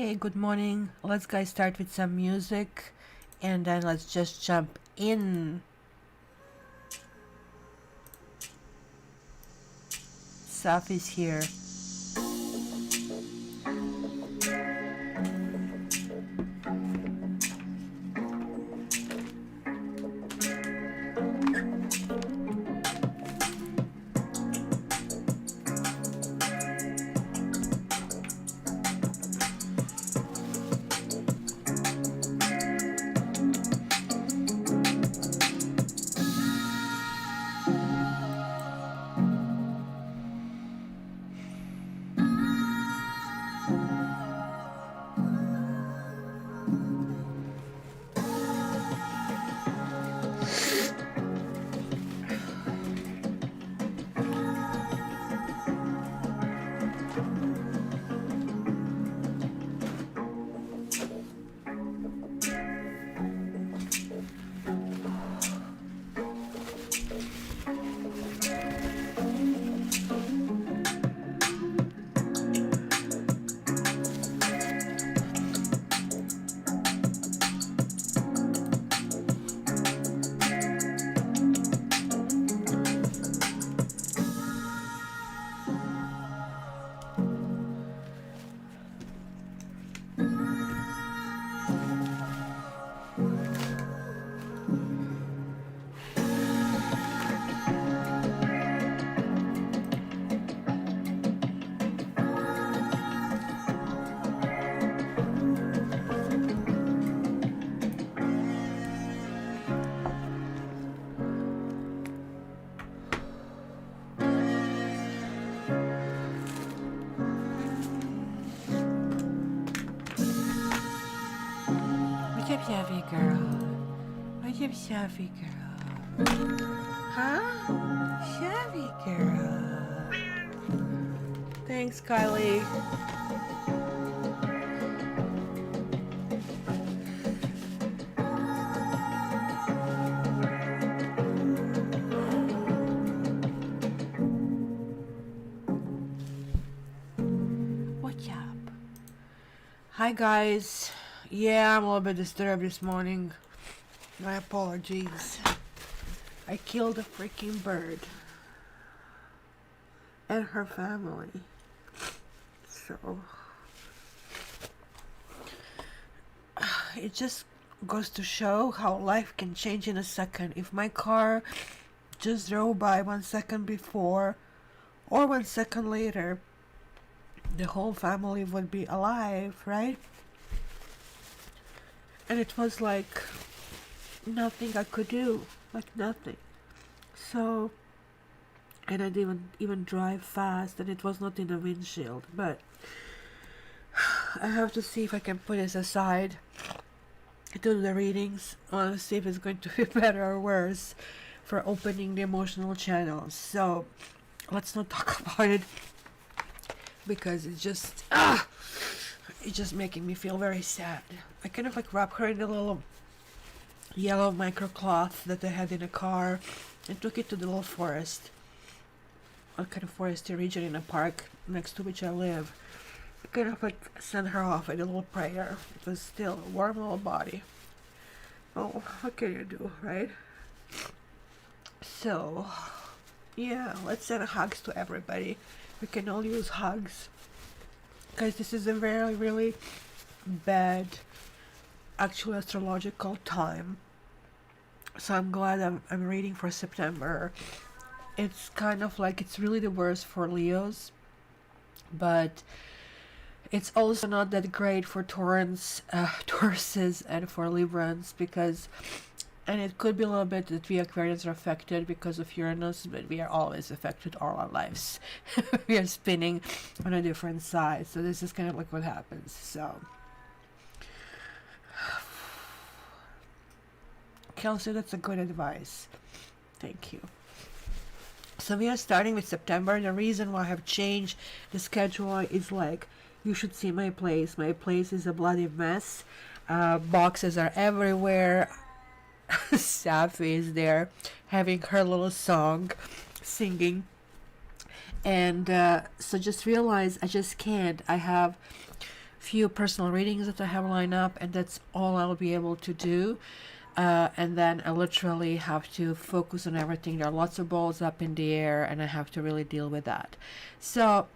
Hey, good morning. Let's guys start with some music and then let's just jump in. Saf is here. What's up, Shavy girl? What's up, Shavy girl? Huh? Shavy girl. Thanks, Kylie. What's up? Hi, guys. Yeah, I'm a little bit disturbed this morning. My apologies. I killed a freaking bird. And her family. So it just goes to show how life can change in a second. If my car just drove by 1 second before or 1 second later, the whole family would be alive, right? And it was like nothing I could do, like nothing. So, and I didn't even drive fast, and it was not in the windshield. But I have to see if I can put this aside to do the readings. I want to see if it's going to be better or worse for opening the emotional channels. So let's not talk about it because it's just making me feel very sad. I kind of like wrap her in a little yellow microcloth that I had in a car and took it to the little forest, a kind of foresty region in a park next to which I live. I kind of like sent her off with a little prayer. It was still a warm little body. Oh, what can you do, right? So, yeah, let's send hugs to everybody. We can all use hugs. Guys, this is a very, really bad, actual astrological time. So I'm glad I'm reading for September. It's kind of like it's really the worst for Leos, but it's also not that great for Tauruses and for Librans because, and it could be a little bit that we Aquarians are affected because of Uranus, but we are always affected all our lives. We are spinning on a different side, so this is kind of like what happens. So, Kelsey, that's a good advice. Thank you. So we are starting with September. The reason why I have changed the schedule is like, you should see my place. My place is a bloody mess. Boxes are everywhere. Safi is there having her little song, singing. And so just realize I just can't. I have few personal readings that I have lined up, and that's all I'll be able to do. And then I literally have to focus on everything. There are lots of balls up in the air, and I have to really deal with that. So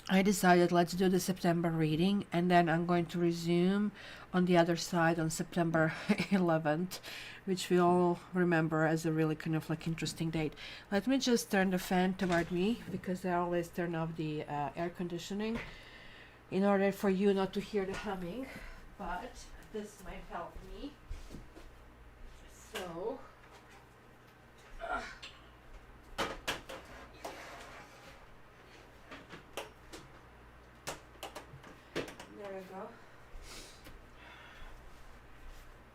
I decided, let's do the September reading, and then I'm going to resume on the other side on September 11th, which we all remember as a really kind of like interesting date. Let me just turn the fan toward me, because I always turn off the air conditioning in order for you not to hear the humming, but this might help me. So there we go.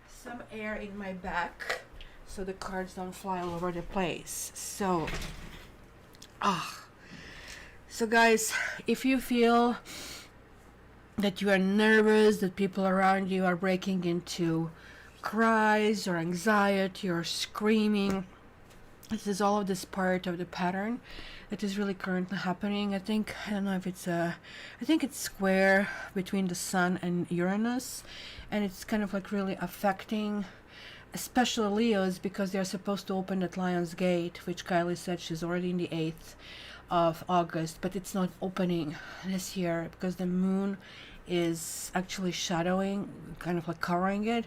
Some air in my back so the cards don't fly all over the place. So so guys, if you feel that you are nervous, that people around you are breaking into cries or anxiety or screaming, this is all of this part of the pattern that is really currently happening. I don't know if it's I think it's square between the Sun and Uranus, and it's kind of like really affecting especially Leos, because they're supposed to open that Lion's Gate, which Kylie said she's already in the 8th of August, but it's not opening this year because the moon is actually shadowing, kind of like covering it.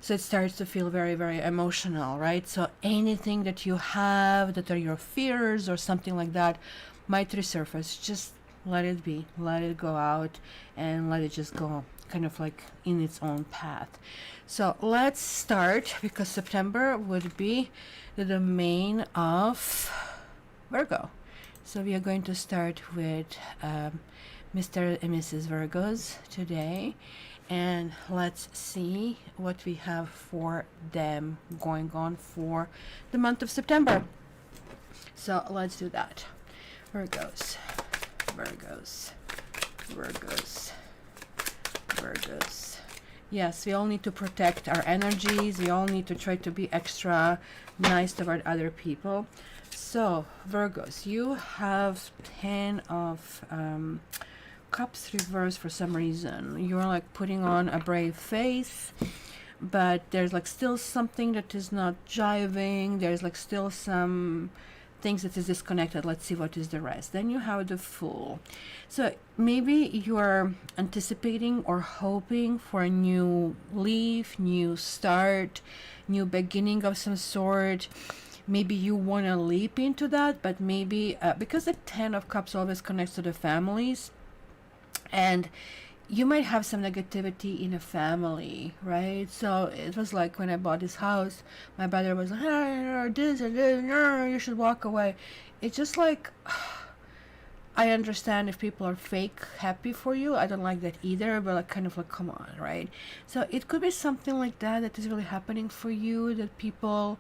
So it starts to feel very, very emotional, right? So anything that you have that are your fears or something like that might resurface. Just let it be, let it go out, and let it just go kind of like in its own path. So let's start, because September would be the domain of Virgo. So we are going to start with Mr. and Mrs. Virgos today, and let's see what we have for them going on for the month of September. So let's do that. Virgos, Virgos, Virgos, Virgos. Yes, we all need to protect our energies. We all need to try to be extra nice toward other people. So Virgos, you have 10 of Cups reversed for some reason. You're like putting on a brave face, but there's like still something that is not jiving. There's like still some things that is disconnected. Let's see what is the rest. Then you have the Fool. So maybe you are anticipating or hoping for a new leaf, new start, new beginning of some sort. Maybe you want to leap into that, but maybe because the 10 of Cups always connects to the families, and you might have some negativity in a family, right? So it was like when I bought this house, my brother was like, hey, this and this, no, you should walk away. It's just like, I understand if people are fake happy for you. I don't like that either, but like kind of like, come on, right? So it could be something like that that is really happening for you, that people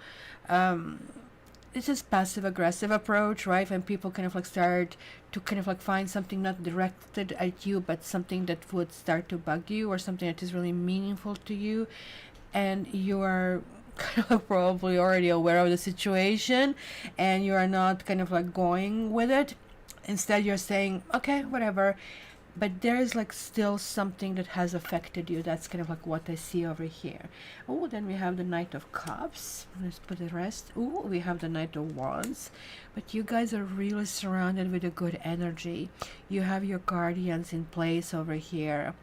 it's just passive aggressive approach, right? When people kind of like start to kind of like find something not directed at you, but something that would start to bug you, or something that is really meaningful to you, and you are kind of probably already aware of the situation, and you are not kind of like going with it. Instead, you're saying, okay, whatever. But there is like still something that has affected you. That's kind of like what I see over here. Oh, then we have the Knight of Cups. Let's put the rest. Oh, we have the Knight of Wands. But you guys are really surrounded with a good energy. You have your guardians in place over here.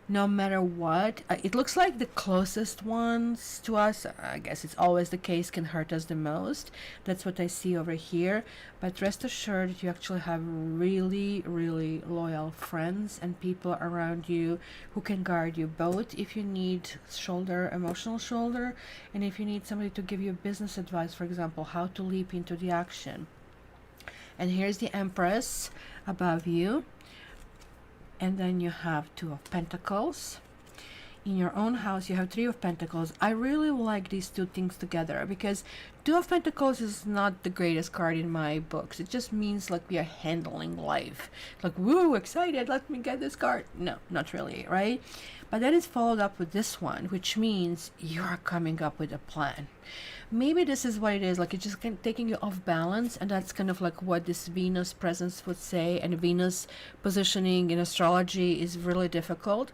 No matter what, it looks like the closest ones to us, I guess it's always the case, can hurt us the most. That's what I see over here. But rest assured that you actually have really, really loyal friends and people around you who can guard you, both if you need emotional shoulder, and if you need somebody to give you business advice, for example, how to leap into the action. And here's the Empress above you. And then you have Two of Pentacles. In your own house, you have Three of Pentacles. I really like these two things together, because Two of Pentacles is not the greatest card in my books. It just means like we are handling life. Like, woo, excited, let me get this card. No, not really, right? But then it's followed up with this one, which means you're coming up with a plan. Maybe this is what it is, like it's just kind of taking you off balance, and that's kind of like what this Venus presence would say. And Venus positioning in astrology is really difficult,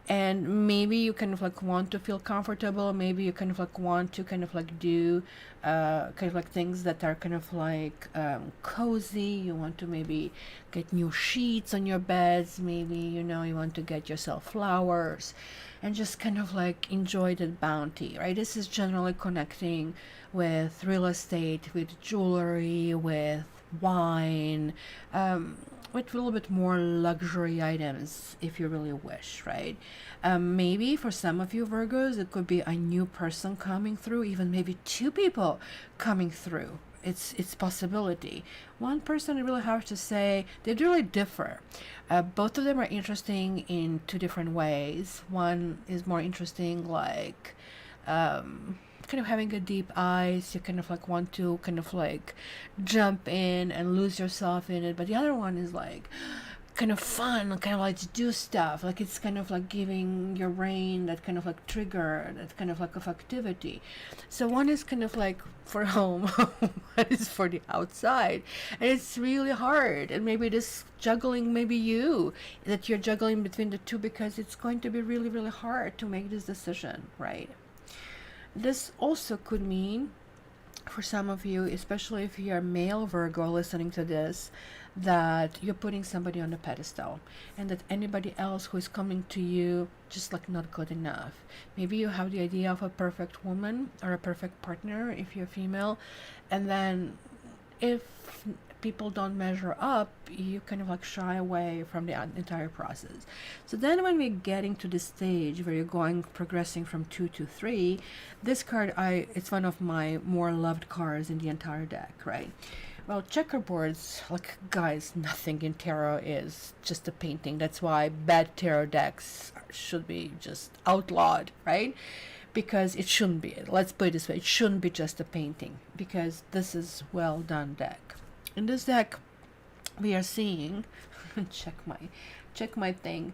and maybe you kind of like want to feel comfortable, maybe you kind of like want to kind of like do kind of like things that are kind of like cozy. You want to maybe get new sheets on your beds, maybe you know you want to get yourself flowers and just kind of like enjoy the bounty, right? This is generally connecting with real estate, with jewelry, with wine, with a little bit more luxury items if you really wish, right? Maybe for some of you Virgos, it could be a new person coming through, even maybe two people coming through. It's possibility. One person, I really have to say, they really differ. Both of them are interesting in two different ways. One is more interesting, like kind of having a deep eyes. You kind of like want to kind of like jump in and lose yourself in it. But the other one is like kind of fun, kind of like to do stuff. Like it's kind of like giving your brain that kind of like trigger, that kind of like of activity. So one is kind of like for home, one is for the outside. And it's really hard. And maybe this juggling, maybe you, that you're juggling between the two, because it's going to be really, really hard to make this decision, right? This also could mean for some of you, especially if you're a male Virgo listening to this, that you're putting somebody on a pedestal, and that anybody else who is coming to you just like not good enough. Maybe you have the idea of a perfect woman or a perfect partner if you're female, and then if people don't measure up, you kind of like shy away from the entire process. So then when we're getting to this stage where you're progressing from 2 to 3, this card, it's one of my more loved cards in the entire deck, right? Well, checkerboards, like guys, nothing in tarot is just a painting. That's why bad tarot decks should be just outlawed, right? Because it shouldn't be. Let's put it this way, it shouldn't be just a painting, because this is well done deck. In this deck, we are seeing check my thing.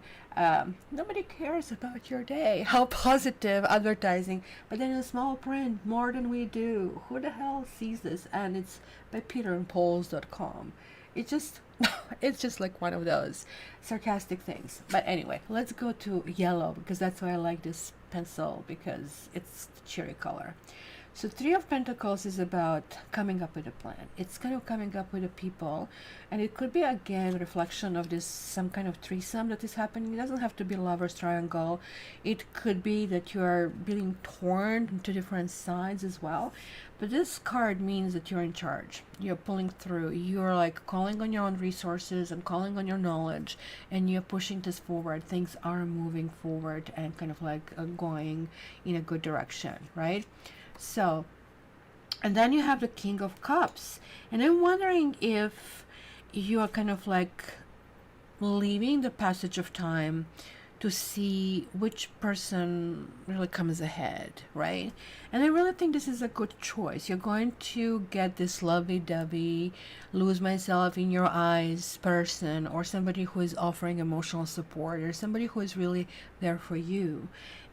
Nobody cares about your day. How positive advertising, but then in small print, more than we do. Who the hell sees this? And it's by peterandpauls.com. It's just like one of those sarcastic things. But anyway, let's go to yellow, because that's why I like this pencil, because it's the cherry color. So 3 of Pentacles is about coming up with a plan. It's kind of coming up with a people, and it could be again a reflection of this, some kind of threesome that is happening. It doesn't have to be lover's triangle. It could be that you are being torn into different sides as well. But this card means that you're in charge. You're pulling through. You're like calling on your own resources and calling on your knowledge, and you're pushing this forward. Things are moving forward and kind of like going in a good direction, right? So, and then you have the King of Cups, and I'm wondering if you are kind of like leaving the passage of time to see which person really comes ahead, right? And I really think this is a good choice. You're going to get this lovey-dovey, lose myself in your eyes person, or somebody who is offering emotional support, or somebody who is really there for you.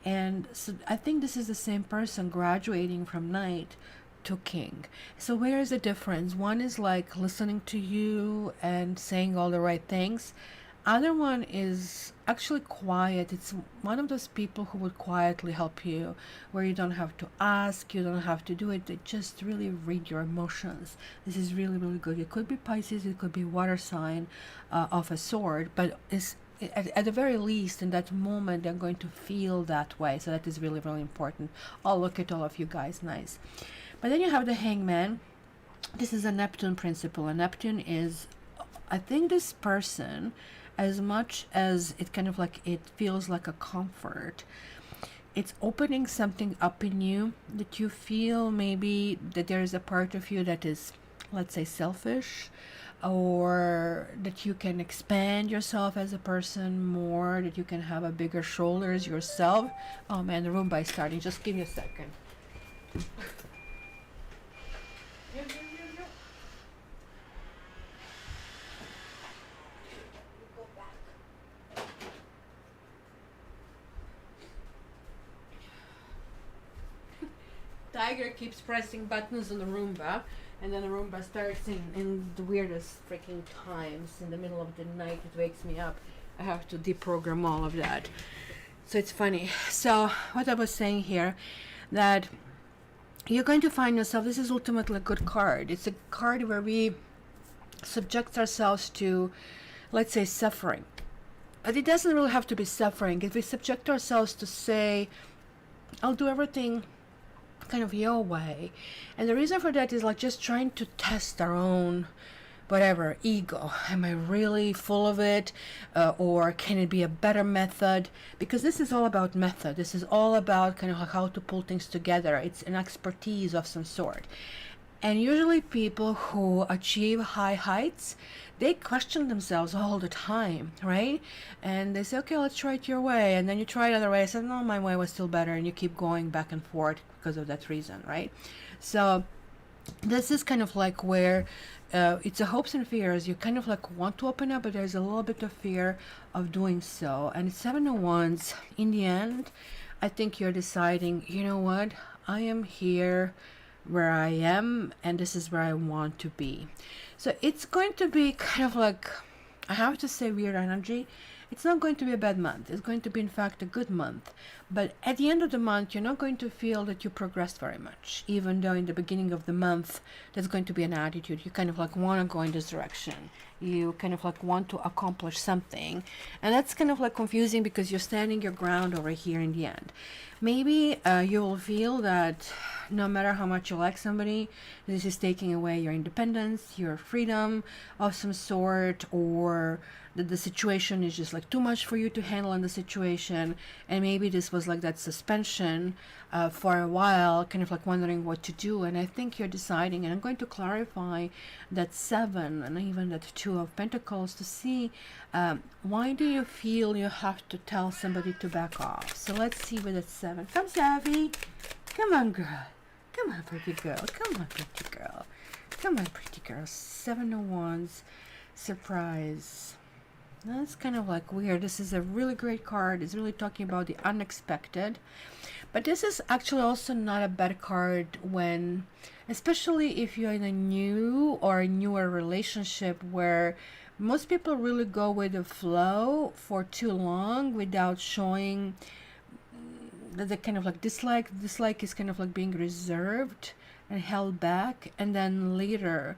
And so I think this is the same person graduating from Knight to King. So where is the difference? One is like listening to you and saying all the right things. Other one is actually quiet. It's one of those people who would quietly help you, where you don't have to ask, you don't have to do it. They just really read your emotions. This is really, really good. It could be Pisces, it could be water sign of a sword, but it's at the very least in that moment they're going to feel that way. So that is really, really important. Oh, look at all of you guys, nice. But then you have the Hangman. This is a Neptune principle. And Neptune is, I think this person, as much as it kind of like it feels like a comfort, it's opening something up in you that you feel maybe that there is a part of you that is, let's say, selfish, or that you can expand yourself as a person more, that you can have a bigger shoulders yourself. Oh man, the Roomba is starting. Just give me a second. tiger keeps pressing buttons on the Roomba, and then the Roomba starts in the weirdest freaking times. In the middle of the night, it wakes me up. I have to deprogram all of that. So it's funny. So what I was saying here, that you're going to find yourself, this is ultimately a good card. It's a card where we subject ourselves to, let's say, suffering. But it doesn't really have to be suffering. If we subject ourselves to say, I'll do everything kind of your way. And the reason for that is like just trying to test our own whatever ego. Am I really full of it, or can it be a better method? Because this is all about method. This is all about kind of like how to pull things together. It's an expertise of some sort. And usually people who achieve high heights, they question themselves all the time, right? And they say, okay, let's try it your way. And then you try it other way. I said, no, my way was still better. And you keep going back and forth because of that reason, right? So this is kind of like where it's a hopes and fears. You kind of like want to open up, but there's a little bit of fear of doing so. And it's 7 of Wands. In the end, I think you're deciding, you know what? I am here where I am, and this is where I want to be. So it's going to be kind of like, I have to say, weird energy. It's not going to be a bad month. It's going to be, in fact, a good month. But at the end of the month, you're not going to feel that you progressed very much, even though in the beginning of the month, there's going to be an attitude. You kind of like want to go in this direction. You kind of like want to accomplish something. And that's kind of like confusing because you're standing your ground over here in the end. Maybe you will feel that no matter how much you like somebody, this is taking away your independence, your freedom of some sort, or that the situation is just like too much for you to handle in the situation. And maybe this was like that suspension for a while, kind of like wondering what to do. And I think you're deciding, and I'm going to clarify that 7 and even that 2 of Pentacles to see why do you feel you have to tell somebody to back off. So let's see with that 7. Come, Savvy. Come on, girl. Come on, pretty girl. Come on, pretty girl. Come on, pretty girl. 7 of Wands. Surprise. That's kind of like weird. This is a really great card. It's really talking about the unexpected. But this is actually also not a bad card when, especially if you're in a new or a newer relationship where most people really go with the flow for too long without showing that they kind of like dislike. Dislike is kind of like being reserved and held back, and then later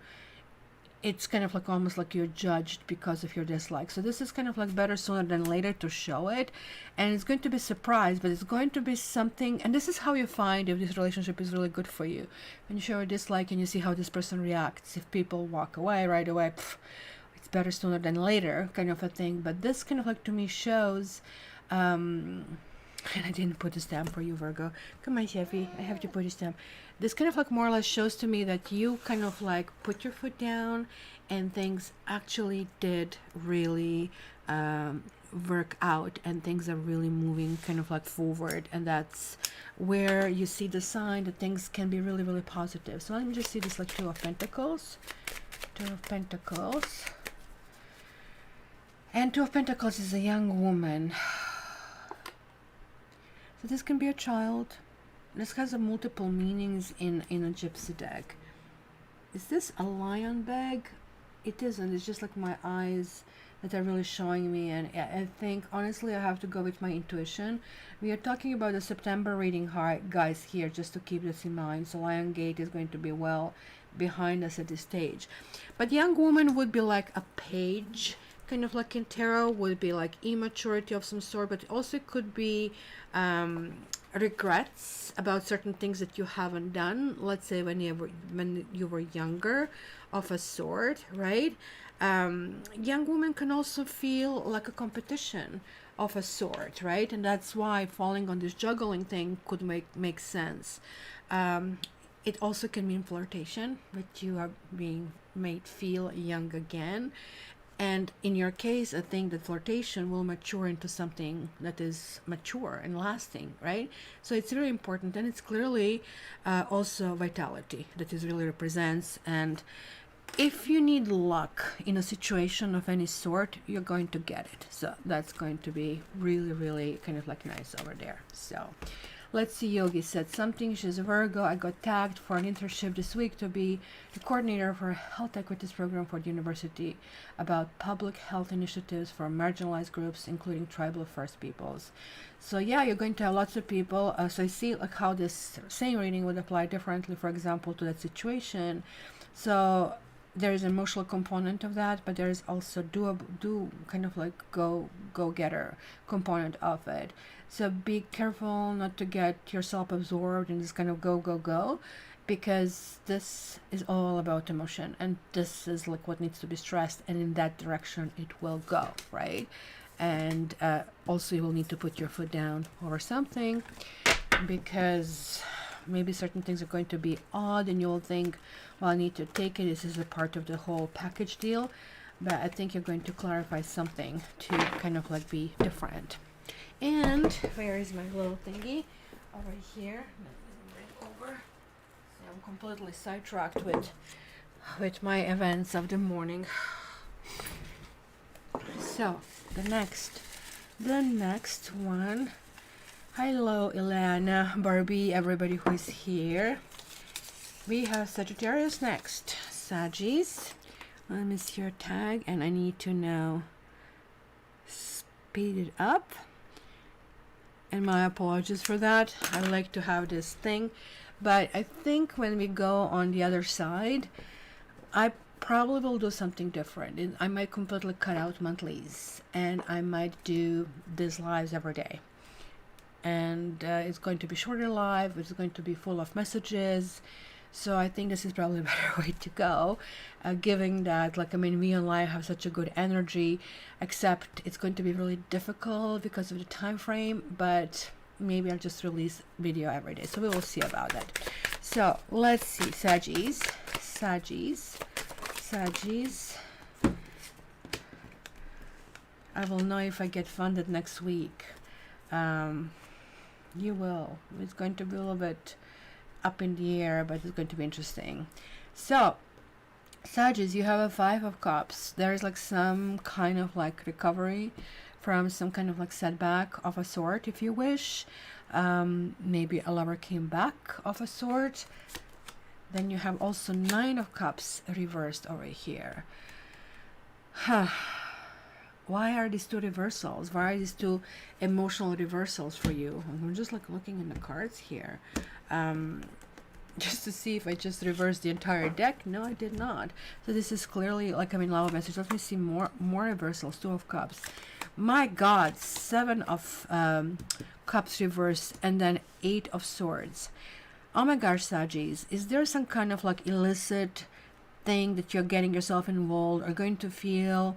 it's kind of like almost like you're judged because of your dislike. So this is kind of like better sooner than later to show it, and it's going to be surprised, but it's going to be something. And this is how you find if this relationship is really good for you, when you show a dislike and you see how this person reacts. If people walk away right away, it's better sooner than later kind of a thing. But this kind of like to me shows and I didn't put a stamp for you, Virgo. Come on, Chevy, I have to put a stamp. This kind of like more or less shows to me that you kind of like put your foot down and things actually did really work out, and things are really moving kind of like forward, and that's where you see the sign that things can be really, really positive. So let me just see this like 2 of Pentacles. 2 of Pentacles. And 2 of Pentacles is a young woman. So this can be a child. This has a multiple meanings in a gypsy deck. Is this a lion bag? It isn't. It's just like my eyes that are really showing me. And I think, honestly, I have to go with my intuition. We are talking about the September reading, guys, here, just to keep this in mind. So Lion Gate is going to be well behind us at this stage. But young woman would be like a page, kind of like in tarot, would be like immaturity of some sort, but also could be regrets about certain things that you haven't done, let's say when you were younger, of a sort, right? Young women can also feel like a competition of a sort, right? And that's why falling on this juggling thing could make sense. It also can mean flirtation, that you are being made feel young again. And in your case, I think that flirtation will mature into something that is mature and lasting, right? So it's very important, and it's clearly also vitality that is really represents. And if you need luck in a situation of any sort, you're going to get it. So that's going to be really, really kind of like nice over there. So Let's see, Yogi said something. She's a Virgo. I got tagged for an internship this week to be the coordinator for a health equities program for the university about public health initiatives for marginalized groups, including tribal First Peoples. So yeah, you're going to have lots of people. So I see like how this same reading would apply differently, for example, to that situation. So there is an emotional component of that, but there is also do kind of like go getter component of it. So be careful not to get yourself absorbed in this kind of go, because this is all about emotion, and this is like what needs to be stressed, and in that direction it will go, right? And also you will need to put your foot down over something, because maybe certain things are going to be odd and you'll think, well, I need to take it, this is a part of the whole package deal. But I think you're going to clarify something to kind of like be different. And where is my little thingy? Over here. Let me bring over. See, I'm completely sidetracked with my events of the morning. So the next one. Hello, Ilana, Barbie, everybody who is here. We have Sagittarius next. Sagittarius. Let me see your tag, and I need to now speed it up. And my apologies for that. I like to have this thing, but I think when we go on the other side, I probably will do something different. I might completely cut out monthlies, and I might do these lives every day. And it's going to be shorter live. It's going to be full of messages. So I think this is probably a better way to go, given that, like, I mean, we on live have such a good energy, except it's going to be really difficult because of the time frame, but maybe I'll just release video every day. So we will see about that. So let's see, Saggies. I will know if I get funded next week. You will. It's going to be a little bit up in the air, but it's going to be interesting. So Sagittarius, you have a 5 of Cups. There is like some kind of like recovery from some kind of like setback of a sort, if you wish. Maybe a lover came back of a sort. Then you have also 9 of Cups reversed over here. Why are these two reversals? Why are these two emotional reversals for you? I'm just like looking in the cards here. Just to see if I just reversed the entire deck. No, I did not. So this is clearly like, I mean, love message. Let me see more reversals. 2 of Cups. My God, 7 of Cups reversed, and then 8 of Swords. Oh my gosh, Saggies, is there some kind of like illicit thing that you're getting yourself involved or going to feel?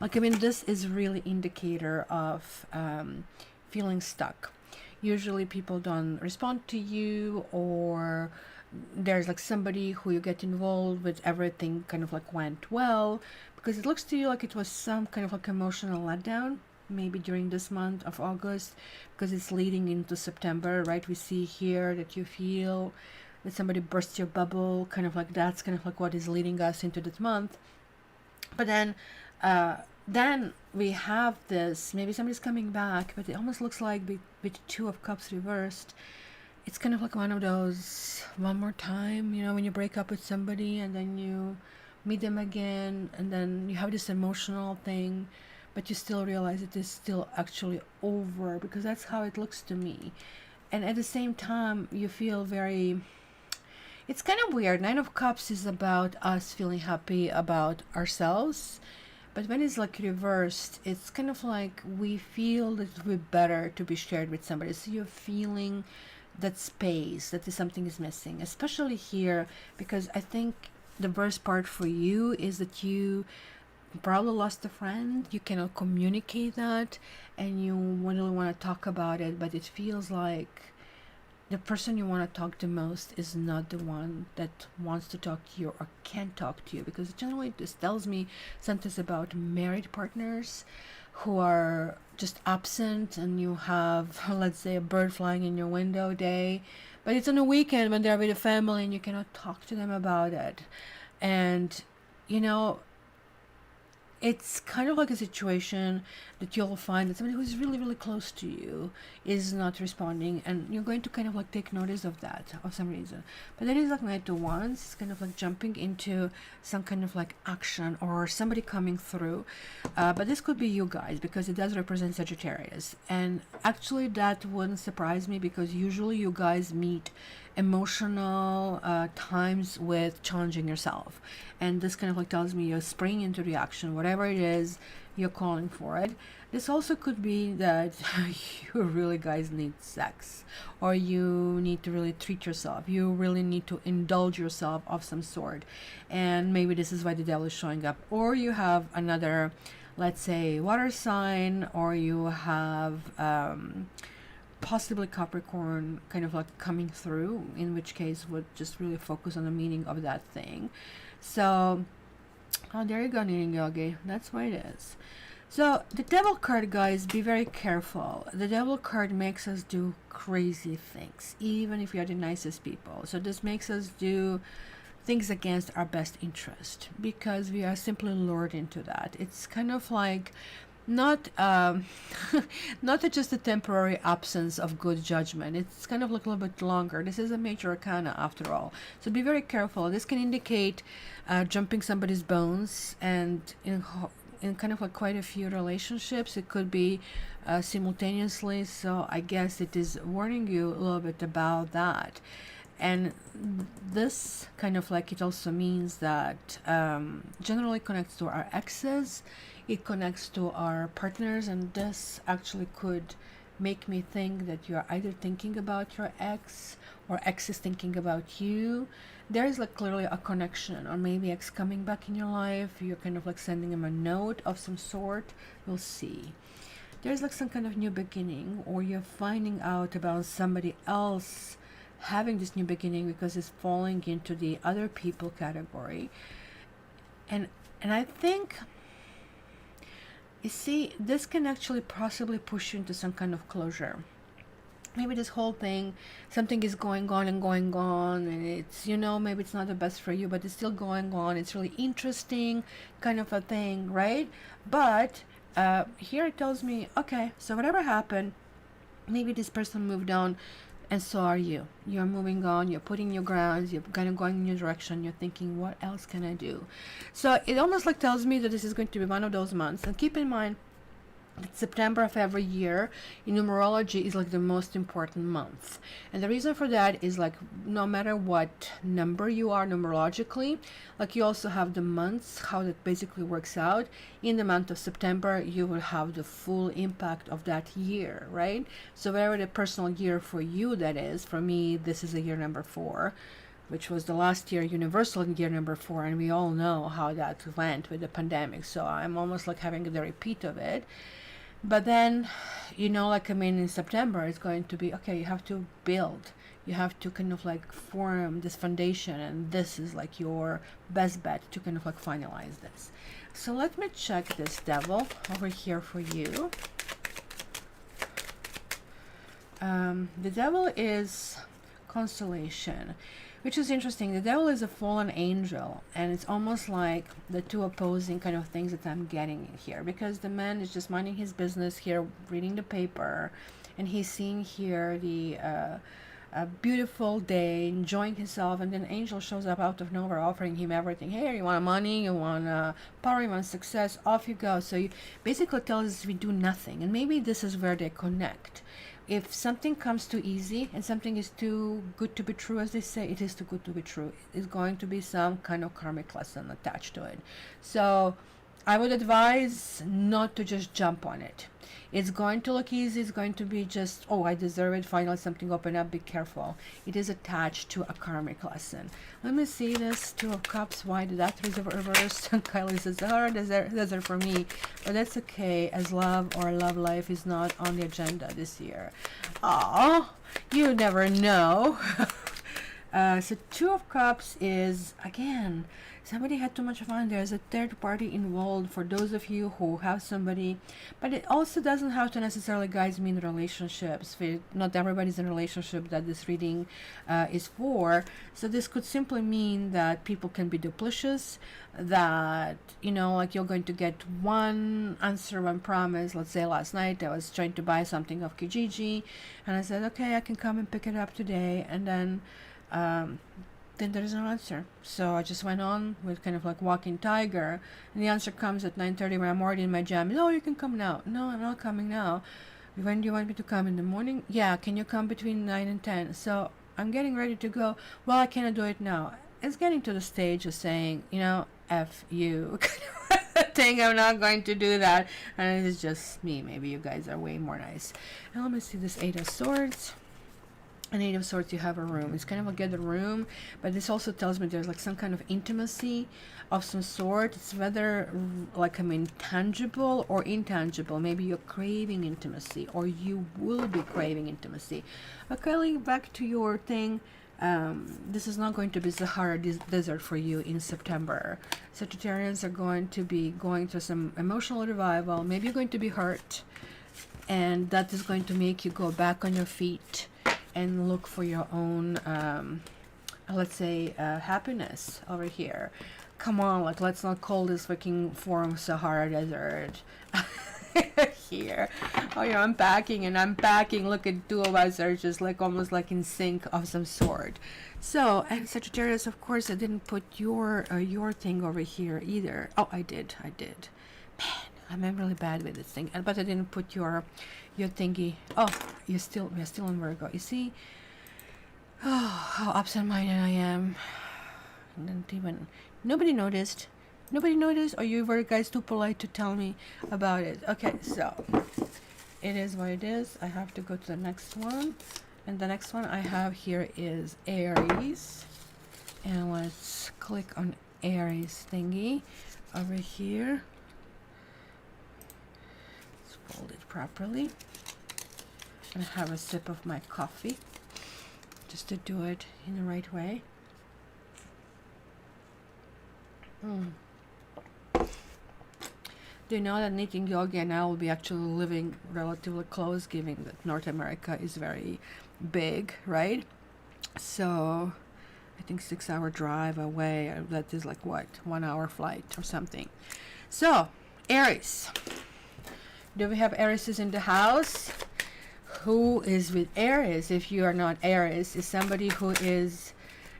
Like, I mean, this is really indicator of feeling stuck. Usually people don't respond to you, or there's like somebody who you get involved with, everything kind of like went well, because it looks to you like it was some kind of like emotional letdown, maybe during this month of August, because it's leading into September, right? We see here that you feel that somebody burst your bubble, kind of like that's kind of like what is leading us into this month. But then we have this, maybe somebody's coming back, but it almost looks like with 2 of Cups reversed, it's kind of like one of those one more time, you know, when you break up with somebody and then you meet them again, and then you have this emotional thing, but you still realize it is still actually over, because that's how it looks to me. And at the same time, you feel very, it's kind of weird. 9 of Cups is about us feeling happy about ourselves. But when it's like reversed, it's kind of like we feel that it would be better to be shared with somebody. So you're feeling that space, that something is missing, especially here, because I think the worst part for you is that you probably lost a friend. You cannot communicate that, and you really want to talk about it, but it feels like the person you want to talk to most is not the one that wants to talk to you or can talk to you, because generally this tells me something about married partners who are just absent, and you have, let's say, a bird flying in your window day, but it's on a weekend when they're with a family and you cannot talk to them about it. And you know, it's kind of like a situation that you'll find that somebody who's really, really close to you is not responding, and you're going to kind of like take notice of that for some reason. But then it's like Knight of Wands, it's kind of like jumping into some kind of like action or somebody coming through. But this could be you guys, because it does represent Sagittarius. And actually, that wouldn't surprise me, because usually you guys meet emotional times with challenging yourself, and this kind of like tells me you're springing into reaction, whatever it is you're calling for it. This also could be that you really guys need sex, or you need to really treat yourself, you really need to indulge yourself of some sort, and maybe this is why the devil is showing up. Or you have another, let's say, water sign, or you have possibly Capricorn kind of like coming through, in which case would just really focus on the meaning of that thing. So, oh, there you go, Knitting Yogi. That's what it is. So, the Devil card, guys, be very careful. The Devil card makes us do crazy things, even if we are the nicest people. So, this makes us do things against our best interest, because we are simply lured into that. It's kind of like not not just a temporary absence of good judgment. It's kind of like a little bit longer. This is a major arcana after all, so be very careful. This can indicate jumping somebody's bones, and in kind of like quite a few relationships it could be simultaneously. So I guess it is warning you a little bit about that. And this kind of like, it also means that generally connects to our exes, it connects to our partners, and this actually could make me think that you're either thinking about your ex, or ex is thinking about you. There is like clearly a connection, or maybe ex coming back in your life, you're kind of like sending him a note of some sort. We'll see. There's like some kind of new beginning, or you're finding out about somebody else having this new beginning, because it's falling into the other people category. And I think, you see, this can actually possibly push you into some kind of closure. Maybe this whole thing, something is going on and going on, and it's, you know, maybe it's not the best for you, but it's still going on. It's really interesting kind of a thing, right? But here it tells me, okay, so whatever happened, maybe this person moved on, and so are you. You're moving on, you're putting your grounds, you're kind of going in your direction, you're thinking, what else can I do? So it almost like tells me that this is going to be one of those months. And keep in mind, September of every year in numerology is like the most important month, and the reason for that is like, no matter what number you are numerologically, like you also have the months, how that basically works out. In the month of September you will have the full impact of that year, right? So whatever the personal year for you that is, for me this is a year number 4, which was the last year, universal year number 4, and we all know how that went with the pandemic, so I'm almost like having the repeat of it. But then, you know, like, I mean, in September, it's going to be, okay, you have to build. You have to kind of like form this foundation, and this is like your best bet to kind of like finalize this. So let me check this devil over here for you. The devil is consolation, which is interesting. The devil is a fallen angel, and it's almost like the two opposing kind of things that I'm getting in here, because the man is just minding his business here, reading the paper, and he's seeing here the a beautiful day, enjoying himself, and then angel shows up out of nowhere offering him everything. Hey, you want money, you want power, you want success, off you go. So you basically tells us we do nothing, and maybe this is where they connect. If something comes too easy and something is too good to be true, as they say, it is too good to be true. It's going to be some kind of karmic lesson attached to it. So I would advise not to just jump on it. It's going to look easy. It's going to be just, oh, I deserve it. Finally, something open up. Be careful. It is attached to a karmic lesson. Let me see this. 2 of Cups. Why did that reverse? Kylie says, oh, desert for me. But that's okay, as love or love life is not on the agenda this year. Oh, you never know. So Two of Cups is, again, somebody had too much fun. There's a third party involved for those of you who have somebody, but it also doesn't have to necessarily, guys, mean relationships. Not everybody's in a relationship that this reading is for. So this could simply mean that people can be duplicitous, that, like you're going to get one answer, one promise. Let's say last night I was trying to buy something off Kijiji, and I said, okay, I can come and pick it up today, and then there's no answer. So I just went on with kind of like walking tiger, and the answer comes at 9:30 when I'm already in my jam. No, you can come now. No, I'm not coming now. When do you want me to come? In the morning? Yeah, can you come between 9 and 10? So I'm getting ready to go. Well, I cannot do it now. It's getting to the stage of saying, F you. Thing, I'm not going to do that. And it's just me. Maybe you guys are way more nice. And let me see this Eight of Swords. An Eight of Swords, you have a room. It's kind of like a room, but this also tells me there's like some kind of intimacy of some sort. It's whether tangible or intangible. Maybe you're craving intimacy, or you will be craving intimacy. Okay, back to your thing. This is not going to be Sahara Desert for you in September. Sagittarians are going to be going through some emotional revival. Maybe you're going to be hurt, and that is going to make you go back on your feet and look for your own, let's say, happiness over here. Come on, like, let's not call this freaking form Sahara Desert. Here. Oh, you're unpacking and unpacking. Look at two of us are just like almost like in sync of some sort. So, and Sagittarius, of course, I didn't put your thing over here either. Oh, I did. Man, I'm really bad with this thing. But I didn't put your thingy. Oh, we're still in Virgo. You see? Oh, how absent-minded I am. Nobody noticed. Or you were guys too polite to tell me about it. Okay, so it is what it is. I have to go to the next one. And the next one I have here is Aries. And let's click on Aries thingy over here. Fold it properly and have a sip of my coffee just to do it in the right way. Do you know that Knitting Yogi and I will be actually living relatively close, given that North America is very big, right? So I think 6-hour drive away. That is like what, 1 hour flight or something. So Aries. Do we have Aries in the house? Who is with Aries? If you are not Aries, is somebody who is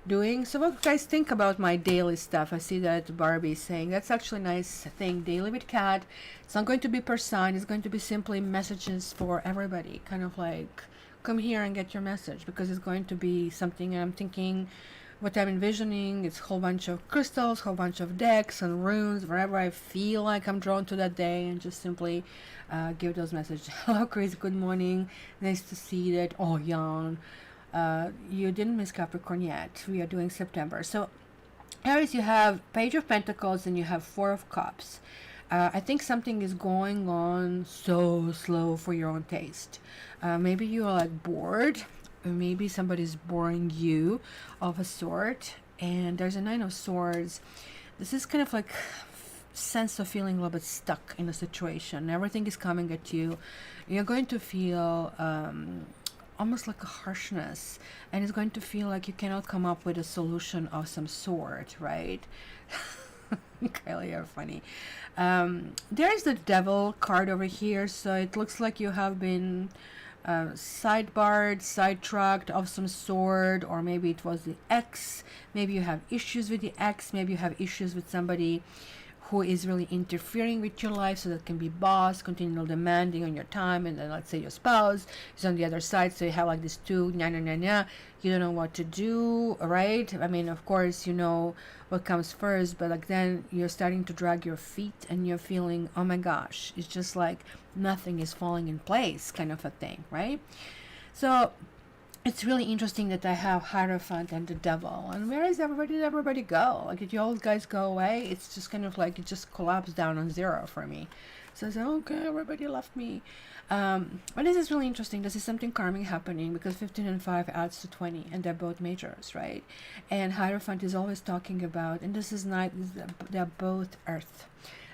doing. So what guys think about my daily stuff? I see that Barbie is saying that's actually a nice thing. Daily with Cat. It's not going to be per sign. It's going to be simply messages for everybody. Kind of like, come here and get your message, because it's going to be something I'm thinking. What I'm envisioning, it's a whole bunch of crystals, whole bunch of decks and runes, wherever I feel like I'm drawn to that day, and just simply give those messages. Hello, Chris. Good morning. Nice to see that. Oh, Jan. You didn't miss Capricorn yet. We are doing September. So, Aries, you have Page of Pentacles and you have Four of Cups. I think something is going on so slow for your own taste. Maybe you are like bored. Maybe somebody's boring you of a sort. And there's a Nine of Swords. This is kind of like sense of feeling a little bit stuck in a situation. Everything is coming at you. You're going to feel almost like a harshness, and it's going to feel like you cannot come up with a solution of some sort, right? Kylie, you're funny. There's the Devil card over here, so it looks like you have been sidebarred, sidetracked of some sort, or maybe it was the ex. Maybe you have issues with the ex. Maybe you have issues with somebody who is really interfering with your life, so that can be boss, continual demanding on your time, and then let's say your spouse is on the other side, so you have like this two, you don't know what to do, right? I mean, of course, you know what comes first, but like then you're starting to drag your feet and you're feeling, oh my gosh, it's just like nothing is falling in place kind of a thing, right? So it's really interesting that I have Hierophant and the Devil. And where is everybody? Did everybody go? Like, did you all guys go away? It's just kind of like it just collapsed down on zero for me. So I said, okay, everybody left me. But this is really interesting. This is something karmic happening because 15 and 5 adds to 20, and they're both majors, right? And Hierophant is always talking about, and this is not, they're both earth.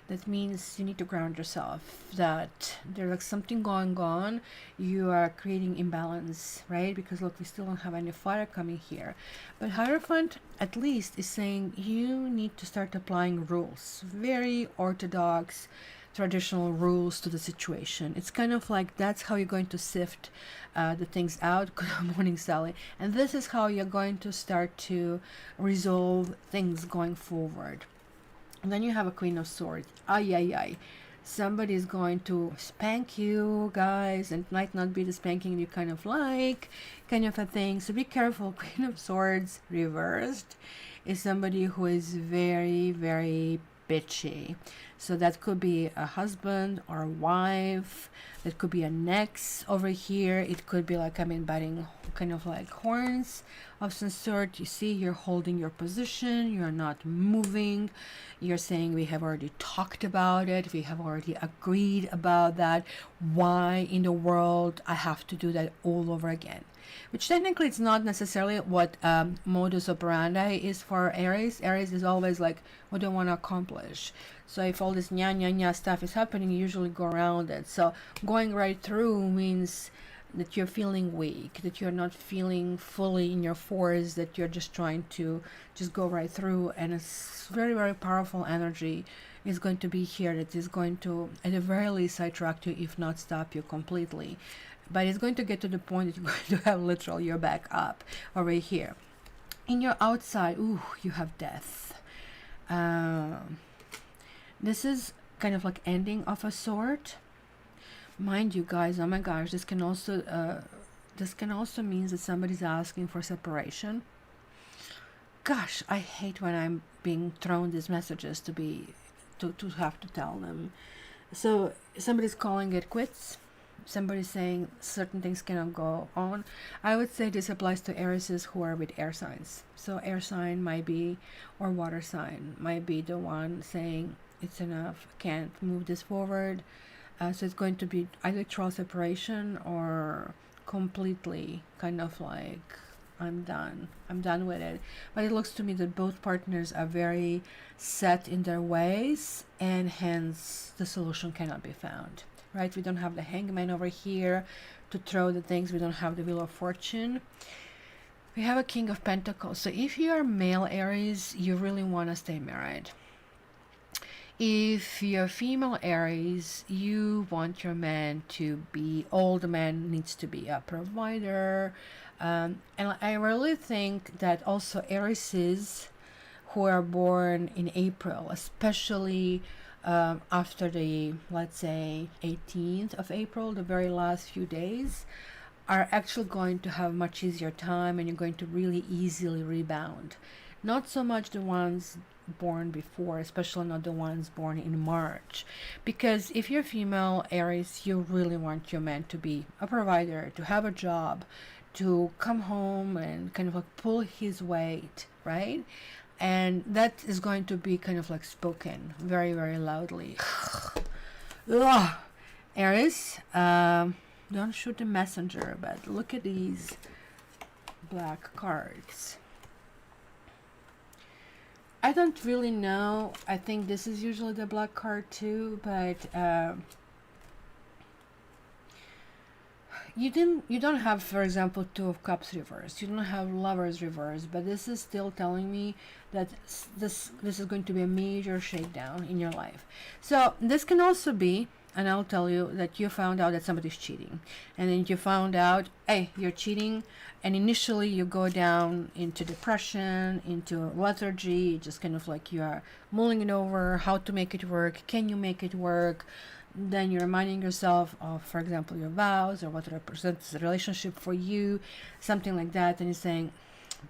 That means you need to ground yourself, that there's like something going on. You are creating imbalance, right? Because look, we still don't have any fire coming here. But Hierophant at least is saying you need to start applying rules, very orthodox, traditional rules to the situation. It's kind of like that's how you're going to sift the things out. Good morning, Sally. And this is how you're going to start to resolve things going forward. And then you have a Queen of Swords. Ay, ay, ay. Somebody is going to spank you, guys, and it might not be the spanking you kind of like, kind of a thing. So be careful. Queen of Swords reversed is somebody who is very, very bitchy. So that could be a husband or a wife. That could be an ex over here. It could be like, batting kind of like horns of some sort. You see, you're holding your position. You're not moving. You're saying we have already talked about it. We have already agreed about that. Why in the world I have to do that all over again? Which technically it's not necessarily what modus operandi is for Aries. Aries is always like, what do I want to accomplish? So if all this nya nya nya stuff is happening, you usually go around it. So going right through means that you're feeling weak, that you're not feeling fully in your force, that you're just trying to just go right through. And it's very, very powerful energy is going to be here that is going to, at the very least, sidetrack you, if not stop you completely. But it's going to get to the point that you're going to have literally your back up over here. In your outside, ooh, you have death. This is kind of like ending of a sort. Mind you, guys, oh my gosh, this can also mean that somebody's asking for separation. Gosh, I hate when I'm being thrown these messages to have to tell them. So somebody's calling it quits. Somebody's saying certain things cannot go on. I would say this applies to Aries who are with air signs. So air sign might be, or water sign might be the one saying it's enough, can't move this forward. So it's going to be either trial separation or completely kind of like, I'm done with it. But it looks to me that both partners are very set in their ways, and hence the solution cannot be found, right? We don't have the hangman over here to throw the things. We don't have the wheel of fortune. We have a king of pentacles. So if you are male Aries, you really want to stay married. If you're female Aries, you want your man to be, all the man needs to be a provider. And I really think that also Aries who are born in April, especially after the, let's say, 18th of April, the very last few days, are actually going to have much easier time, and you're going to really easily rebound. Not so much the ones born before, especially not the ones born in March, because if you're female Aries, you really want your man to be a provider, to have a job, to come home and kind of like pull his weight, right? And that is going to be kind of like spoken very, very loudly. Ugh. Aries, don't shoot the messenger, but look at these black cards. I don't really know. I think this is usually the black card too, but you don't have, for example, Two of Cups reversed. You don't have Lovers reversed, but this is still telling me that this is going to be a major shakedown in your life. So this can also be, and I'll tell you, that you found out that somebody's cheating, and then you found out, hey, you're cheating, and initially you go down into depression, into lethargy, just kind of like you are mulling it over, how to make it work, can you make it work? Then you're reminding yourself of, for example, your vows or what represents the relationship for you, something like that, and you're saying,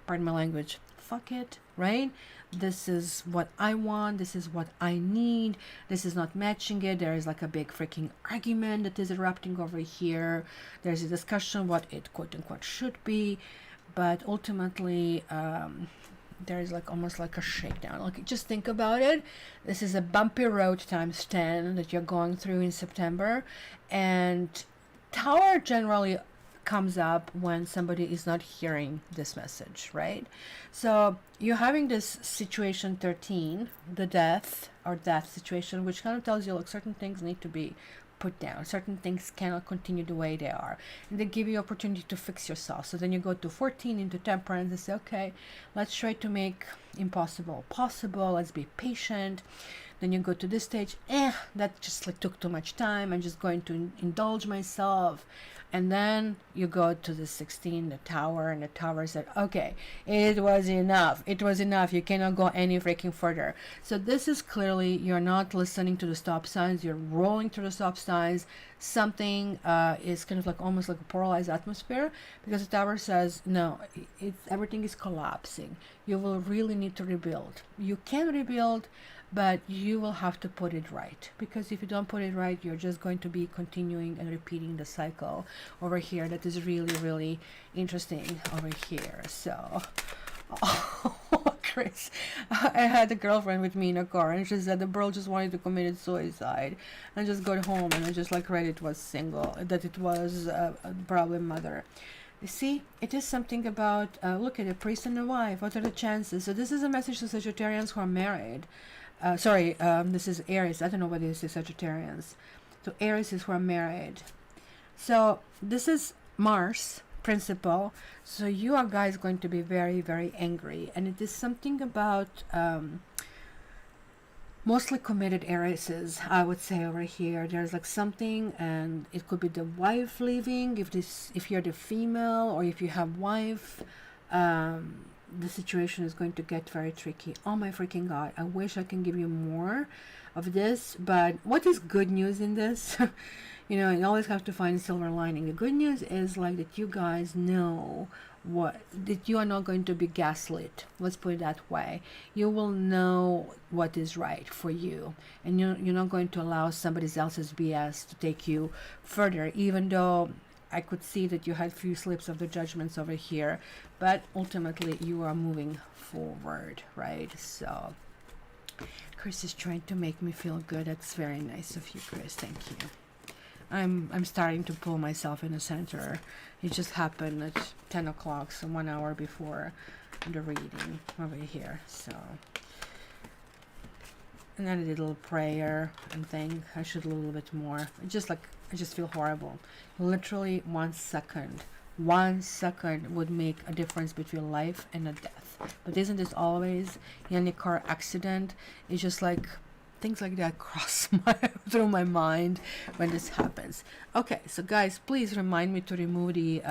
pardon my language, fuck it, right? This is what I want, this is what I need, this is not matching it. There is like a big freaking argument that is erupting over here. There's a discussion what it quote unquote should be, but ultimately there is like almost like a shakedown. Like, just think about it. This is a bumpy road times 10 that you're going through in September, and Tower generally comes up when somebody is not hearing this message, right? So you're having this situation 13, the death or death situation, which kind of tells you like certain things need to be put down, certain things cannot continue the way they are, and they give you opportunity to fix yourself. So then you go to 14 into temperance and say, okay, let's try to make impossible possible, let's be patient. Then you go to this stage, that just like took too much time, I'm just going to indulge myself. And then you go to the 16, the tower, and the tower said, okay, it was enough. It was enough. You cannot go any freaking further. So this is clearly, you're not listening to the stop signs. You're rolling through the stop signs. Something is kind of like almost like a polarized atmosphere, because the tower says, no, everything is collapsing. You will really need to rebuild. You can rebuild, but you will have to put it right, because if you don't put it right, you're just going to be continuing and repeating the cycle over here. That is really, really interesting over here. So Chris, I had a girlfriend with me in a car, and she said the girl just wanted to commit suicide and just got home, and I just like read it was single, that it was a problem mother. You see, it is something about look at a priest and a wife. What are the chances? So this is a message to Sagittarians who are married. This is Aries. I don't know whether this is Sagittarians. So Aries is who are married. So this is Mars principle. So you are guys going to be very, very angry, and it is something about mostly committed Arises, I would say over here. There's like something, and it could be the wife leaving. If you're the female, or if you have wife. The situation is going to get very tricky. Oh my freaking god, I wish I can give you more of this, but what is good news in this? You always have to find a silver lining. The good news is like that you guys know that you are not going to be gaslit. Let's put it that way. You will know what is right for you, and you're not going to allow somebody else's BS to take you further, even though I could see that you had few slips of the judgments over here, but ultimately you are moving forward, right? So Chris is trying to make me feel good. That's very nice of you, Chris. Thank you. I'm starting to pull myself in the center. It just happened at 10 o'clock, so 1 hour before the reading over here. So, and then I did a little prayer and think I should a little bit more. I just feel horrible. Literally 1 second. 1 second would make a difference between life and a death. But isn't this always in any car accident? It's just like things like that cross through my mind when this happens. Okay, so guys, please remind me to remove the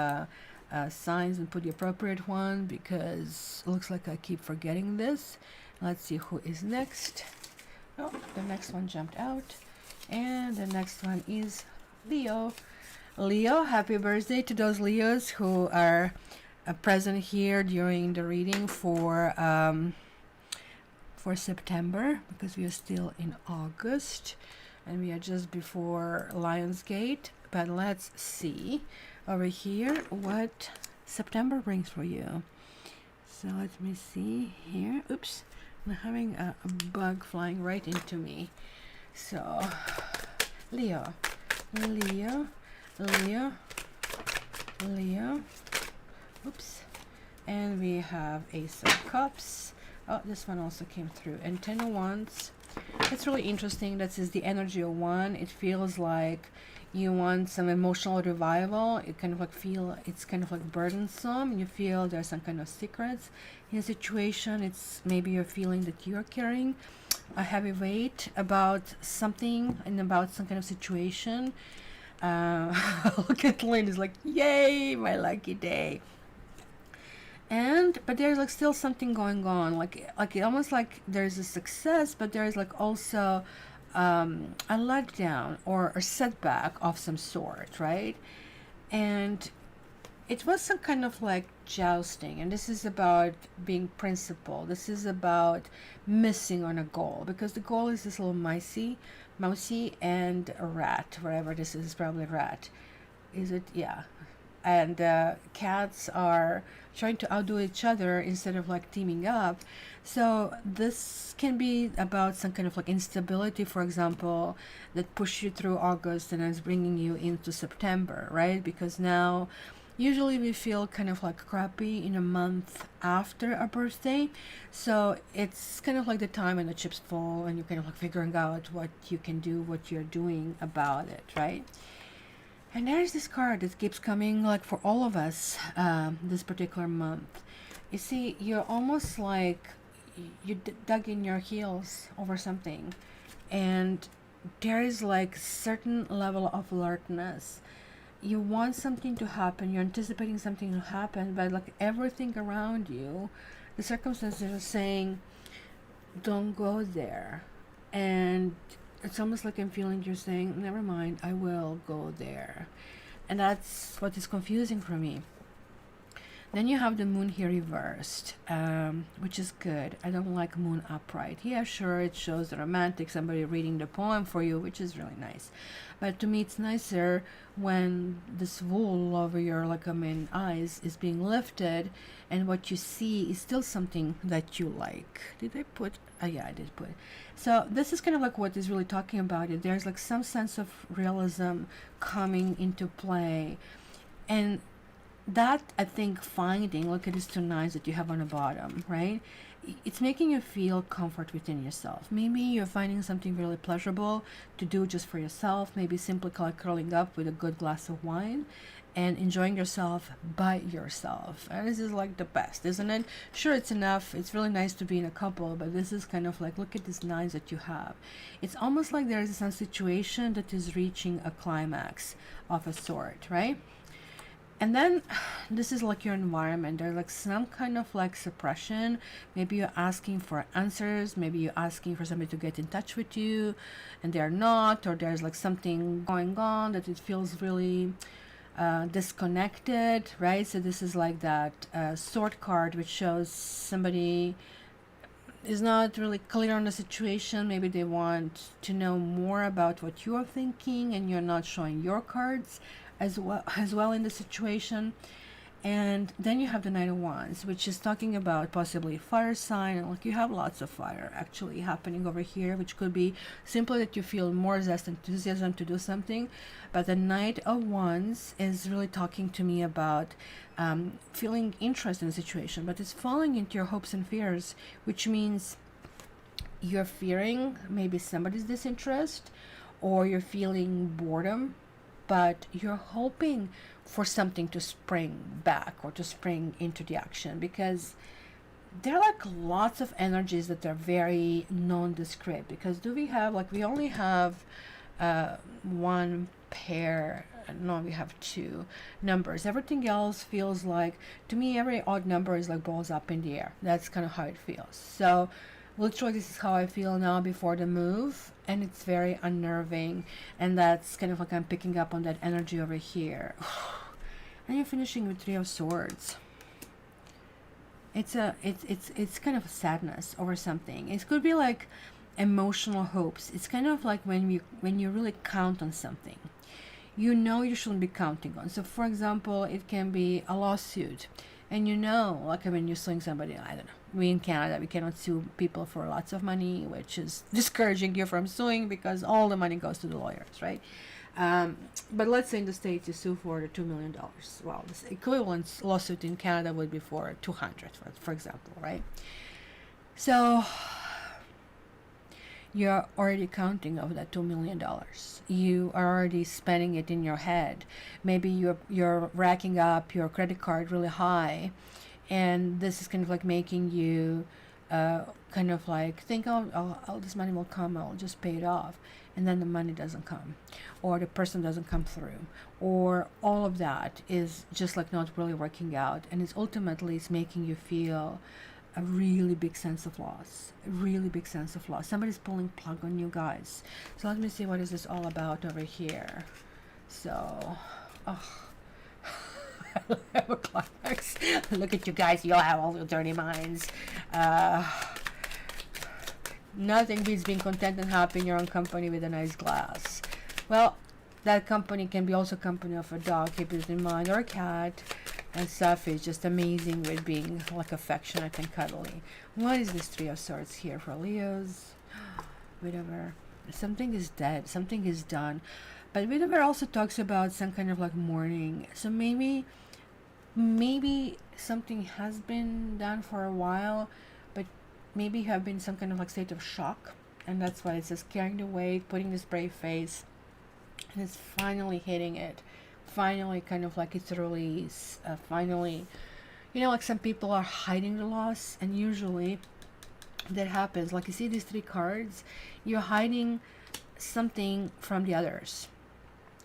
signs and put the appropriate one, because it looks like I keep forgetting this. Let's see who is next. Oh, the next one jumped out, and the next one is Leo. Leo, happy birthday to those Leos who are present here during the reading for September, because we are still in August and we are just before Lionsgate. But let's see over here what September brings for you. So let me see here. Oops, I'm having a bug flying right into me. So Leo, oops, and we have Ace of Cups. Oh, this one also came through, and 10 of Wands. It's really interesting. That is the energy of 1. It feels like you want some emotional revival. It kind of like it's kind of like burdensome. You feel there's some kind of secrets in a situation. It's maybe you're feeling that you're carrying a heavy weight about something and about some kind of situation. Look at Lynn is like, yay, my lucky day. But there's like still something going on, like almost like there's a success, but there's like also a letdown or a setback of some sort, right? And it was some kind of like jousting, and this is about being principled. This is about missing on a goal, because the goal is this little mousy and a rat, wherever this is probably a rat. Is it? Yeah. and cats are trying to outdo each other instead of like teaming up. So this can be about some kind of like instability, for example, that push you through August and is bringing you into September, right? Because now usually we feel kind of like crappy in a month after our birthday. So it's kind of like the time when the chips fall and you're kind of like figuring out what you can do, what you're doing about it, right? And there's this card that keeps coming like for all of us this particular month. You see, you're almost like dug in your heels over something, and there is like certain level of alertness. You want something to happen, you're anticipating something to happen, but like everything around you, the circumstances are saying, don't go there. And it's almost like I'm feeling you're saying, never mind, I will go there. And that's what is confusing for me. Then you have the moon here reversed, which is good. I don't like moon upright. Yeah, sure, it shows the romantic, somebody reading the poem for you, which is really nice. But to me, it's nicer when this wool over your, eyes is being lifted, and what you see is still something that you like. Did I put? Yeah, I did put. So this is kind of like what is really talking about it. There's like some sense of realism coming into play, and that I think finding, look at these two knives that you have on the bottom, right? It's making you feel comfort within yourself. Maybe you're finding something really pleasurable to do just for yourself. Maybe simply curling up with a good glass of wine and enjoying yourself by yourself. And this is like the best, isn't it? Sure, it's enough. It's really nice to be in a couple, but this is kind of like, look at these knives that you have. It's almost like there is some situation that is reaching a climax of a sort, right? And then this is like your environment. There's like some kind of like suppression. Maybe you're asking for answers. Maybe you're asking for somebody to get in touch with you and they're not, or there's like something going on that it feels really disconnected, right? So this is like that sword card, which shows somebody is not really clear on the situation. Maybe they want to know more about what you're thinking and you're not showing your cards as well in the situation. And then you have the Knight of Wands, which is talking about possibly fire sign, and like you have lots of fire actually happening over here, which could be simply that you feel more zest and enthusiasm to do something. But the Knight of Wands is really talking to me about feeling interest in the situation, but it's falling into your hopes and fears, which means you're fearing maybe somebody's disinterest, or you're feeling boredom, but you're hoping for something to spring back or to spring into the action, because there are like lots of energies that are very nondescript. Because we only have one pair, no, we have two numbers. Everything else feels like, to me, every odd number is like balls up in the air. That's kind of how it feels. So literally, this is how I feel now before the move, and it's very unnerving. And that's kind of like I'm picking up on that energy over here. And you're finishing with Three of Swords. It's kind of a sadness over something. It could be like emotional hopes. It's kind of like when you really count on something, you shouldn't be counting on. So for example, it can be a lawsuit, and like when you're suing somebody, I don't know. We in Canada, we cannot sue people for lots of money, which is discouraging you from suing because all the money goes to the lawyers, right? But let's say in the States you sue for $2 million. Well, the equivalent lawsuit in Canada would be for 200, for example, right? So you're already counting over that $2 million. You are already spending it in your head. Maybe you're racking up your credit card really high, and this is kind of like making you kind of like think, oh, this money will come, I'll just pay it off. And then the money doesn't come, or the person doesn't come through, or all of that is just like not really working out. And it's making you feel a really big sense of loss, Somebody's pulling plug on you guys. So let me see, what is this all about over here? So, have a climax. Look at you guys, you all have all your dirty minds. Nothing beats being content and happy in your own company with a nice glass. Well, that company can be also company of a dog, keep it in mind, or a cat. And stuff is just amazing with being like affectionate and cuddly. What is this Three of Swords here for Leos? Whatever. Something is dead. Something is done. But Widower also talks about some kind of like mourning. So maybe something has been done for a while, but maybe you have been some kind of like state of shock. And that's why it says carrying the weight, putting this brave face, and it's finally hitting it. Finally, kind of like it's a release. Finally, like some people are hiding the loss, and usually that happens. Like you see these three cards, you're hiding something from the others.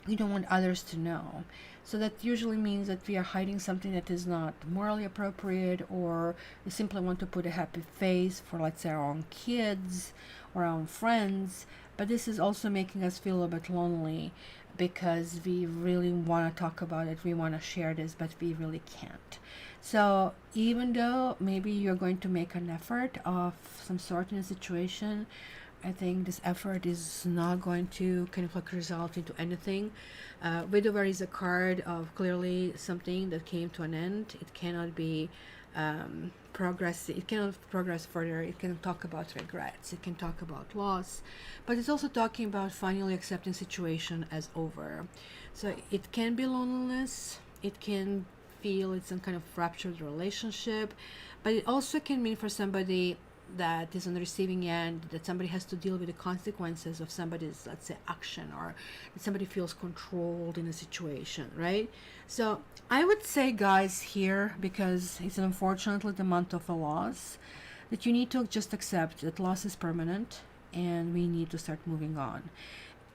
You don't want others to know. So that usually means that we are hiding something that is not morally appropriate, or we simply want to put a happy face for, let's say, our own kids or our own friends. But this is also making us feel a bit lonely, because we really want to talk about it, we want to share this, but we really can't. So even though maybe you're going to make an effort of some sort in a situation, I think this effort is not going to kind of like result into anything. Widower is a card of clearly something that came to an end. It cannot be progress. It cannot progress further. It can talk about regrets. It can talk about loss, but it's also talking about finally accepting situation as over. So it can be loneliness. It can feel it's some kind of fractured relationship, but it also can mean for somebody that is on the receiving end, that somebody has to deal with the consequences of somebody's, let's say, action, or that somebody feels controlled in a situation, right? So I would say, guys, here, because it's unfortunately the month of a loss, that you need to just accept that loss is permanent and we need to start moving on.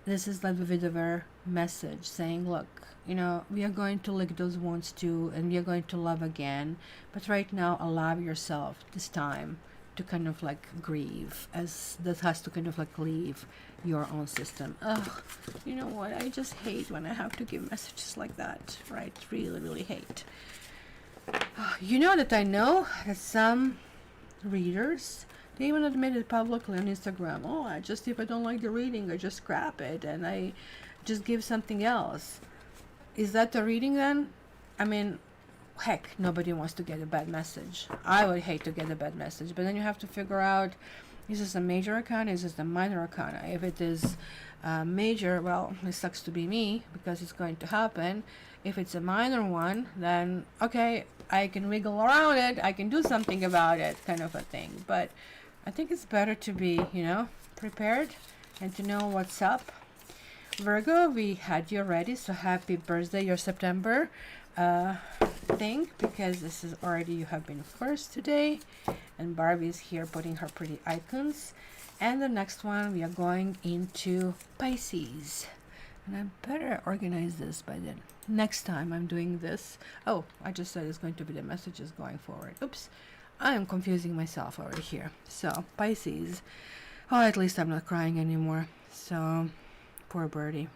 This is like the Widower message saying, look, we are going to lick those wounds too, and we are going to love again, but right now allow yourself this time to kind of like grieve, as that has to kind of like leave your own system. Ugh, you know what? I just hate when I have to give messages like that, right? Really, really hate. That I know that some readers, they even admit it publicly on Instagram. Oh, if I don't like the reading, I just scrap it and I just give something else. Is that the reading then? I mean, heck, nobody wants to get a bad message. I would hate to get a bad message, but then you have to figure out, is this a major arcana, is this a minor arcana? If it is major, well, it sucks to be me, because it's going to happen. If it's a minor one, then okay, I can wiggle around it, I can do something about it, kind of a thing. But I think it's better to be, prepared and to know what's up. Virgo, we had you already, so happy birthday, your September thing, because this is already, you have been first today, and Barbie's here putting her pretty icons. And the next one, we are going into Pisces, and I better organize this by then. Next time I'm doing this, oh, I just said it's going to be the messages going forward. Oops, I am confusing myself over here. So Pisces, oh, at least I'm not crying anymore, so poor birdie.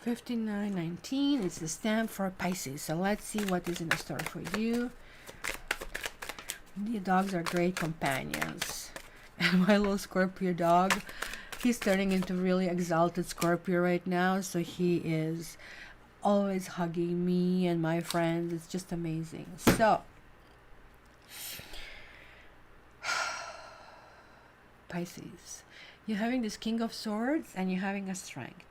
5919 is the stamp for Pisces. So let's see what is in the store for you. The dogs are great companions. And my little Scorpio dog, he's turning into really exalted Scorpio right now. So he is always hugging me and my friends. It's just amazing. So Pisces, you're having this King of Swords and you're having a Strength.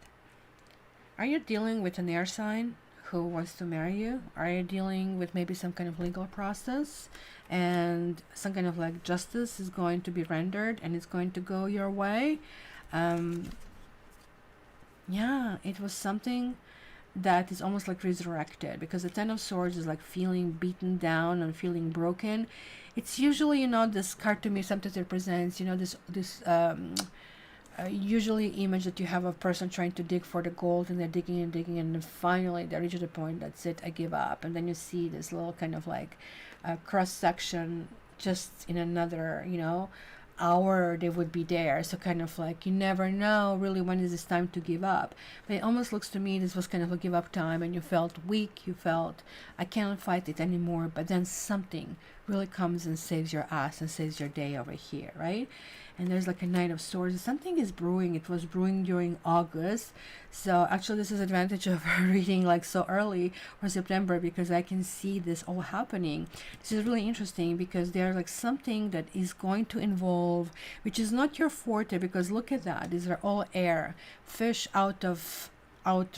Are you dealing with an air sign who wants to marry you? Are you dealing with maybe some kind of legal process and some kind of like justice is going to be rendered and it's going to go your way? Yeah, it was something that is almost like resurrected, because the Ten of Swords is like feeling beaten down and feeling broken. It's usually, this card to me sometimes represents, this usually image that you have a person trying to dig for the gold, and they're digging and digging, and then finally they reach the point, that's it, I give up. And then you see this little kind of like cross section, just in another hour they would be there. So kind of like you never know really when is this time to give up. But it almost looks to me this was kind of a give up time, and you felt weak, you felt I cannot fight it anymore, but then something really comes and saves your ass and saves your day over here, right? and there's like a Knight of Swords. Something is brewing. It was brewing during August. So actually this is advantage of reading like so early or September, because I can see this all happening. This is really interesting because there's like something that is going to involve, which is not your forte, because look at that. These are all air. Fish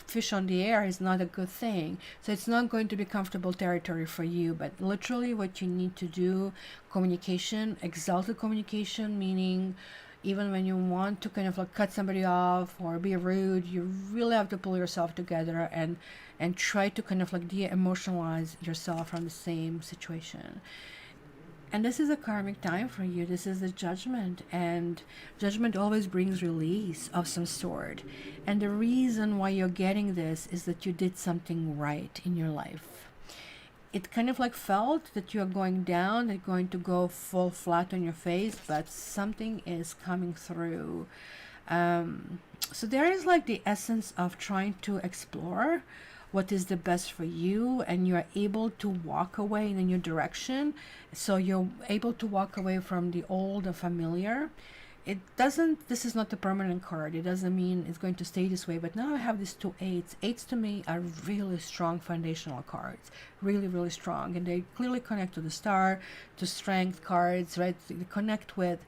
fish on the air is not a good thing, so it's not going to be comfortable territory for you. But literally what you need to do, communication, exalted communication, meaning even when you want to kind of like cut somebody off or be rude, you really have to pull yourself together and try to kind of like de-emotionalize yourself from the same situation. And this is a karmic time for you. This is the judgment, and judgment always brings release of some sort. And the reason why you're getting this is that you did something right in your life. It kind of like felt that you're going down, that you're going to go fall flat on your face, but something is coming through. So there is like the essence of trying to explore what is the best for you, and you're able to walk away in a new direction. So you're able to walk away from the old and familiar. It doesn't, this is not a permanent card. It doesn't mean it's going to stay this way. But now I have these two eights. Eights to me are really strong foundational cards, really, really strong. And they clearly connect to the star, to strength cards, right? They connect with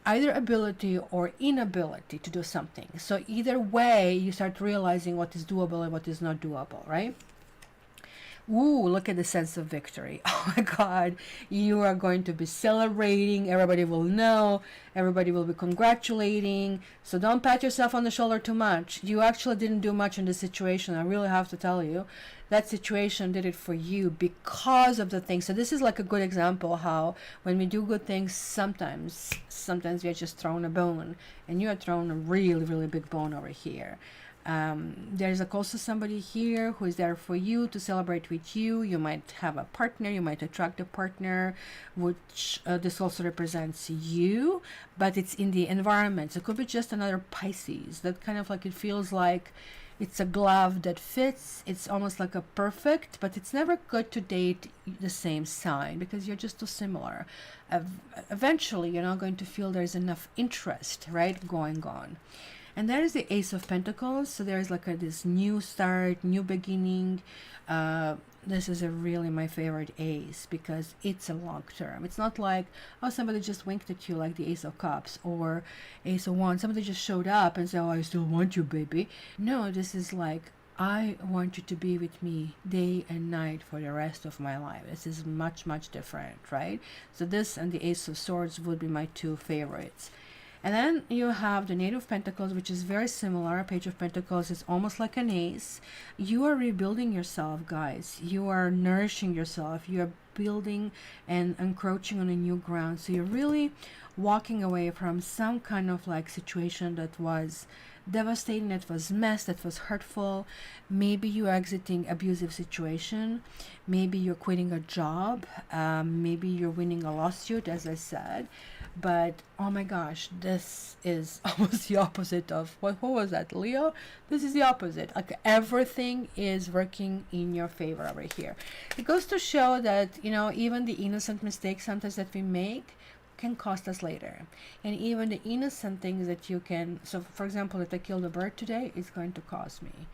either ability or inability to do something. So either way, you start realizing what is doable and what is not doable, right? Ooh, look at the sense of victory. Oh my God, you are going to be celebrating. Everybody will know. Everybody will be congratulating. So don't pat yourself on the shoulder too much. You actually didn't do much in this situation. I really have to tell you. That situation did it for you because of the thing. So this is like a good example how when we do good things, sometimes we are just thrown a bone, and you are thrown a really, really big bone over here. There's also somebody here who is there for you, to celebrate with you. You might have a partner, you might attract a partner, which this also represents you, but it's in the environment. So it could be just another Pisces that kind of like, it feels like it's a glove that fits. It's almost like a perfect, but it's never good to date the same sign because you're just too similar. Eventually, you're not going to feel there's enough interest, right, going on. And there is the Ace of Pentacles. So there's like this new start, new beginning. This is a really my favorite ace because it's a long term. It's not like, oh, somebody just winked at you like the Ace of Cups or Ace of Wands. Somebody just showed up and said, oh, I still want you, baby. No, this is like, I want you to be with me day and night for the rest of my life. This is much, much different, right? So this and the Ace of Swords would be my two favorites. And then you have the Knight of Pentacles, which is very similar. Page of Pentacles is almost like an ace. You are rebuilding yourself, guys. You are nourishing yourself. You are building and encroaching on a new ground. So you're really walking away from some kind of like situation that was devastating, that was mess, that was hurtful. Maybe you're exiting abusive situation. Maybe you're quitting a job. Maybe you're winning a lawsuit, as I said. But oh my gosh, this is almost the opposite of what was that, Leo? This is the opposite. Like everything is working in your favor over here. It goes to show that, you know, even the innocent mistakes sometimes that we make can cost us later. And even the innocent things that you can, so for example, if I killed a bird today, it's going to cost me.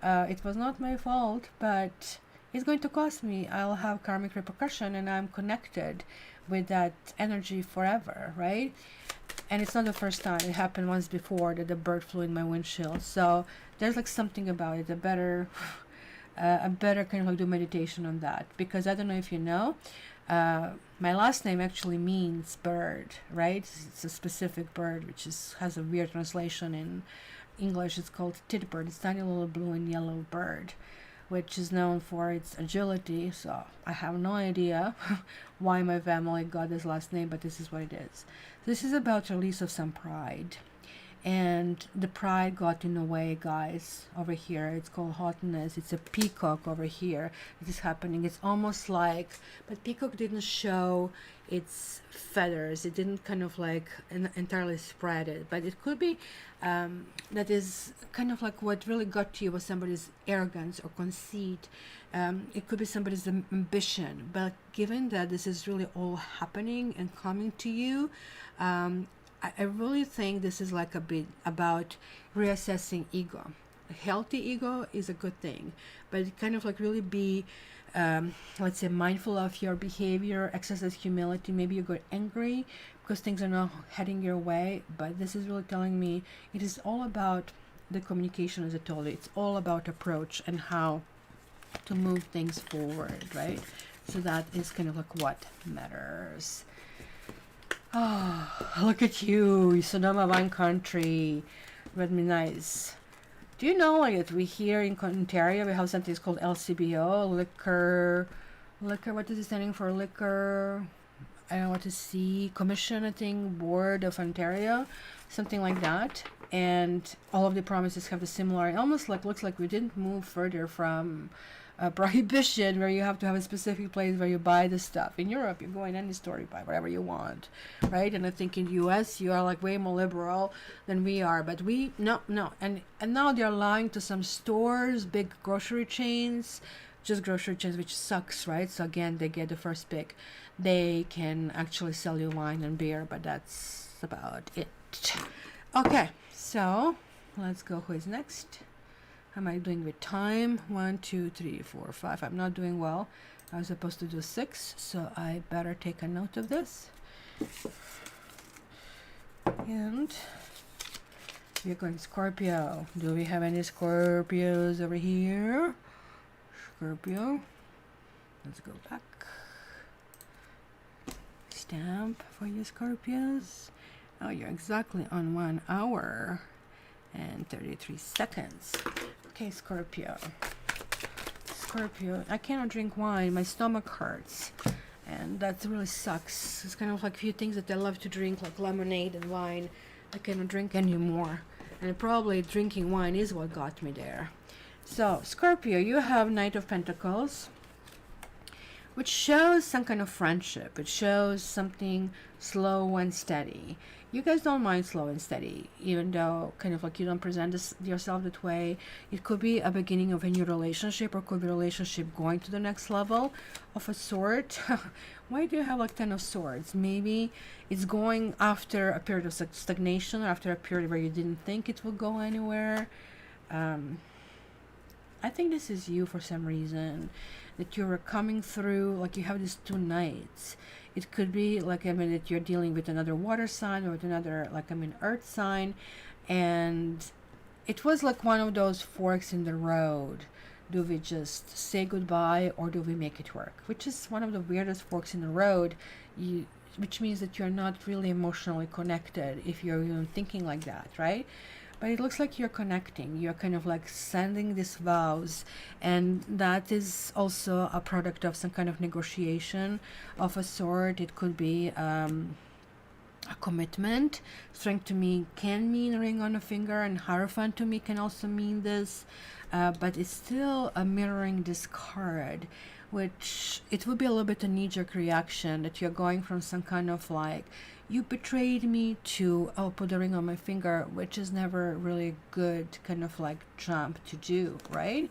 It was not my fault, but it's going to cost me. I'll have karmic repercussion, and I'm connected with that energy forever, right? And it's not the first time. It happened once before that the bird flew in my windshield. So there's like something about it. A better kind of like do meditation on that, because I don't know if you know, my last name actually means bird, right? It's a specific bird which has a weird translation in English. It's called titbird. It's tiny little blue and yellow bird, which is known for its agility. So I have no idea why my family got this last name, but this is what it is. This is about release of some pride. And the pride got in the way, guys, over here. It's called haughtiness. It's a peacock over here. It is happening. It's almost like, but peacock didn't show its feathers. It didn't kind of like entirely spread it. But it could be that is kind of like what really got to you was somebody's arrogance or conceit. It could be somebody's ambition. But given that this is really all happening and coming to you, I really think this is like a bit about reassessing ego. A healthy ego is a good thing, but it kind of like really be, let's say, mindful of your behavior, exercise humility. Maybe you got angry because things are not heading your way, but this is really telling me it is all about the communication, as I told you. It's all about approach and how to move things forward, right? So that is kind of like what matters. Oh, look at you, Sonoma Wine Country. Really nice. Do you know like that we here in Ontario we have something called LCBO, liquor, what is it standing for? Liquor, I don't know what to see, Commission, I think, Board of Ontario, something like that. And all of the provinces have the similar, it almost like looks like we didn't move further from prohibition where you have to have a specific place where you buy the stuff. In Europe, you go in any store, you buy whatever you want, right? And I think in the US, you are like way more liberal than we are. But we, no. And now they're allowing to some stores, big grocery chains, just grocery chains, which sucks, right? So again, they get the first pick. They can actually sell you wine and beer, but that's about it. Okay, so let's go. Who is next? How am I doing with time? 1, 2, 3, 4, 5. I'm not doing well. I was supposed to do 6, so I better take a note of this. And we're going Scorpio. Do we have any Scorpios over here? Scorpio. Let's go back. Stamp for you Scorpios. Oh, you're exactly on 1 hour and 33 seconds. Okay, Scorpio. I cannot drink wine. My stomach hurts. And that really sucks. It's kind of like a few things that I love to drink, like lemonade and wine. I cannot drink anymore. And probably drinking wine is what got me there. So, Scorpio, you have Knight of Pentacles, which shows some kind of friendship. It shows something slow and steady. You guys don't mind slow and steady, even though kind of like you don't present yourself that way. It could be a beginning of a new relationship, or could be a relationship going to the next level of a sort. Why do you have like 10 of Swords? Maybe it's going after a period of stagnation, or after a period where you didn't think it would go anywhere. I think this is you for some reason, that you're coming through, like you have these 2 knights. It could be like, that you're dealing with another water sign, or with another, earth sign. And it was like one of those forks in the road. Do we just say goodbye, or do we make it work? Which is one of the weirdest forks in the road, which means that you're not really emotionally connected if you're even thinking like that, right? But it looks like you're connecting. You're kind of like sending these vows, and that is also a product of some kind of negotiation of a sort. It could be a commitment. Strength to me can mean ring on a finger, and Hierophant to me can also mean this, but it's still a mirroring this card, which it would be a little bit a knee-jerk reaction, that you're going from some kind of like, you betrayed me, to, I'll put a ring on my finger, which is never really a good kind of like jump to do, right?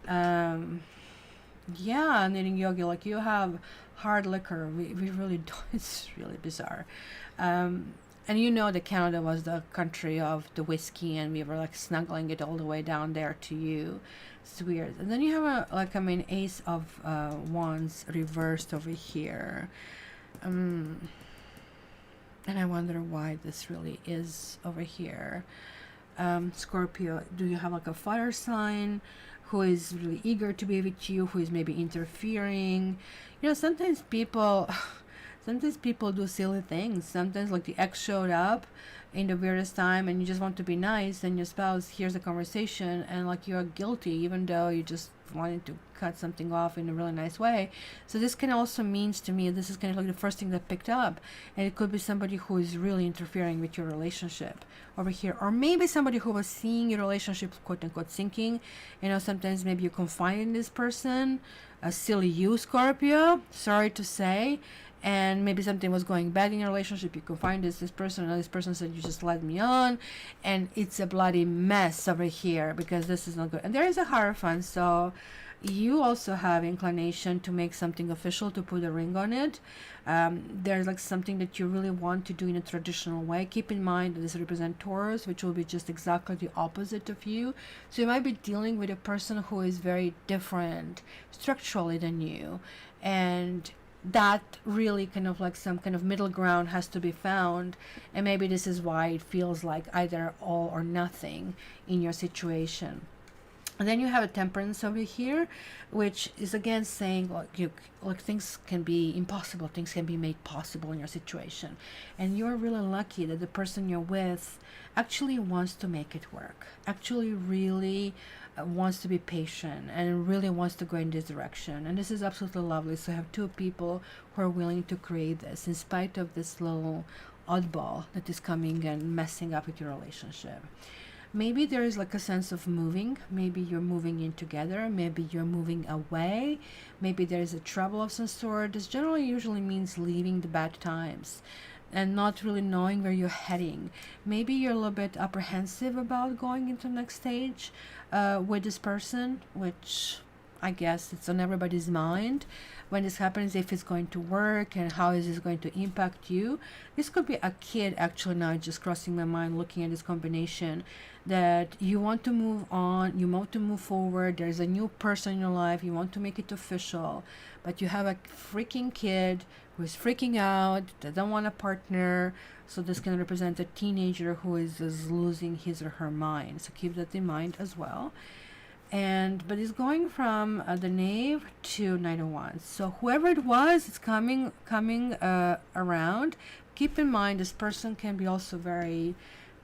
Yeah, and then in yoga, like you have hard liquor. We really don't, it's really bizarre. And you know that Canada was the country of the whiskey, and we were like snuggling it all the way down there to you. It's weird. And then you have Ace of Wands reversed over here. And I wonder why this really is over here. Scorpio, do you have like a fire sign who is really eager to be with you, who is maybe interfering? You know, sometimes people do silly things. Sometimes like the ex showed up in the weirdest time, and you just want to be nice, and your spouse hears the conversation, and like you're guilty even though you just wanted to cut something off in a really nice way. So this can also means to me, this is kind of like the first thing that picked up, and it could be somebody who is really interfering with your relationship over here, or maybe somebody who was seeing your relationship quote unquote sinking. You know, sometimes maybe you confide in this person, a silly you, Scorpio, sorry to say, and maybe something was going bad in your relationship. You confide this person, and this person said, you just let me on, and it's a bloody mess over here because this is not good. And there is a Hierophant, so you also have inclination to make something official, to put a ring on it. There's like something that you really want to do in a traditional way. Keep in mind that this represents Taurus, which will be just exactly the opposite of you. So you might be dealing with a person who is very different structurally than you, and that really kind of like some kind of middle ground has to be found. And maybe this is why it feels like either all or nothing in your situation. And then you have a temperance over here, which is again saying like things can be impossible, things can be made possible in your situation, and you're really lucky that the person you're with actually wants to make it work, actually really wants to be patient and really wants to go in this direction. And this is absolutely lovely. So I have two people who are willing to create this in spite of this little oddball that is coming and messing up with your relationship. Maybe there is like a sense of moving. Maybe you're moving in together. Maybe you're moving away. Maybe there is a trouble of some sort. This generally usually means leaving the bad times and not really knowing where you're heading. Maybe you're a little bit apprehensive about going into the next stage with this person, which I guess it's on everybody's mind when this happens, if it's going to work and how is this going to impact you. This could be a kid actually now just crossing my mind looking at this combination, that you want to move on, you want to move forward, there's a new person in your life, you want to make it official, but you have a freaking kid who is freaking out, doesn't want a partner. So this can represent a teenager who is losing his or her mind. So keep that in mind as well. But it's going from the Knave to Knight of Wands. So whoever it was, it's coming around. Keep in mind this person can be also very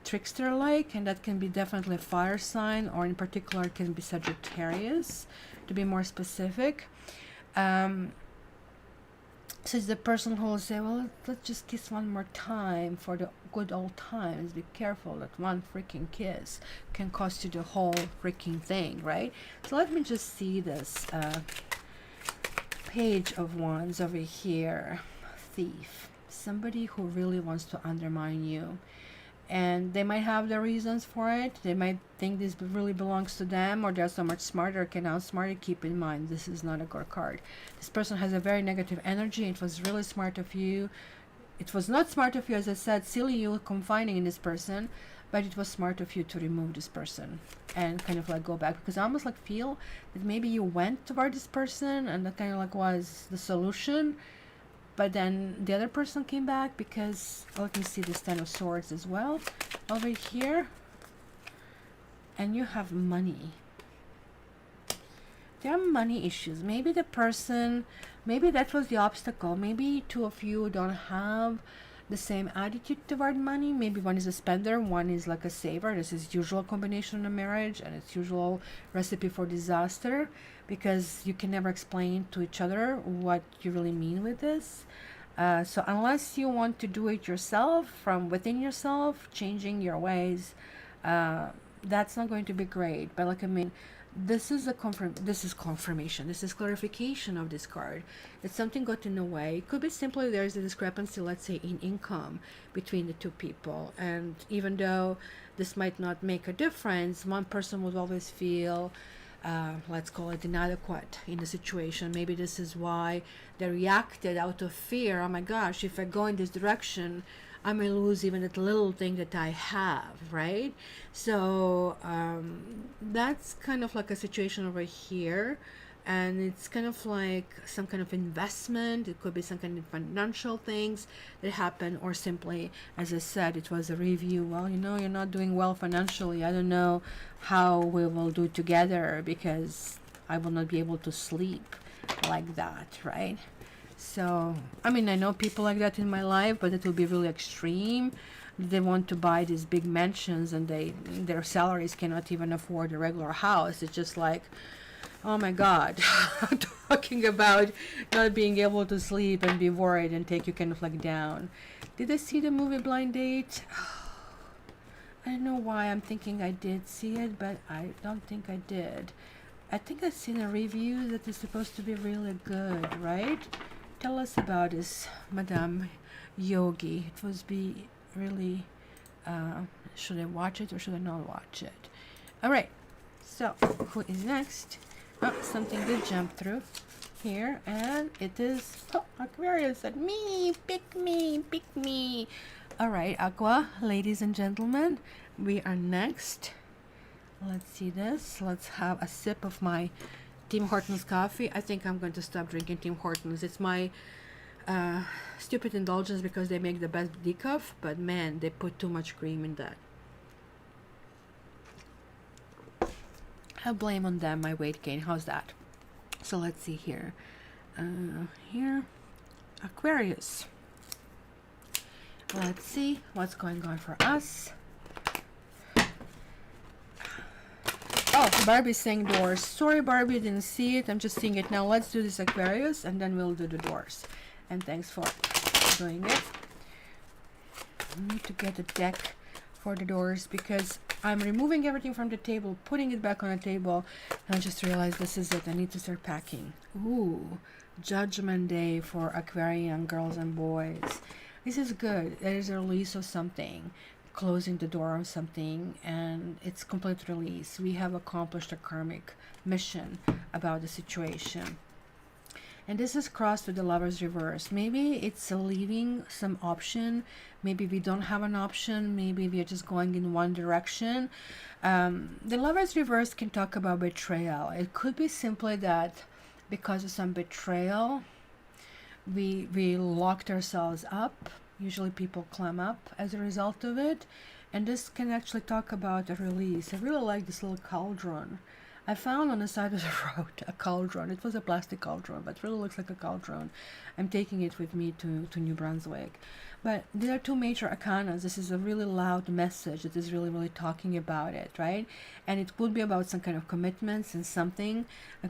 trickster-like, and that can be definitely a fire sign, or in particular it can be Sagittarius, to be more specific. So it's the person who will say, well, let's just kiss one more time for the good old times. Be careful that one freaking kiss can cost you the whole freaking thing, right? So let me just see this Page of Wands over here. Thief. Somebody who really wants to undermine you. And they might have their reasons for it. They might think this really belongs to them, or they're so much smarter, can outsmart it. Keep in mind, this is not a good card. This person has a very negative energy. It was really smart of you. It was not smart of you, as I said, silly you confining in this person, but it was smart of you to remove this person and kind of like go back, because I almost like feel that maybe you went toward this person and that kind of like was the solution. But then the other person came back because, let me see this Ten of Swords as well over here. And you have money. There are money issues. Maybe the person, maybe that was the obstacle. Maybe two of you don't have the same attitude toward money. Maybe one is a spender, one is like a saver. This is usual combination in a marriage, and it's usual recipe for disaster, because you can never explain to each other what you really mean with this. So unless you want to do it yourself, from within yourself, changing your ways, that's not going to be great. But like, I mean, this is confirmation, this is clarification of this card. It's something got in the way. It could be simply there's a discrepancy, let's say, in income between the two people, and even though this might not make a difference, one person would always feel let's call it inadequate in the situation. Maybe this is why they reacted out of fear. Oh my gosh, if I go in this direction, I may lose even that little thing that I have, right? So that's kind of like a situation over here. And it's kind of like some kind of investment. It could be some kind of financial things that happen, or simply, as I said, it was a review. Well, you know, you're not doing well financially. I don't know how we will do together, because I will not be able to sleep like that, right? So, I mean, I know people like that in my life, but it will be really extreme. They want to buy these big mansions, and their salaries cannot even afford a regular house. It's just like, oh my God, talking about not being able to sleep and be worried and take you kind of like down. Did I see the movie Blind Date? I don't know why I'm thinking I did see it, but I don't think I did. I think I've seen a review that is supposed to be really good, right? Tell us about this, Madame Yogi. It was be really, should I watch it or should I not watch it? All right, so who is next? Oh, something did jump through here, and it is Aquarius said, me, pick me, pick me. All right, Aqua, ladies and gentlemen, we are next. Let's see this. Let's have a sip of my Tim Hortons coffee. I think I'm going to stop drinking Tim Hortons. It's my stupid indulgence because they make the best decaf, but man, they put too much cream in that. I blame on them my weight gain. How's that? So let's see here. Here, Aquarius. Let's see what's going on for us. Oh, Barbie's saying doors. Sorry, Barbie, didn't see it. I'm just seeing it now. Let's do this Aquarius, and then we'll do the doors. And thanks for doing it. I need to get a deck for the doors because I'm removing everything from the table, putting it back on the table, and I just realized this is it. I need to start packing. Ooh, Judgment Day for Aquarian girls and boys. This is good. There is a release of something, closing the door on something, and it's complete release. We have accomplished a karmic mission about the situation. And this is crossed with the Lover's reverse. Maybe it's leaving some option. Maybe we don't have an option. Maybe we are just going in one direction. The Lover's reverse can talk about betrayal. It could be simply that because of some betrayal, we locked ourselves up. Usually people climb up as a result of it. And this can actually talk about a release. I really like this little cauldron. I found on the side of the road a cauldron. It was a plastic cauldron, but it really looks like a cauldron. I'm taking it with me to New Brunswick. But there are two major arcanas. This is a really loud message that is really, really talking about it, right? And it could be about some kind of commitments and something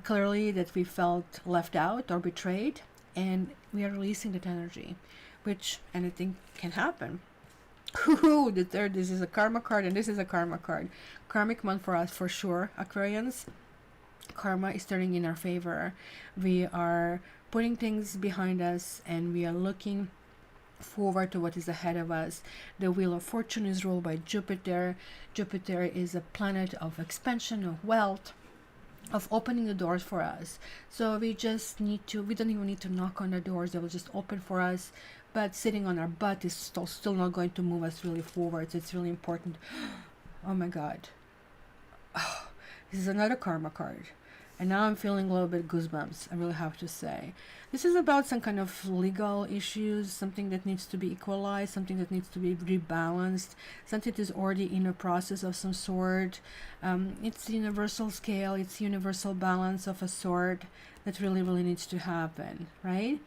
clearly that we felt left out or betrayed. And we are releasing that energy, which anything can happen. Ooh, the third, this is a karma card, and this is a karma card. Karmic month for us, for sure, Aquarians. Karma is turning in our favor. We are putting things behind us, and we are looking forward to what is ahead of us. The Wheel of Fortune is ruled by Jupiter. Jupiter is a planet of expansion, of wealth, of opening the doors for us. So we just need to, we don't even need to knock on the doors. They will just open for us. But sitting on our butt is still not going to move us really forward. So it's really important. Oh my God. Oh, this is another karma card. And now I'm feeling a little bit goosebumps, I really have to say. This is about some kind of legal issues, something that needs to be equalized, something that needs to be rebalanced, something that is already in a process of some sort. It's universal scale, it's universal balance of a sort that really, really needs to happen, right?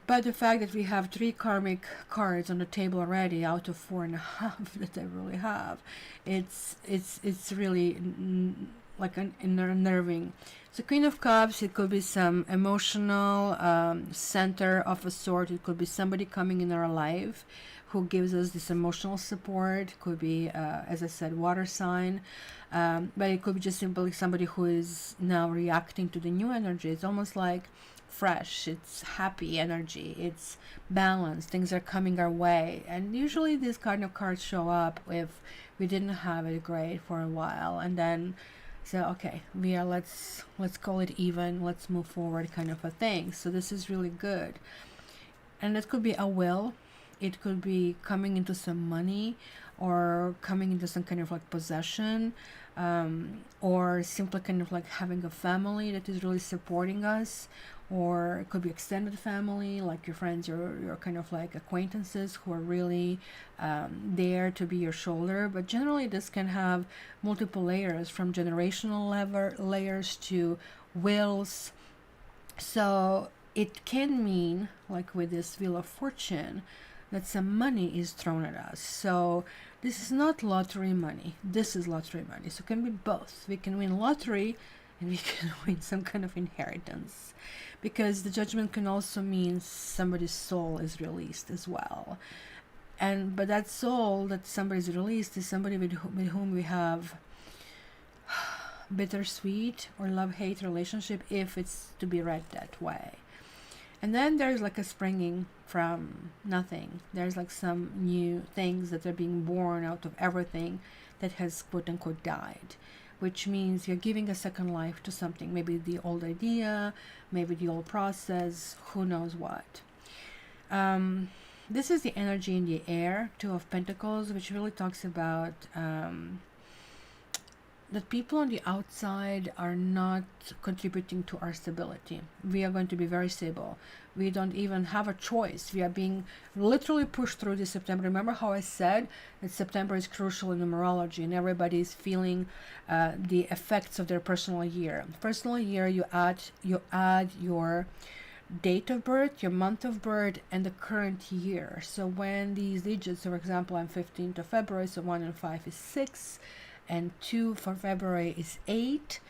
But the fact that we have 3 karmic cards on the table already out of 4.5 that I really have, it's really like an unnerving. So Queen of Cups, it could be some emotional center of a sort. It could be somebody coming in our life who gives us this emotional support. It could be, as I said, water sign. But it could be just simply somebody who is now reacting to the new energy. It's almost like fresh, it's happy energy, it's balanced, things are coming our way. And usually these kind of cards show up if we didn't have it great for a while, and then so okay, we are let's call it even, let's move forward kind of a thing. So this is really good. And it could be a will, it could be coming into some money, or coming into some kind of like possession, or simply kind of like having a family that is really supporting us, or it could be extended family, like your friends, your kind of like acquaintances who are really there to be your shoulder. But generally this can have multiple layers, from generational layers to wills. So it can mean, like with this Wheel of Fortune, that some money is thrown at us. So this is not lottery money, this is lottery money. So it can be both. We can win lottery and we can win some kind of inheritance, because the Judgment can also mean somebody's soul is released as well. But that soul that somebody's released is somebody with whom we have bittersweet or love-hate relationship, if it's to be read that way. And then there's like a springing from nothing. There's like some new things that are being born out of everything that has quote unquote died. which means you're giving a second life to something, maybe the old idea, maybe the old process, who knows what. This is the energy in the air, Two of Pentacles, which really talks about that people on the outside are not contributing to our stability. We are going to be very stable. We don't even have a choice. We are being literally pushed through this September. Remember how I said that September is crucial in numerology and everybody is feeling the effects of their personal year. Personal year, you add your date of birth, your month of birth, and the current year. So when these digits, for example, I'm 15th of February, so 1 and 5 is 6, and 2 for February is 8,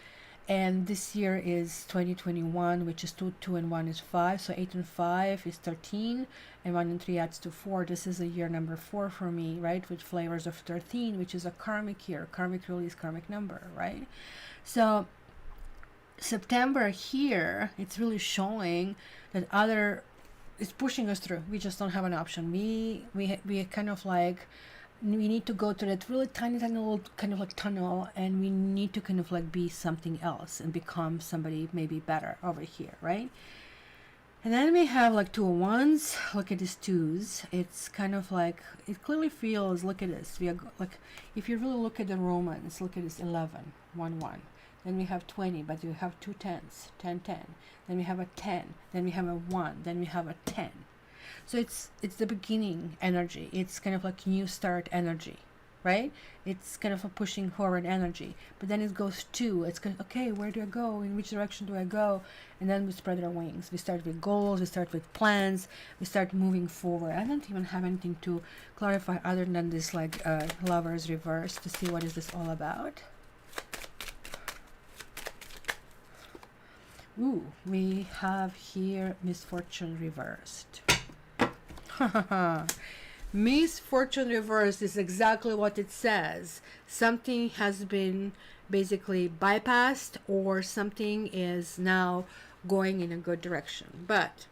and this year is 2021, which is 2 and 1 is 5, so 8 and 5 is 13, and 1 and 3 adds to 4. This is a year number 4 for me, right, with flavors of 13, which is a karmic year. Karmic really is karmic number, right? So September here, it's really showing that it's pushing us through. We just don't have an option. We kind of like, we need to go to that really tiny little kind of like tunnel, and we need to kind of like be something else and become somebody maybe better over here, right? And then we have like 2 of Wands. Look at these 2s. It's kind of like, it clearly feels, look at this. We are like, if you really look at the Romans, look at this 11, 1, 1. Then we have 20, but we have 2 10s, 10, 10. Then we have a 10. Then we have a 1. Then we have a 10. So it's the beginning energy. It's kind of like new start energy, right? It's kind of a pushing forward energy. But then it goes to, it's kind of, okay, where do I go? In which direction do I go? And then we spread our wings. We start with goals. We start with plans. We start moving forward. I don't even have anything to clarify other than this like Lovers reverse to see what is this all about. Ooh, we have here Misfortune reversed. Misfortune reversed is exactly what it says. Something has been basically bypassed, or something is now going in a good direction. But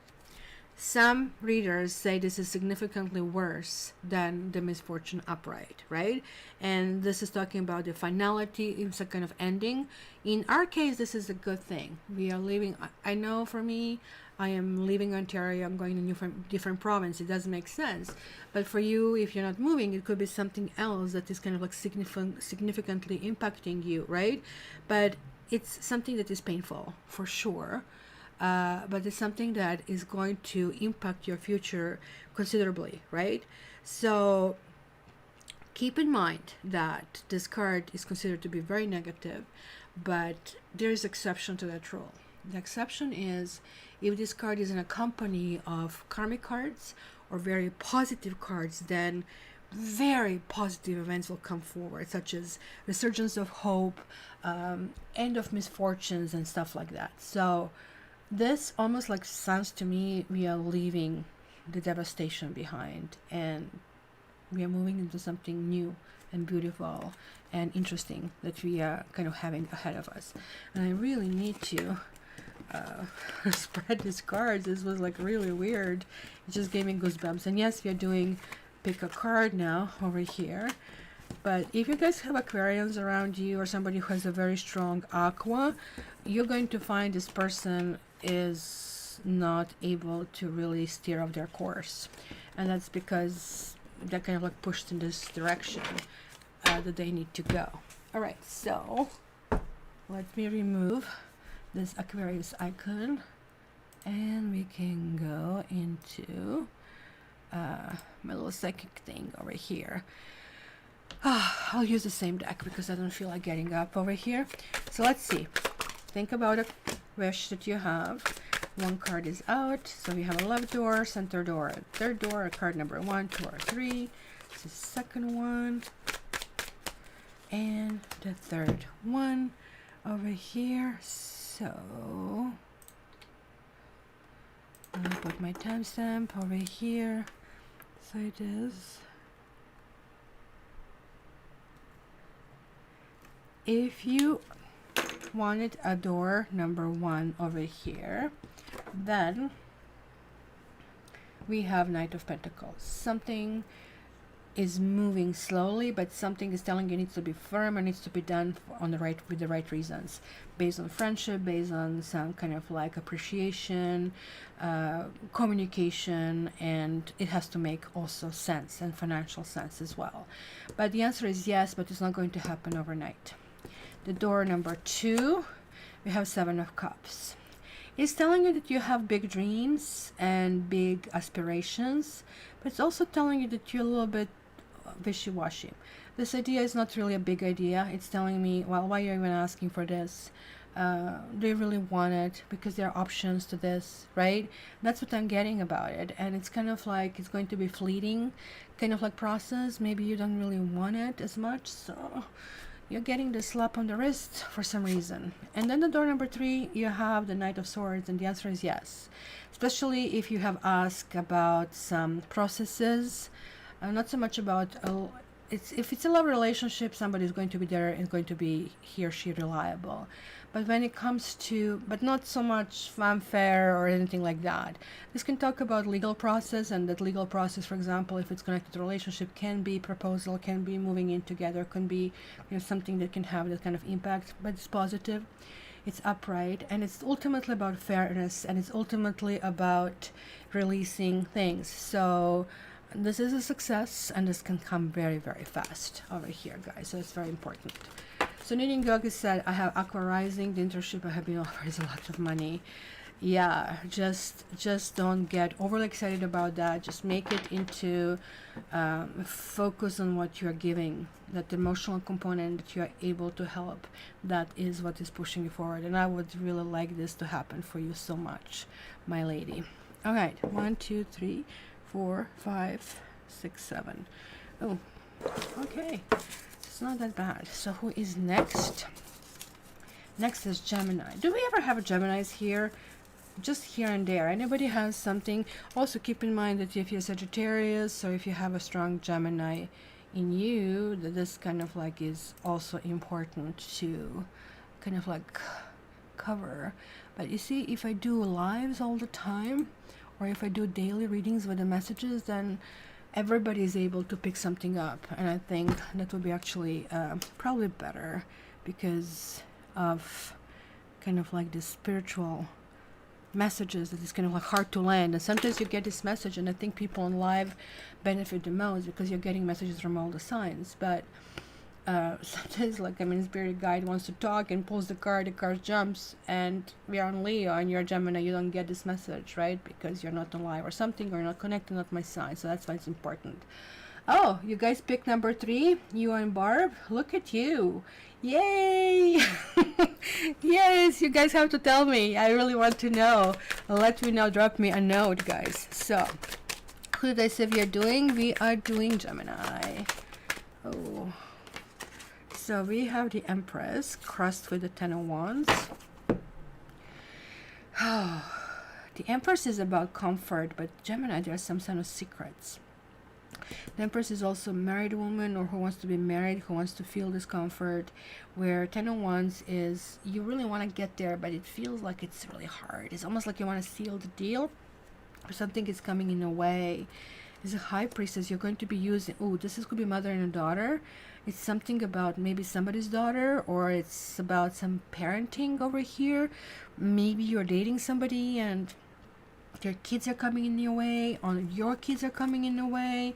some readers say this is significantly worse than the misfortune upright, right? And this is talking about the finality, it's a kind of ending. In our case, this is a good thing. We are leaving, I know for me, I am leaving Ontario, I'm going to a different province. It doesn't make sense. But for you, if you're not moving, it could be something else that is kind of like significantly impacting you, right? But it's something that is painful, for sure. But it's something that is going to impact your future considerably, right? So keep in mind that this card is considered to be very negative, but there is exception to that rule. The exception is if this card is in a company of karmic cards or very positive cards, then very positive events will come forward, such as resurgence of hope, end of misfortunes, and stuff like that. So this almost like sounds to me we are leaving the devastation behind and we are moving into something new and beautiful and interesting that we are kind of having ahead of us. And I really need to spread these cards. This was like really weird. It just gave me goosebumps. And yes, we are doing pick a card now over here. But if you guys have Aquarians around you or somebody who has a very strong aqua, you're going to find this person is not able to really steer off their course. And that's because they're kind of like pushed in this direction that they need to go. All right, so let me remove this Aquarius icon and we can go into my little psychic thing over here. I'll use the same deck because I don't feel like getting up over here. So let's see. Think about a wish that you have. One card is out. So we have a love door, center door, a third door, a card number 1, 2, or 3. This is the second one. And the third one over here. So I'm gonna put my timestamp over here. So it is. If you wanted a door number 1 over here, then we have Knight of Pentacles. Something is moving slowly, but something is telling you it needs to be firm and needs to be done on the right with the right reasons, based on friendship, based on some kind of like appreciation, communication, and it has to make also sense and financial sense as well. But the answer is yes, but it's not going to happen overnight. The door number 2, we have 7 of Cups. It's telling you that you have big dreams and big aspirations, but it's also telling you that you're a little bit wishy-washy. This idea is not really a big idea. It's telling me, well, why are you even asking for this? Do you really want it? Because there are options to this, right? That's what I'm getting about it. And it's kind of like it's going to be fleeting, kind of like process. Maybe you don't really want it as much, so you're getting the slap on the wrist for some reason. And then the door number 3, you have the Knight of Swords, and the answer is yes. Especially if you have asked about some processes, not so much about if it's a love relationship, somebody is going to be there and going to be he or she reliable. But when it comes to, but not so much fanfare or anything like that. This can talk about legal process, and that legal process, for example, if it's connected to relationship, can be proposal, can be moving in together, can be something that can have that kind of impact, but it's positive, it's upright, and it's ultimately about fairness, and it's ultimately about releasing things. So this is a success, and this can come very, very fast over here, guys. So it's very important. So Knitting Yogi said, I have Aqua Rising, the internship I have been offered is a lot of money. Yeah, just don't get overly excited about that. Just make it into focus on what you're giving, that emotional component that you're able to help. That is what is pushing you forward. And I would really like this to happen for you so much, my lady. All right, 1, 2, 3, 4, 5, 6, 7. Oh, okay. It's not that bad. So who is next? Next is Gemini. Do we ever have a Geminis here? Just here and there. Anybody has something? Also keep in mind that if you're Sagittarius or if you have a strong Gemini in you, that this kind of like is also important to kind of like cover. But you see, if I do lives all the time, or if I do daily readings with the messages, then everybody is able to pick something up. And I think that would be actually probably better because of kind of like the spiritual messages that is kind of like hard to land. And sometimes you get this message, and I think people on live benefit the most because you're getting messages from all the signs. But sometimes, like, I mean, spirit guide wants to talk and pulls the card jumps, and we are on Leo and you're Gemini, you don't get this message, right? Because you're not on live or something, or not connected, not my sign. So that's why it's important. Oh, you guys picked number 3, you and Barb. Look at you. Yay! Yes, you guys have to tell me. I really want to know. Let me know. Drop me a note, guys. So, who did I say we are doing? We are doing Gemini. Oh. So we have the Empress crossed with the 10 of Wands. The Empress is about comfort, but Gemini, there are some kind of secrets. The Empress is also a married woman, or who wants to be married, who wants to feel discomfort, where 10 of Wands is you really want to get there, but it feels like it's really hard. It's almost like you want to seal the deal, or something is coming in a way. It's a High Priestess. You're going to be using, could be mother and a daughter. It's something about maybe somebody's daughter, or it's about some parenting over here. Maybe you're dating somebody and their kids are coming in your way, or your kids are coming in the way.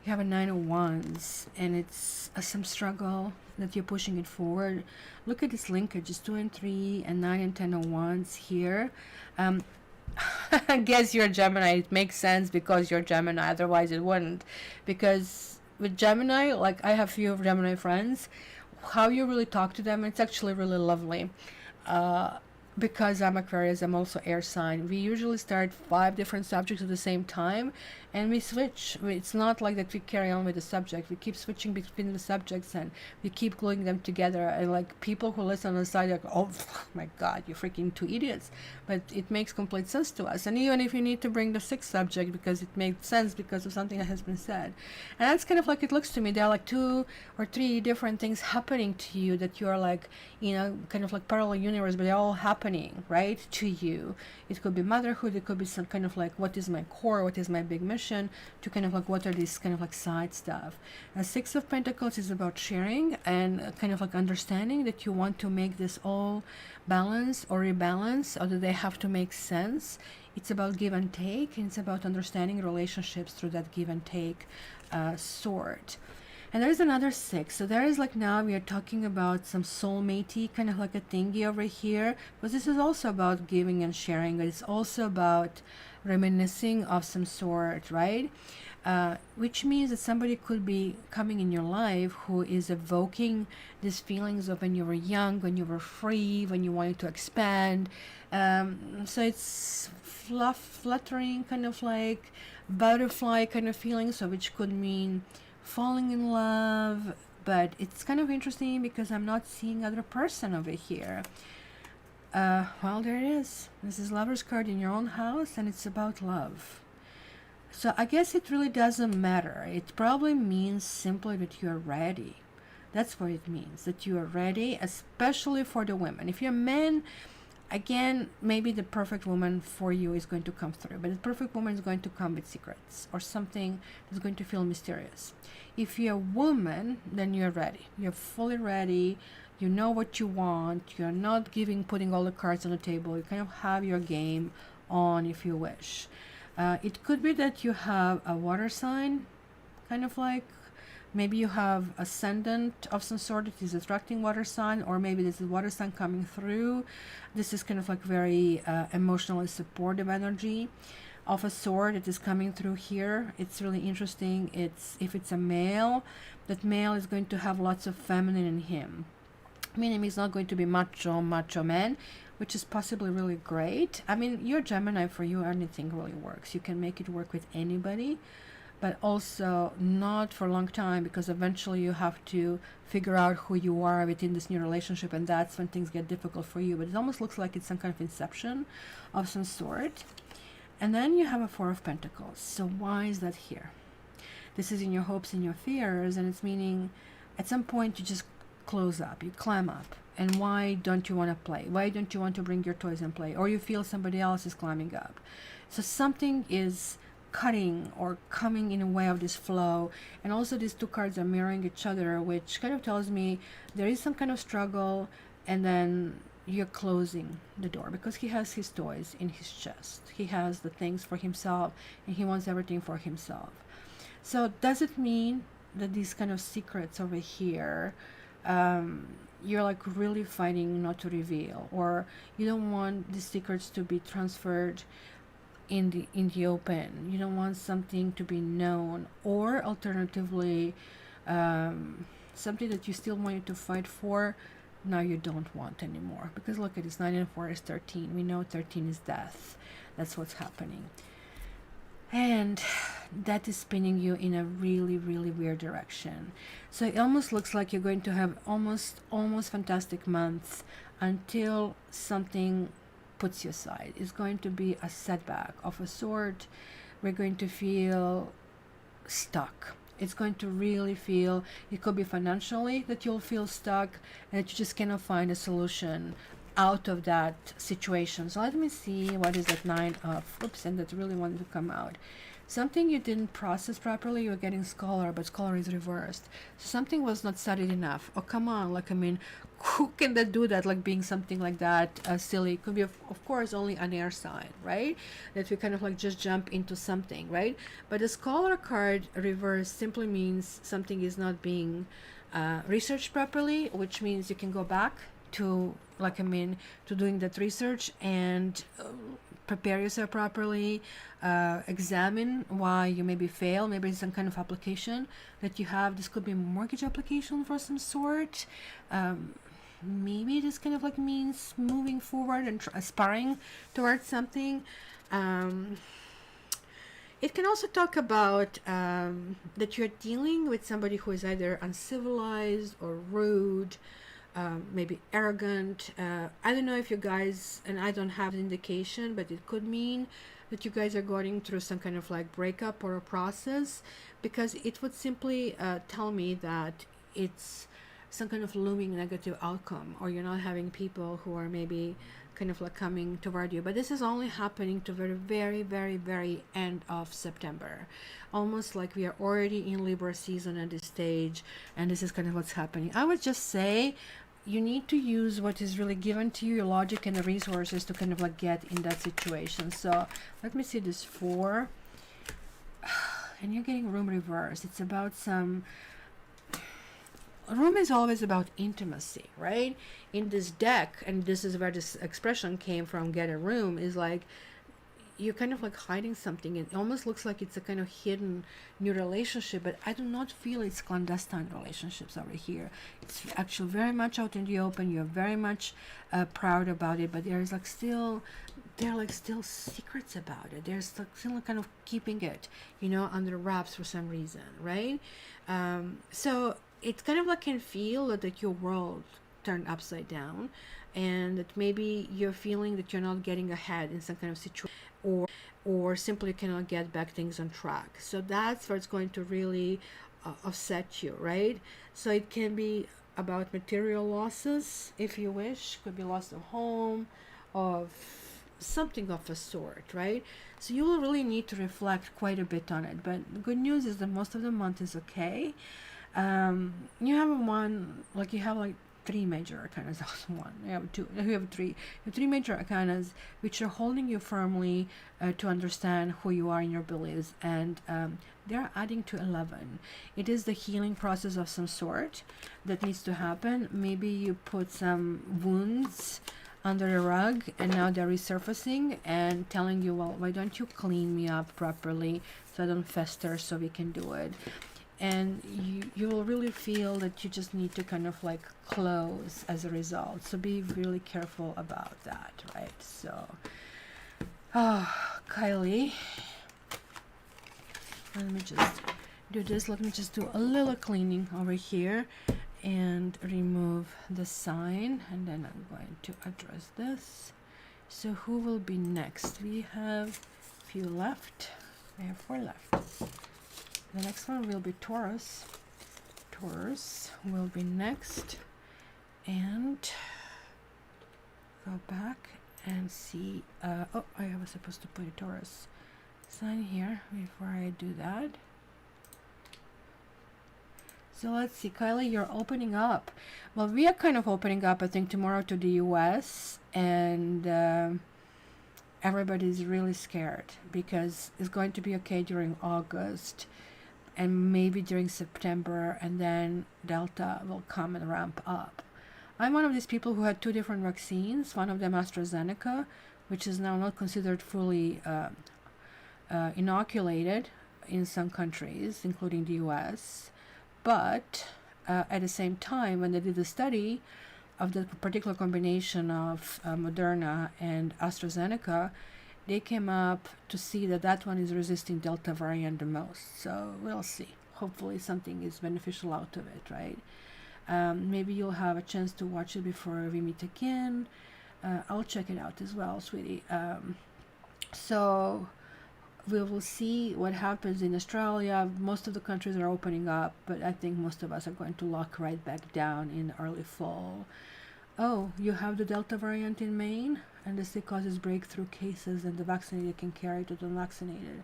You have a 9 of Wands, and it's some struggle that you're pushing it forward. Look at this linkage. It's 2 and 3 and 9 and 10 of Wands here. I guess you're a Gemini. It makes sense because you're Gemini. Otherwise it wouldn't. Because with Gemini, like I have few Gemini friends, how you really talk to them, it's actually really lovely. Because I'm Aquarius, I'm also air sign. We usually start 5 different subjects at the same time, and we switch. It's not like that we carry on with the subject. We keep switching between the subjects, and we keep gluing them together. And like people who listen on the side, like, oh my God, you freaking 2 idiots. But it makes complete sense to us. And even if you need to bring the 6th subject because it makes sense because of something that has been said, and that's kind of like it looks to me. There are like 2 or 3 different things happening to you that you're like, kind of like parallel universe, but they're all happening happening, right, to you. It could be motherhood, it could be some kind of like, what is my core, what is my big mission, to kind of like, what are these kind of like side stuff. Six of Pentacles is about sharing and kind of like understanding that you want to make this all balance or rebalance, or that they have to make sense. It's about give and take, and it's about understanding relationships through that give and take sort. And there's another six. So there is like, now we are talking about some soulmatey kind of like a thingy over here. But this is also about giving and sharing. It's also about reminiscing of some sort, right? Which means that somebody could be coming in your life who is evoking these feelings of when you were young, when you were free, when you wanted to expand. So it's fluttering, kind of like butterfly kind of feeling. So which could mean falling in love, but it's kind of interesting because I'm not seeing other person over here. Well, there it is. This is Lover's card in your own house, and it's about love. So I guess it really doesn't matter. It probably means simply that you're ready. That's what it means, that you are ready, especially for the women. If you're a man, again, maybe the perfect woman for you is going to come through, but the perfect woman is going to come with secrets or something that's going to feel mysterious. If you're a woman, then you're ready. You're fully ready. You know what you want. You're not putting all the cards on the table. You kind of have your game on, if you wish. It could be that you have a water sign, kind of like, maybe you have ascendant of some sort that is attracting water sign, or maybe this is water sign coming through. This is kind of like very emotionally supportive energy of a sort that is coming through here. It's really interesting. If it's a male, that male is going to have lots of feminine in him, meaning he's not going to be macho man, which is possibly really great. I mean, you're Gemini, for you anything really works. You can make it work with anybody, but also not for a long time, because eventually you have to figure out who you are within this new relationship, and that's when things get difficult for you. But it almost looks like it's some kind of inception of some sort. And then you have a Four of Pentacles. So why is that here? This is in your hopes and your fears, and it's meaning at some point you just close up, you clam up. And why don't you want to play? Why don't you want to bring your toys and play? Or you feel somebody else is climbing up. So something is cutting or coming in a way of this flow. And also these two cards are mirroring each other, which kind of tells me there is some kind of struggle, and then you're closing the door because he has his toys in his chest. He has the things for himself, and he wants everything for himself. So does it mean that these kind of secrets over here, you're like really fighting not to reveal, or you don't want the secrets to be transferred in the open? You don't want something to be known, or alternatively, something that you still wanted to fight for, now you don't want anymore. Because look at this, 9 and 4 is 13. We know 13 is death. That's what's happening. And that is spinning you in a really, really weird direction. So it almost looks like you're going to have almost fantastic months until something puts you aside. It's going to be a setback of a sort. We're going to feel stuck. It's going to really feel, it could be financially that you'll feel stuck, and that you just cannot find a solution out of that situation. So let me see, what is that 9 of, oops, and that really wanted to come out. Something you didn't process properly, you're getting scholar, but scholar is reversed. So something was not studied enough. Oh, come on, like, I mean, who can that do that, like being something like that silly? It could be, of course, only an air sign, right? That we kind of like just jump into something, right? But the scholar card reverse simply means something is not being researched properly, which means you can go back to, like, I mean, to doing that research and prepare yourself properly, examine why you maybe fail. Maybe it's some kind of application that you have. This could be a mortgage application for some sort. Maybe this kind of like means moving forward and aspiring towards something. It can also talk about that you're dealing with somebody who is either uncivilized or rude, maybe arrogant. I don't know if you guys, and I don't have an indication, but it could mean that you guys are going through some kind of like breakup or a process, because it would simply tell me that it's some kind of looming negative outcome, or you're not having people who are maybe kind of like coming toward you, but this is only happening to the very, very, very end of September, almost like we are already in Libra season at this stage, and this is kind of what's happening. I would just say you need to use what is really given to you, your logic and the resources, to kind of like get in that situation. So let me see this 4, and you're getting room reverse. It's about some room is always about intimacy, right? In this deck, and this is where this expression came from, get a room, is like you're kind of like hiding something. It almost looks like it's a kind of hidden new relationship, but I do not feel it's clandestine relationships over here. It's actually very much out in the open. You're very much proud about it, but there's like still, there are like still secrets about it. There's like still kind of keeping it, you know, under wraps for some reason, right? So it's kind of like can feel that your world turned upside down, and that maybe you're feeling that you're not getting ahead in some kind of situation, or simply cannot get back things on track. So that's where it's going to really upset you, right? So it can be about material losses, if you wish. Could be loss of home, of something of a sort, right? So you will really need to reflect quite a bit on it. But the good news is that most of the month is okay. You have one, like you have like 3 major arcanas. One, you have 2, you have 3. You have 3 major arcanas which are holding you firmly to understand who you are in your beliefs, and they're adding to 11. It is the healing process of some sort that needs to happen. Maybe you put some wounds under the rug and now they're resurfacing and telling you, well, why don't you clean me up properly so I don't fester, so we can do it. And you will really feel that you just need to kind of like close as a result. So be really careful about that, right? So, Kylie, let me just do this. Let me just do a little cleaning over here and remove the sign, and then I'm going to address this. So who will be next? We have a few left. We have 4 left. The next one will be Taurus. Taurus will be next. And go back and see. Oh, I was supposed to put a Taurus sign here before I do that. So let's see, Kylie, you're opening up. Well, we are kind of opening up, I think, tomorrow to the US, and everybody's really scared because it's going to be okay during August and maybe during September, and then Delta will come and ramp up. I'm one of these people who had 2 different vaccines, one of them AstraZeneca, which is now not considered fully inoculated in some countries, including the US. But at the same time, when they did the study of the particular combination of Moderna and AstraZeneca, they came up to see that that one is resisting Delta variant the most. So we'll see. Hopefully something is beneficial out of it, right? Maybe you'll have a chance to watch it before we meet again. I'll check it out as well, sweetie. So we will see what happens in Australia. Most of the countries are opening up, but I think most of us are going to lock right back down in early fall. Oh, you have the Delta variant in Maine, and this causes breakthrough cases, and the vaccinated can carry to the unvaccinated.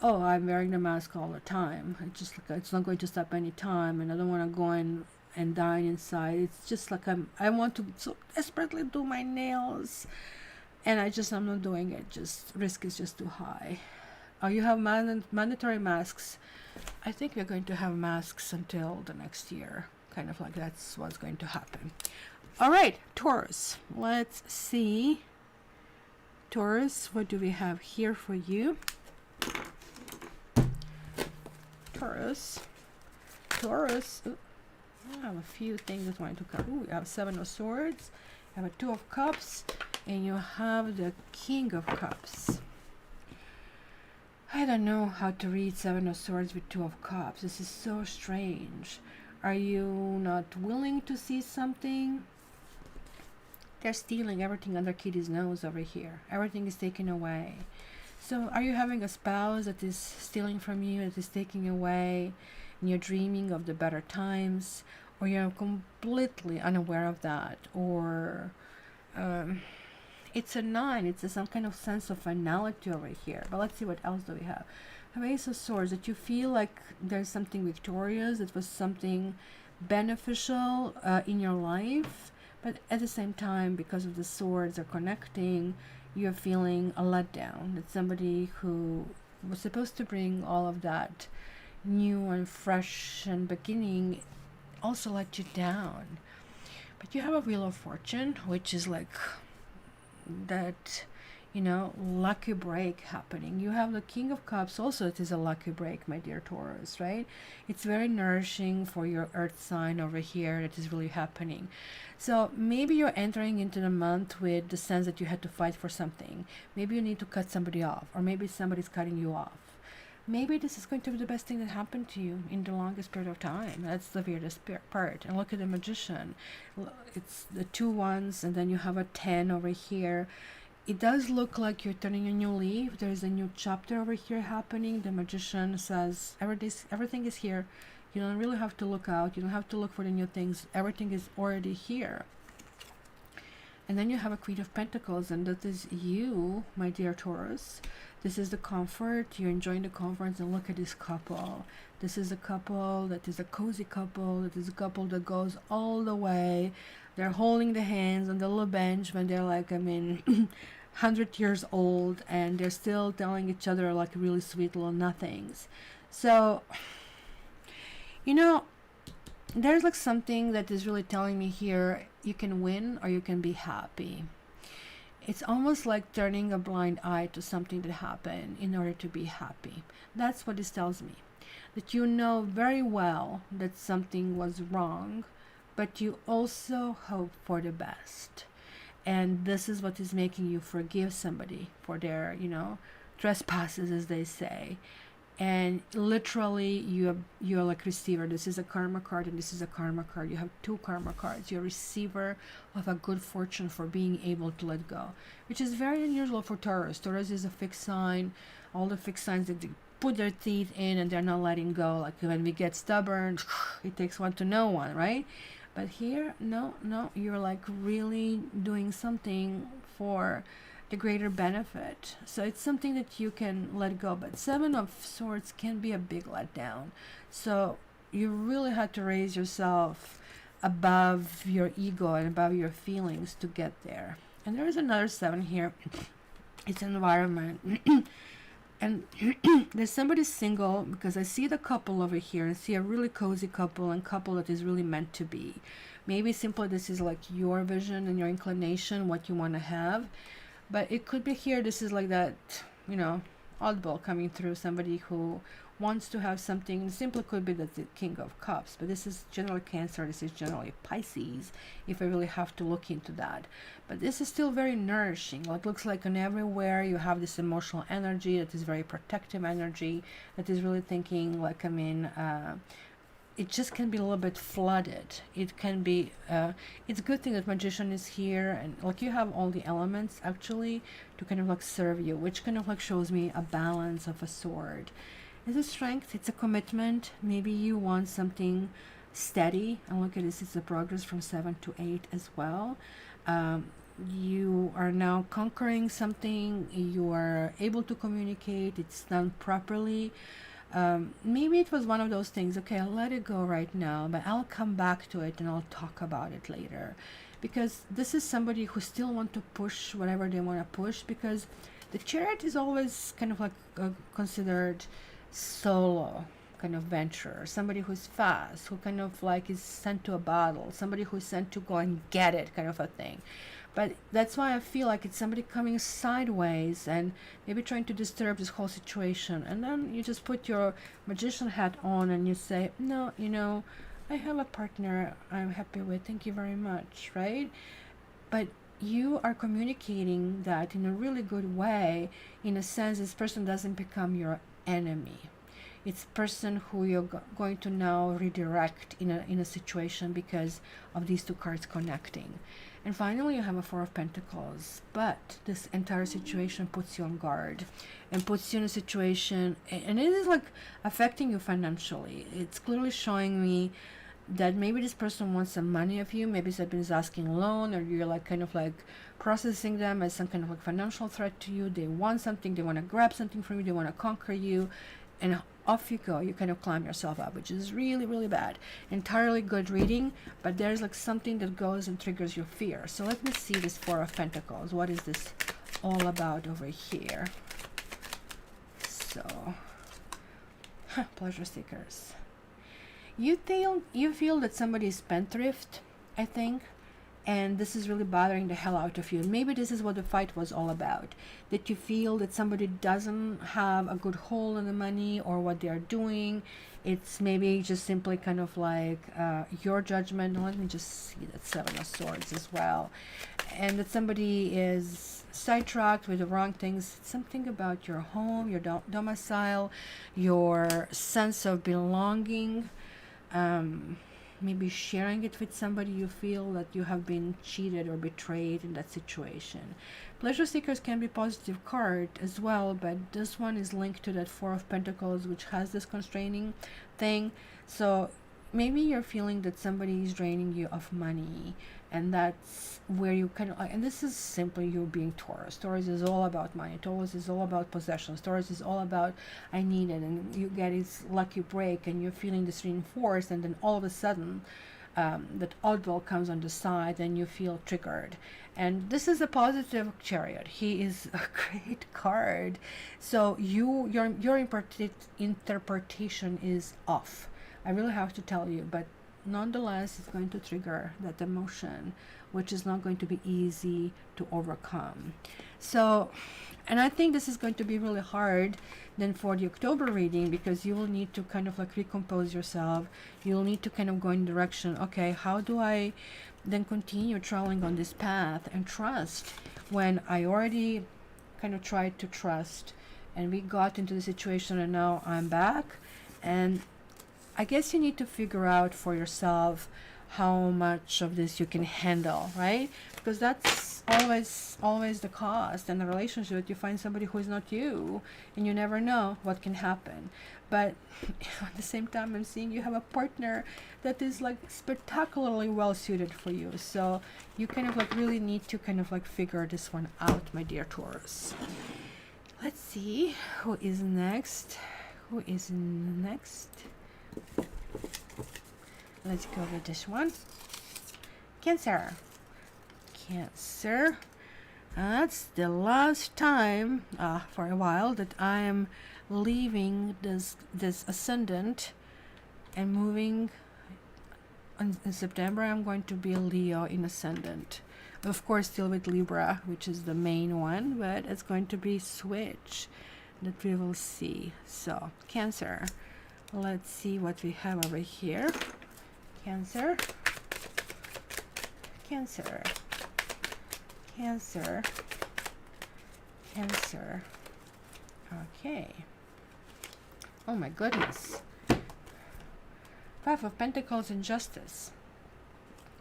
Oh, I'm wearing the mask all the time. It's just like it's not going to stop any time, and I don't want to go in and dine inside. It's just like I want to so desperately do my nails, and I'm not doing it. Just risk is just too high. Oh, you have mandatory masks. I think we're going to have masks until the next year. Kind of like that's what's going to happen. All right, Taurus. Let's see. Taurus, what do we have here for you? Taurus. Ooh, I have a few things that want to come. Ooh, you have 7 of Swords. You have a 2 of Cups. And you have the King of Cups. I don't know how to read 7 of Swords with 2 of Cups. This is so strange. Are you not willing to see something? They're stealing everything under Kitty's nose over here. Everything is taken away. So are you having a spouse that is stealing from you, that is taking away, and you're dreaming of the better times, or you're completely unaware of that, or It's a 9. It's some kind of sense of finality over here. But let's see what else do we have. Have Ace of Swords, that you feel like there's something victorious, it was something beneficial in your life, but at the same time, because of the swords are connecting, you're feeling a letdown. That somebody who was supposed to bring all of that new and fresh and beginning also let you down. But you have a Wheel of Fortune, which is like that, lucky break happening. You have the King of Cups also. It is a lucky break, my dear Taurus, right? It's very nourishing for your earth sign over here. That is really happening. So maybe you're entering into the month with the sense that you had to fight for something. Maybe you need to cut somebody off, or maybe somebody's cutting you off. Maybe this is going to be the best thing that happened to you in the longest period of time. That's the weirdest part. And look at the Magician. It's the 2 ones, and then you have a 10 over here. It does look like you're turning a new leaf. There's a new chapter over here happening. The Magician says everything is here. You don't really have to look out. You don't have to look for the new things. Everything is already here. And then you have a Queen of Pentacles, and that is you, my dear Taurus. This is the comfort. You're enjoying the comfort, and look at this couple. This is a couple that is a cozy couple. That is a couple that goes all the way. They're holding the hands on the little bench when they're 100 years old, and they're still telling each other like really sweet little nothings. So, there's like something that is really telling me here, you can win or you can be happy. It's almost like turning a blind eye to something that happened in order to be happy. That's what this tells me. That you know very well that something was wrong, but you also hope for the best. And this is what is making you forgive somebody for their, trespasses, as they say. And literally you're like receiver. This is a karma card, and this is a karma card. You have 2 karma cards. You're a receiver of a good fortune for being able to let go, which is very unusual for Taurus. Taurus is a fixed sign. All the fixed signs that they put their teeth in and they're not letting go. Like when we get stubborn, it takes one to know one, right? But here, no, you're like really doing something for the greater benefit. So it's something that you can let go. But 7 of Swords can be a big letdown. So you really had to raise yourself above your ego and above your feelings to get there. And there is another 7 here. It's environment. And there's somebody single, because I see the couple over here. I see a really cozy couple, and couple that is really meant to be. Maybe simply this is like your vision and your inclination, what you want to have. But it could be here, this is like that, oddball coming through, somebody who wants to have something. Simply could be the King of Cups, but this is generally Cancer, this is generally Pisces, if I really have to look into that. But this is still very nourishing. It looks like in everywhere you have this emotional energy that is very protective energy, that is really thinking like, it just can be a little bit flooded. It can be, it's a good thing that Magician is here, and like you have all the elements actually to kind of like serve you, which kind of like shows me a balance of a sword. It's a strength, it's a commitment. Maybe you want something steady, and look at this, it's a progress from 7 to 8 as well. You are now conquering something, you are able to communicate, it's done properly. Maybe it was one of those things, okay, I'll let it go right now, but I'll come back to it and I'll talk about it later. Because this is somebody who still want to push whatever they want to push, because the Chariot is always kind of like considered solo kind of venture, somebody who's fast, who kind of like is sent to a battle, somebody who's sent to go and get it kind of a thing. But that's why I feel like it's somebody coming sideways and maybe trying to disturb this whole situation. And then you just put your Magician hat on and you say, no, I have a partner I'm happy with, thank you very much, right? But you are communicating that in a really good way. In a sense, this person doesn't become your enemy. It's a person who you're going to now redirect in a situation because of these 2 cards connecting. And finally, you have a 4 of Pentacles. But this entire situation puts you on guard and puts you in a situation, and it is like affecting you financially. It's clearly showing me that maybe this person wants some money of you. Maybe somebody's asking a loan, or you're like kind of like processing them as some kind of like financial threat to you. They want something, they want to grab something from you, they want to conquer you, and off you go. You kind of climb yourself up, which is really, really bad. Entirely good reading, but there's like something that goes and triggers your fear. So let me see this Four of Pentacles. What is this all about over here? So, pleasure seekers. You feel that somebody is spendthrift, I think, and this is really bothering the hell out of you. Maybe this is what the fight was all about, that you feel that somebody doesn't have a good hold on the money or what they are doing. It's maybe just simply kind of like your judgment. Let me just see that Seven of Swords as well, and that somebody is sidetracked with the wrong things. Something about your home, your domicile, your sense of belonging. Maybe sharing it with somebody you feel that you have been cheated or betrayed in that situation. Pleasure seekers can be positive card as well, but this one is linked to that Four of Pentacles, which has this constraining thing. So maybe you're feeling that somebody is draining you of money, and that's where you kind of, and this is simply you being Taurus. Taurus is all about money. Taurus is all about possessions. Taurus is all about I need it, and you get this lucky break, and you're feeling this reinforced, and then all of a sudden that oddball comes on the side, and you feel triggered. And this is a positive Chariot. He is a great card. So your interpretation is off. I really have to tell you, but nonetheless, it's going to trigger that emotion, which is not going to be easy to overcome. So, and I think this is going to be really hard then for the October reading, because you will need to kind of like recompose yourself. You'll need to kind of go in direction, okay, how do I then continue traveling on this path and trust when I already kind of tried to trust and we got into the situation and now I'm back? And I guess you need to figure out for yourself how much of this you can handle, right? Because that's always the cost in a relationship. You find somebody who is not you, and you never know what can happen. But at the same time, I'm seeing you have a partner that is like spectacularly well suited for you. So you kind of like really need to kind of like figure this one out, my dear Taurus. Let's see who is next. Who is next? Let's go with this one. Cancer. Cancer. That's the last time for a while that I am leaving this ascendant and moving in September. I'm going to be a Leo in ascendant. Of course, still with Libra, which is the main one, but it's going to be switch that we will see. So, Cancer. Let's see what we have over here. Cancer. Cancer. Cancer. Cancer. Okay. Oh my goodness. Five of Pentacles and Justice.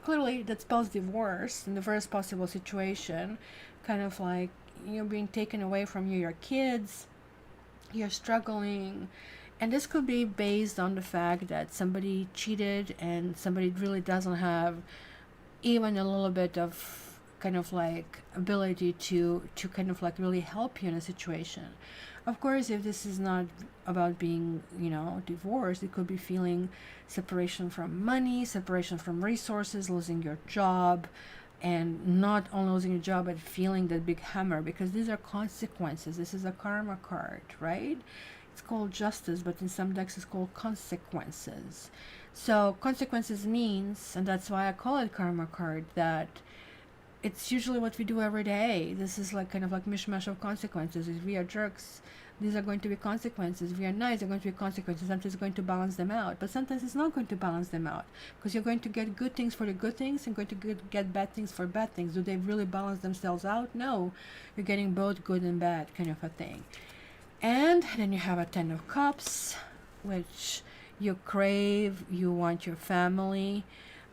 Clearly that spells divorce in the worst possible situation. Kind of like you're being taken away from your kids. You're struggling. And this could be based on the fact that somebody cheated and somebody really doesn't have even a little bit of kind of like ability to kind of like really help you in a situation. Of course, if this is not about being, divorced, it could be feeling separation from money, separation from resources, losing your job, and not only losing your job, but feeling that big hammer, because these are consequences. This is a karma card, right? It's called Justice, but in some decks it's called Consequences. So consequences means, and that's why I call it karma card, that it's usually what we do every day. This is like kind of like mishmash of consequences. If we are jerks, these are going to be consequences. If we are nice, they're going to be consequences. Sometimes it's going to balance them out, but sometimes it's not going to balance them out, because you're going to get good things for the good things and going to get bad things for bad things. Do they really balance themselves out? No, you're getting both good and bad kind of a thing. And then you have a Ten of Cups, which you crave, you want your family,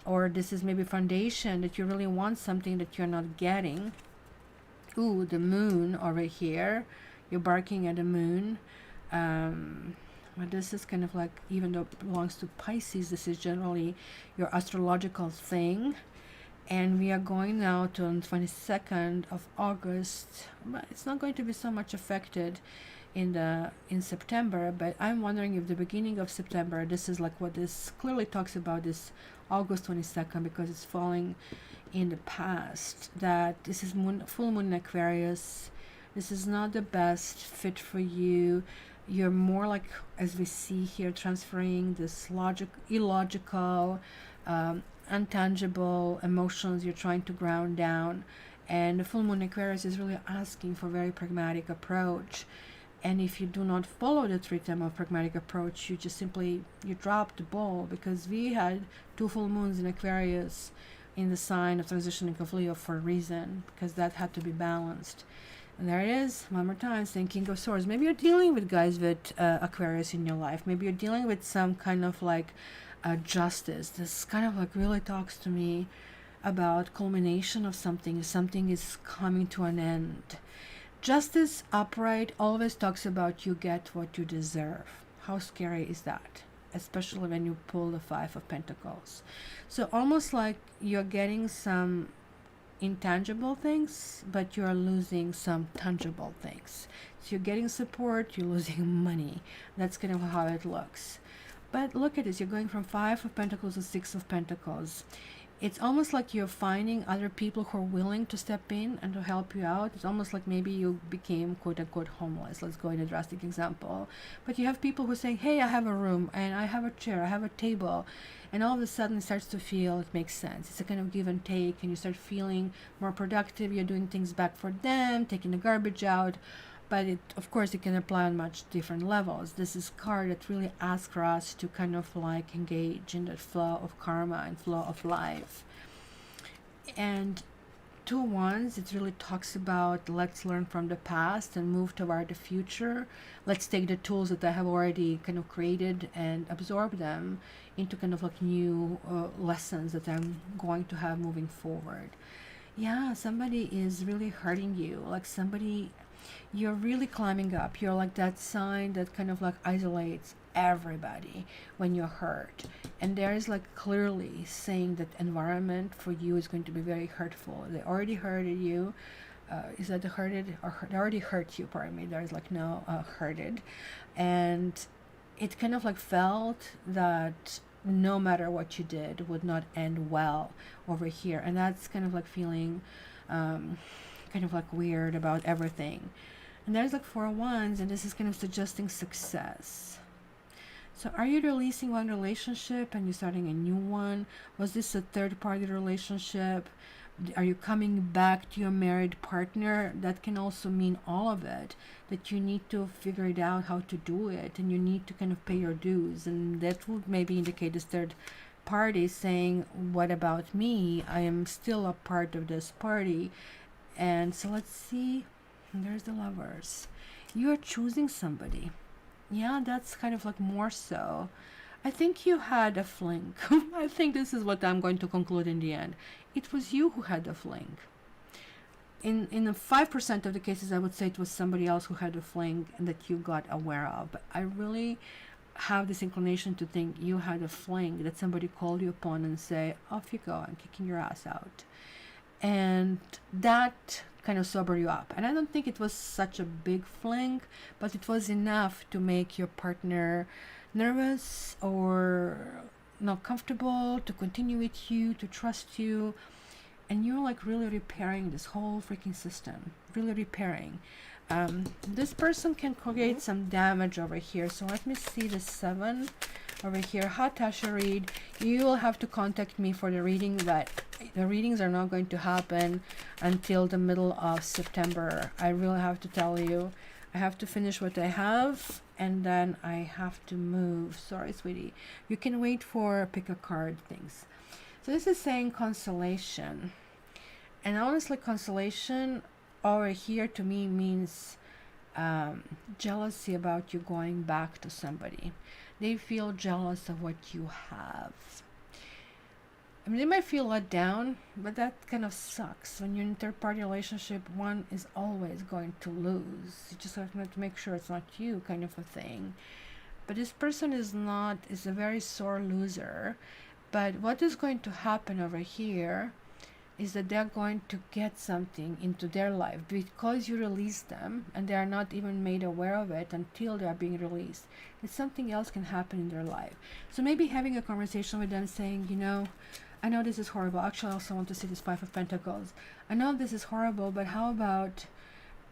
or this is maybe foundation that you really want something that you're not getting. Ooh, the Moon over here. You're barking at the moon. But this is kind of like, even though it belongs to Pisces, this is generally your astrological thing. And we are going now to on 22nd of August, but it's not going to be so much affected in September. But I'm wondering if the beginning of September, this is like what this clearly talks about, this August 22nd, because it's falling in the past, that this is full moon in Aquarius. This is not the best fit for you. You're more like, as we see here, transferring this illogical, untangible emotions you're trying to ground down. And the full moon Aquarius is really asking for a very pragmatic approach. And if you do not follow the rhythm of pragmatic approach, you just simply, you drop the ball, because we had 2 full moons in Aquarius in the sign of transitioning of Leo for a reason, because that had to be balanced. And there it is, one more time, saying King of Swords. Maybe you're dealing with guys with Aquarius in your life. Maybe you're dealing with some kind of like justice. This kind of like really talks to me about culmination of something. Something is coming to an end. Justice upright always talks about you get what you deserve. How scary is that? Especially when you pull the 5 of Pentacles. So almost like you're getting some intangible things, but you're losing some tangible things. So you're getting support, you're losing money. That's kind of how it looks. But look at this, you're going from 5 of Pentacles to 6 of Pentacles. It's almost like you're finding other people who are willing to step in and to help you out. It's almost like maybe you became quote-unquote homeless. Let's go in a drastic example. But you have people who say, hey, I have a room, and I have a chair, I have a table. And all of a sudden it starts to feel, it makes sense. It's a kind of give and take, and you start feeling more productive. You're doing things back for them, taking the garbage out. But it, of course, it can apply on much different levels. This is a card that really asks for us to kind of like engage in the flow of karma and flow of life. And 2 wands, it really talks about let's learn from the past and move toward the future. Let's take the tools that I have already kind of created and absorb them into kind of like new lessons that I'm going to have moving forward. Yeah, somebody is really hurting you. Like somebody, you're really climbing up. You're like that sign that kind of like isolates everybody when you're hurt. And there is like clearly saying that environment for you is going to be very hurtful. They already hurted you. Is that the hurted? Or they already hurt you, pardon me. There's like no hurted. And it kind of like felt that no matter what you did would not end well over here. And that's kind of like feeling kind of like weird about everything. And there's like 4 wands, and this is kind of suggesting success. So are you releasing one relationship and you're starting a new one? Was this a third-party relationship? Are you coming back to your married partner? That can also mean all of it, that you need to figure it out how to do it, and you need to kind of pay your dues. And that would maybe indicate this third party saying, what about me? I am still a part of this party. And so let's see. There's the Lovers. You are choosing somebody. Yeah, that's kind of like more so. I think you had a fling. I think this is what I'm going to conclude in the end. It was you who had a fling. In the 5% of the cases, I would say it was somebody else who had a fling and that you got aware of. But I really have this inclination to think you had a fling, that somebody called you upon and say, off you go, I'm kicking your ass out. And that kind of sober you up. And I don't think it was such a big fling, but it was enough to make your partner nervous or not comfortable to continue with you, to trust you. And you're like really repairing this whole freaking system, really repairing. This person can create some damage over here. So let me see the 7 over here. Hi Tasha Reed, you will have to contact me for the reading, but the readings are not going to happen until the middle of September. I really have to tell you, I have to finish what I have and then I have to move. Sorry, sweetie. You can wait for pick a card things. So this is saying consolation. And honestly, consolation over here to me means jealousy about you going back to somebody. They feel jealous of what you have. I mean, they might feel let down, but that kind of sucks. When you're in a third-party relationship, one is always going to lose. You just have to make sure it's not you, kind of a thing. but this person is a very sore loser. But what is going to happen over here is that they're going to get something into their life because you release them, and they are not even made aware of it until they are being released. And something else can happen in their life. So maybe having a conversation with them saying, I know this is horrible. Actually, I also want to see this Five of Pentacles. I know this is horrible, but how about,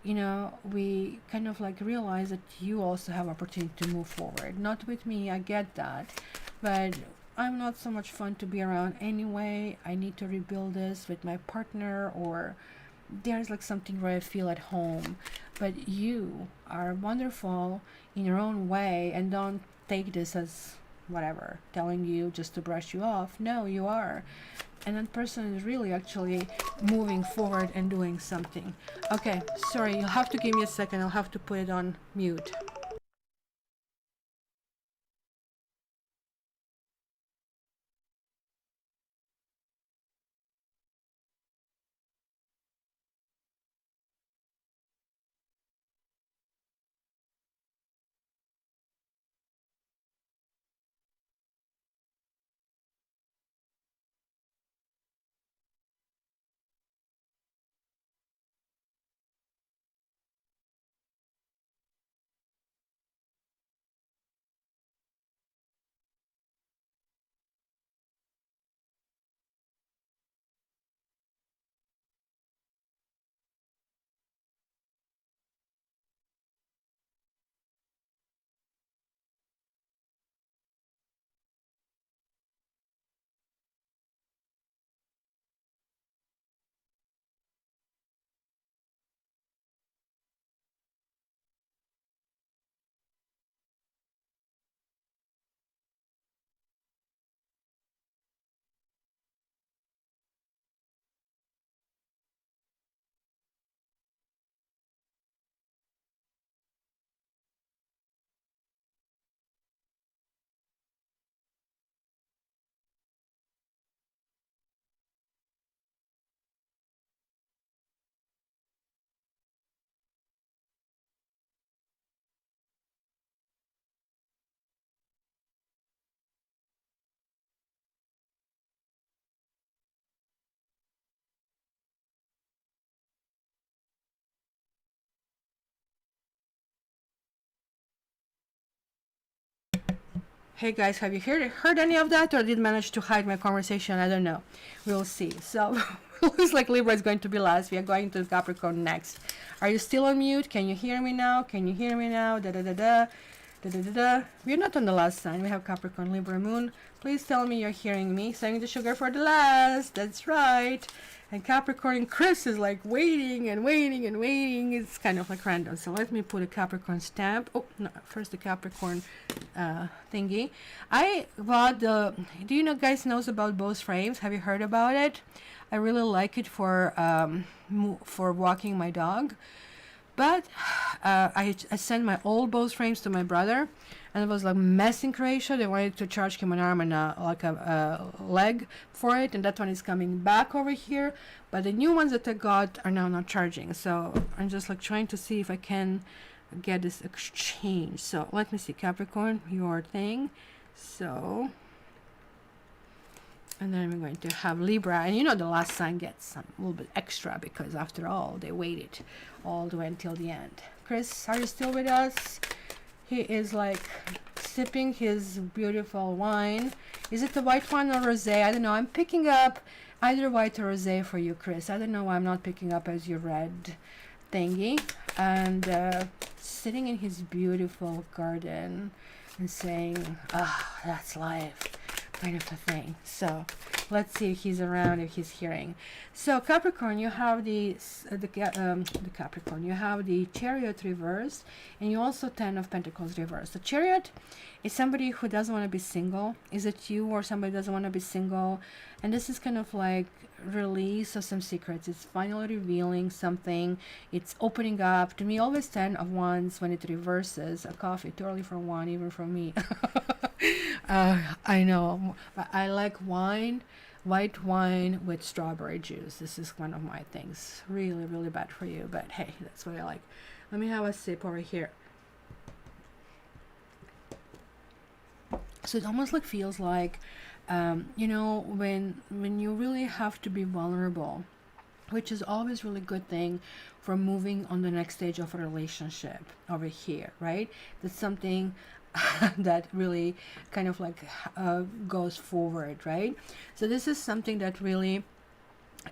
we kind of like realize that you also have opportunity to move forward. Not with me, I get that, but I'm not so much fun to be around anyway. I need to rebuild this with my partner, or there's like something where I feel at home. But you are wonderful in your own way, and don't take this as whatever, telling you just to brush you off. No, you are. And that person is really actually moving forward and doing something. Okay, sorry, you'll have to give me a second. I'll have to put it on mute. Hey guys, have you heard any of that, or did manage to hide my conversation? I don't know. We'll see. So looks like Libra is going to be last. We are going to Capricorn next. Are you still on mute? Can you hear me now? Can you hear me now? Da da da da. Da da da da. We're not on the last sign. We have Capricorn, Libra, Moon. Please tell me you're hearing me. Saving the sugar for the last. That's right. And Capricorn, Chris is like waiting and waiting and waiting. It's kind of like random. So let me put a Capricorn stamp. Oh, no, first the Capricorn thingy. I bought the, do you know guys knows about Bose frames? Have you heard about it? I really like it for walking my dog. But I sent my old Bose frames to my brother, and it was like mess in Croatia. They wanted to charge him an arm and a leg for it, and that one is coming back over here. But the new ones that I got are now not charging. So I'm just like trying to see if I can get this exchange. So let me see, Capricorn, your thing. So, and then we're going to have Libra, and you know the last sign gets a little bit extra because after all they waited all the way until the end. Chris, are you still with us? He is like sipping his beautiful wine. Is it the white wine or rosé? I don't know. I'm picking up either white or rosé for you, Chris. I don't know why I'm not picking up as your red thingy. And sitting in his beautiful garden and saying, "Ah, that's life," kind of a thing. So let's see if he's around, if he's hearing. So Capricorn, you have the Capricorn, you have the Chariot reversed, and you also Ten of Pentacles reversed. The Chariot is somebody who doesn't want to be single. Is it you or somebody doesn't want to be single? And this is kind of like release of some secrets. It's finally revealing something. It's opening up. To me, always 10 of Wands when it reverses. A coffee, too early for one, even for me. I know. I like wine, white wine with strawberry juice. This is one of my things. Really, really bad for you, but hey, that's what I like. Let me have a sip over here. So it almost like feels like, when you really have to be vulnerable, which is always really good thing for moving on the next stage of a relationship over here, right? That's something that really kind of like goes forward, right? So this is something that really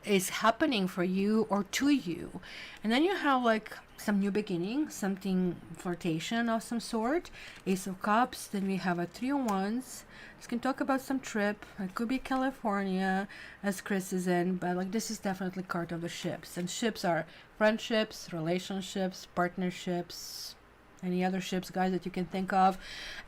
is happening for you or to you. And then you have like some new beginning, something flirtation of some sort, Ace of Cups. Then we have a Three of Wands. This can talk about some trip. It could be California, as Chris is in, but like this is definitely card of the ships. And ships are friendships, relationships, partnerships, any other ships, guys, that you can think of.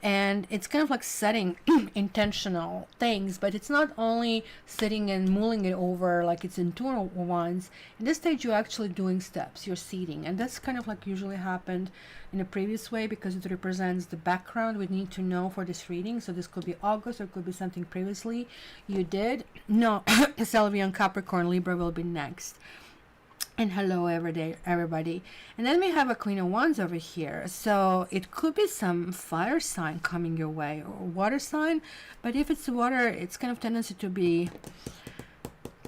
And it's kind of like setting intentional things, but it's not only sitting and mulling it over like it's internal ones. In this stage, you're actually doing steps, you're seeding, and that's kind of like usually happened in a previous way because it represents the background we need to know for this reading. So this could be August, or it could be something previously you did. No, Sylvia, Capricorn, Libra will be next. And hello everybody. And then we have a Queen of Wands over here. So it could be some fire sign coming your way, or water sign. But if it's water, it's kind of tendency to be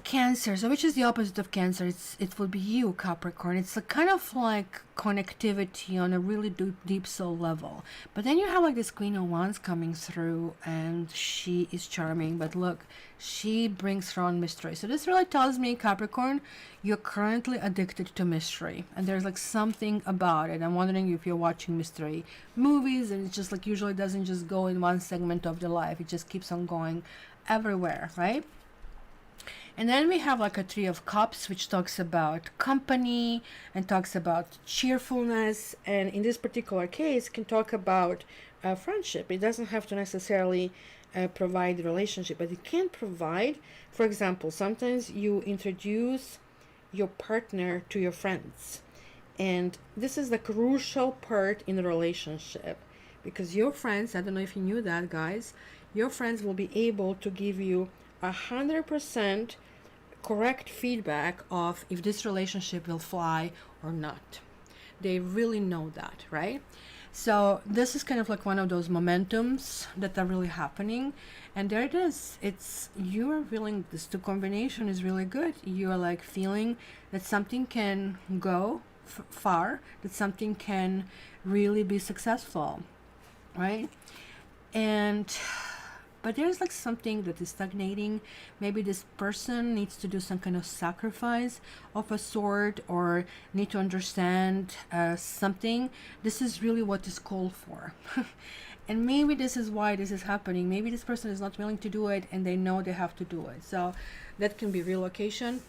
Cancer. So which is the opposite of Cancer? It will be you, Capricorn. It's a kind of like connectivity on a really deep soul level. But then you have like this Queen of Wands coming through, and she is charming. But look, she brings her own mystery. So this really tells me, Capricorn, you're currently addicted to mystery, and there's like something about it. I'm wondering if you're watching mystery movies, and it just like usually doesn't just go in one segment of the life. It just keeps on going everywhere, right? And then we have like a Three of Cups, which talks about company and talks about cheerfulness. And in this particular case, can talk about friendship. It doesn't have to necessarily provide relationship, but it can provide, for example, sometimes you introduce your partner to your friends. And this is the crucial part in a relationship, because your friends, I don't know if you knew that, guys, your friends will be able to give you 100% correct feedback of if this relationship will fly or not. They really know that, right? So this is kind of like one of those momentums that are really happening, and there it is. It's, you are feeling this two combination is really good. You are like feeling that something can go far, that something can really be successful, right? And but there's like something that is stagnating. Maybe this person needs to do some kind of sacrifice of a sort, or need to understand something. This is really what is called for. And maybe this is why this is happening. Maybe this person is not willing to do it, and they know they have to do it. So that can be relocation.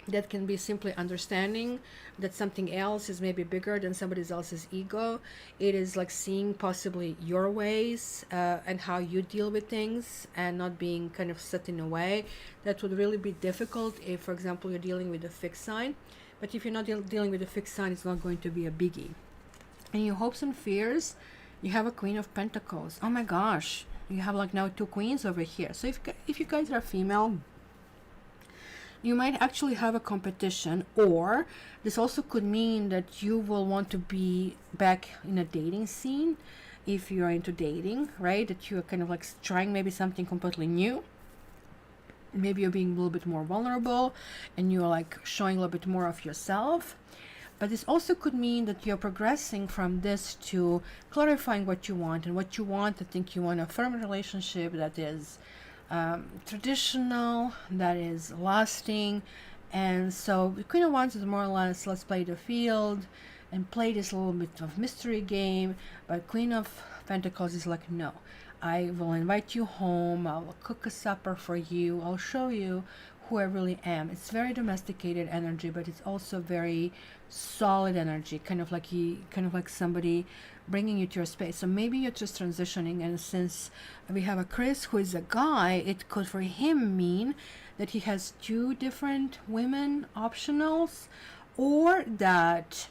That can be simply understanding that something else is maybe bigger than somebody else's ego. It is like seeing possibly your ways and how you deal with things, and not being kind of set in a way that would really be difficult if, for example, you're dealing with a fixed sign. But if you're not dealing with a fixed sign, it's not going to be a biggie. And your hopes and fears, you have a Queen of Pentacles. Oh my gosh, you have like now two queens over here. So if you guys are female, you might actually have a competition, or this also could mean that you will want to be back in a dating scene if you're into dating, right? That you're kind of like trying maybe something completely new. Maybe you're being a little bit more vulnerable, and you're like showing a little bit more of yourself. But this also could mean that you're progressing from this to clarifying what you want. And what you want, I think you want a firm relationship that is traditional, that is lasting. And so the Queen of Wands is more or less, let's play the field and play this little bit of mystery game. But Queen of Pentacles is like, no, I will invite you home, I will cook a supper for you, I'll show you who I really am. It's very domesticated energy, but it's also very solid energy, kind of like somebody bringing you to your space. So maybe you're just transitioning, and since we have a Chris who is a guy, it could for him mean that he has two different women optionals, or that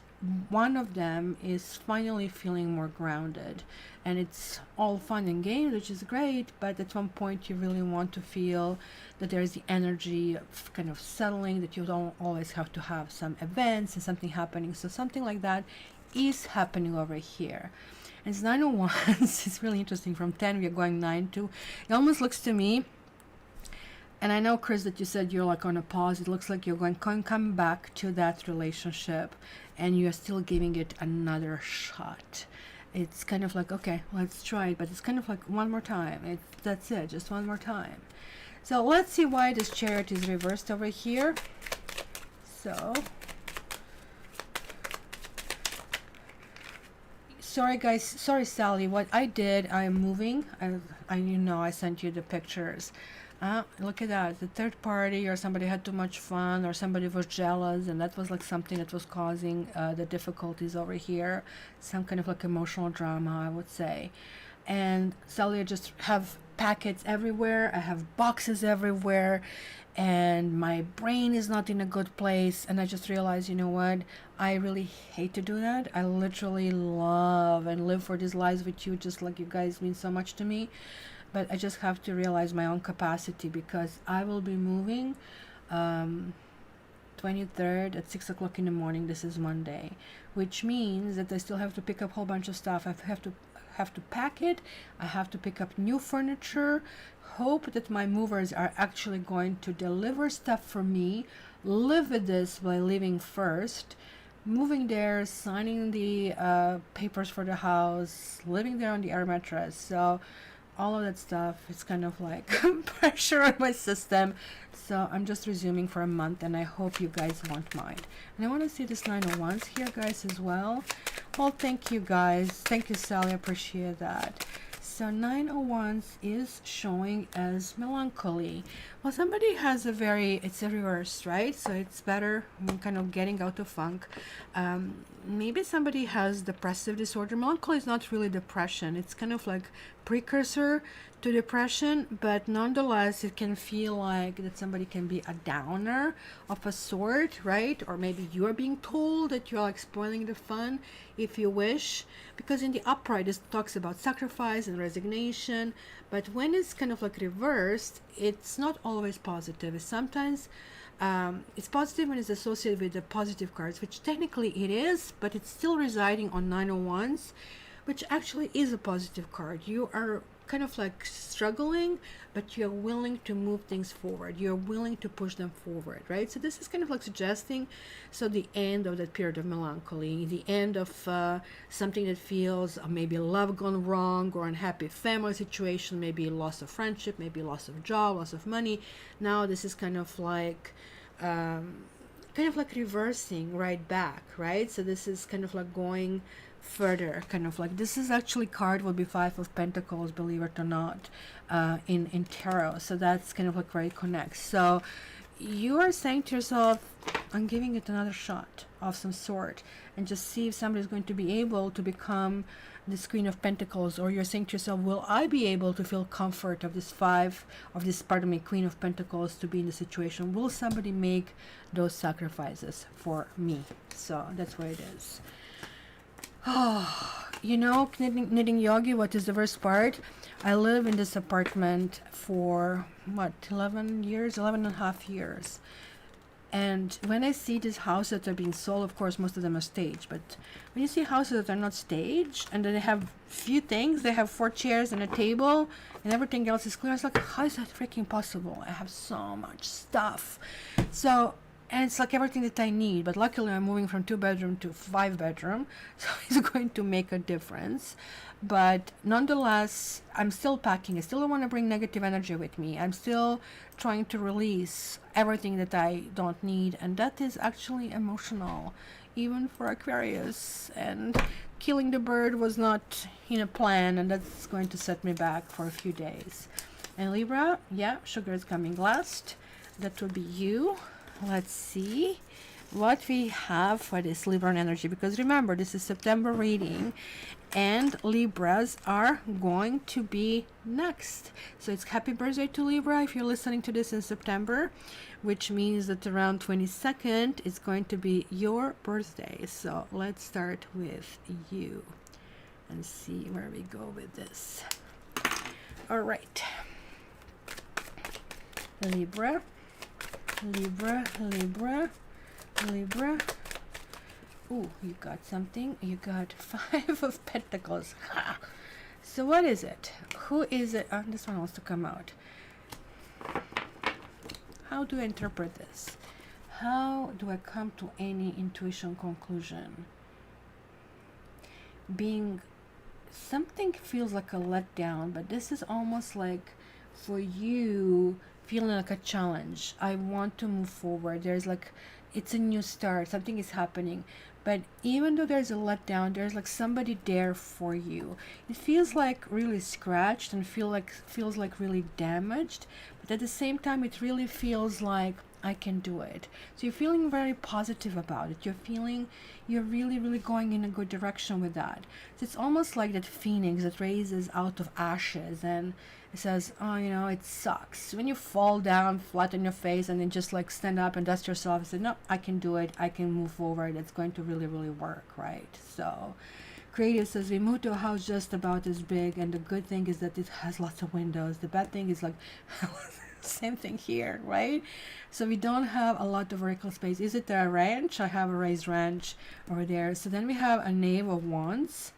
one of them is finally feeling more grounded. And it's all fun and games, which is great, but at one point you really want to feel that there is the energy of kind of settling, that you don't always have to have some events and something happening. So something like that is happening over here. And it's 9:01. It's really interesting. From 10, we are going 9 to. It almost looks to me, and I know, Chris, that you said you're like on a pause. It looks like you're going to come back to that relationship, and you're still giving it another shot. It's kind of like, okay, let's try it, but it's kind of like one more time. That's it, just one more time. So let's see why this Chariot is reversed over here. So, sorry guys, sorry Sally, what I did, I'm moving. I sent you the pictures. Look at that, the third party, or somebody had too much fun, or somebody was jealous, and that was like something that was causing the difficulties over here. Some kind of like emotional drama, I would say. And Sally, I just have packets everywhere, I have boxes everywhere, and my brain is not in a good place. And I just realized, you know what, I really hate to do that. I literally love and live for these lives with you, just like you guys mean so much to me. But I just have to realize my own capacity, because I will be moving 23rd at 6 o'clock in the morning. This is Monday, which means that I still have to pick up a whole bunch of stuff. I have to pack it. I have to pick up new furniture. Hope that my movers are actually going to deliver stuff for me. Live with this by leaving first, moving there, signing the papers for the house, living there on the air mattress. So all of that stuff, it's kind of like pressure on my system. So I'm just resuming for a month, and I hope you guys won't mind. And I want to see this 901s here, guys, as well. Well, thank you guys. Thank you, Sally. I appreciate that. So 901s is showing as melancholy. Well, somebody has it's a reverse, right? So it's better when kind of getting out of funk. Maybe somebody has depressive disorder. Melancholy is not really depression. It's kind of like precursor to depression, but nonetheless, it can feel like that somebody can be a downer of a sort, right? Or maybe you're being told that you're like spoiling the fun, if you wish, because in the upright, it talks about sacrifice and resignation. But when it's kind of like reversed, it's not always positive. It's sometimes it's positive when it's associated with the positive cards, which technically it is, but it's still residing on 901s, which actually is a positive card. You are kind of like struggling, but you're willing to move things forward. You're willing to push them forward, right? So this is kind of like suggesting, so the end of that period of melancholy, the end of something that feels maybe love gone wrong, or unhappy family situation, maybe loss of friendship, maybe loss of job, loss of money. Now this is kind of like reversing right back, right? So this is kind of like going further, kind of like, this is actually card will be 5 of Pentacles, believe it or not, in tarot. So that's kind of like where it connects. So you are saying to yourself, I'm giving it another shot of some sort, and just see if somebody's going to be able to become this Queen of Pentacles. Or you're saying to yourself, will I be able to feel comfort of this Queen of Pentacles to be in the situation? Will somebody make those sacrifices for me? So that's where it is. Oh, you know, knitting yogi, what is the worst part? I live in this apartment for 11 and a half years. And when I see these houses that are being sold, of course, most of them are staged. But when you see houses that are not staged, and then they have few things, they have 4 chairs and a table, and everything else is clear. It's like, how is that freaking possible? I have so much stuff. So, and it's like everything that I need. But luckily, I'm moving from 2-bedroom to 5-bedroom, so it's going to make a difference. But nonetheless, I'm still packing. I still don't want to bring negative energy with me. I'm still trying to release everything that I don't need, and that is actually emotional, even for Aquarius. And killing the bird was not in a plan, and that's going to set me back for a few days. And Libra, yeah, sugar is coming last. That will be you. Let's see what we have for this Libran energy, because remember, this is September reading, and Libras are going to be next. So it's happy birthday to Libra if you're listening to this in September, which means that around 22nd is going to be your birthday. So let's start with you and see where we go with this. All right, Libra, Libra, Libra, Libra, Ooh, you got something. You got Five of Pentacles. Ha! So what is it? Who is it? This one wants to come out. How do I interpret this? How do I come to any intuition conclusion? Being something feels like a letdown, but this is almost like for you feeling like a challenge. I want to move forward. There's like it's a new start. Something is happening. But even though there's a letdown, there's like somebody there for you. It feels like really scratched and feels like really damaged, but at the same time it really feels like I can do it. So you're feeling very positive about it. You're really, really going in a good direction with that. So it's almost like that phoenix that raises out of ashes and it says, oh, it sucks. When you fall down flat on your face and then just like stand up and dust yourself and say, no, I can do it. I can move forward. It's going to really, really work, right? So Creative says, we moved to a house just about this big, and the good thing is that it has lots of windows. The bad thing is like, same thing here, right? So we don't have a lot of vertical space. Is it a ranch? I have a raised ranch over there. So then we have a knave of wands.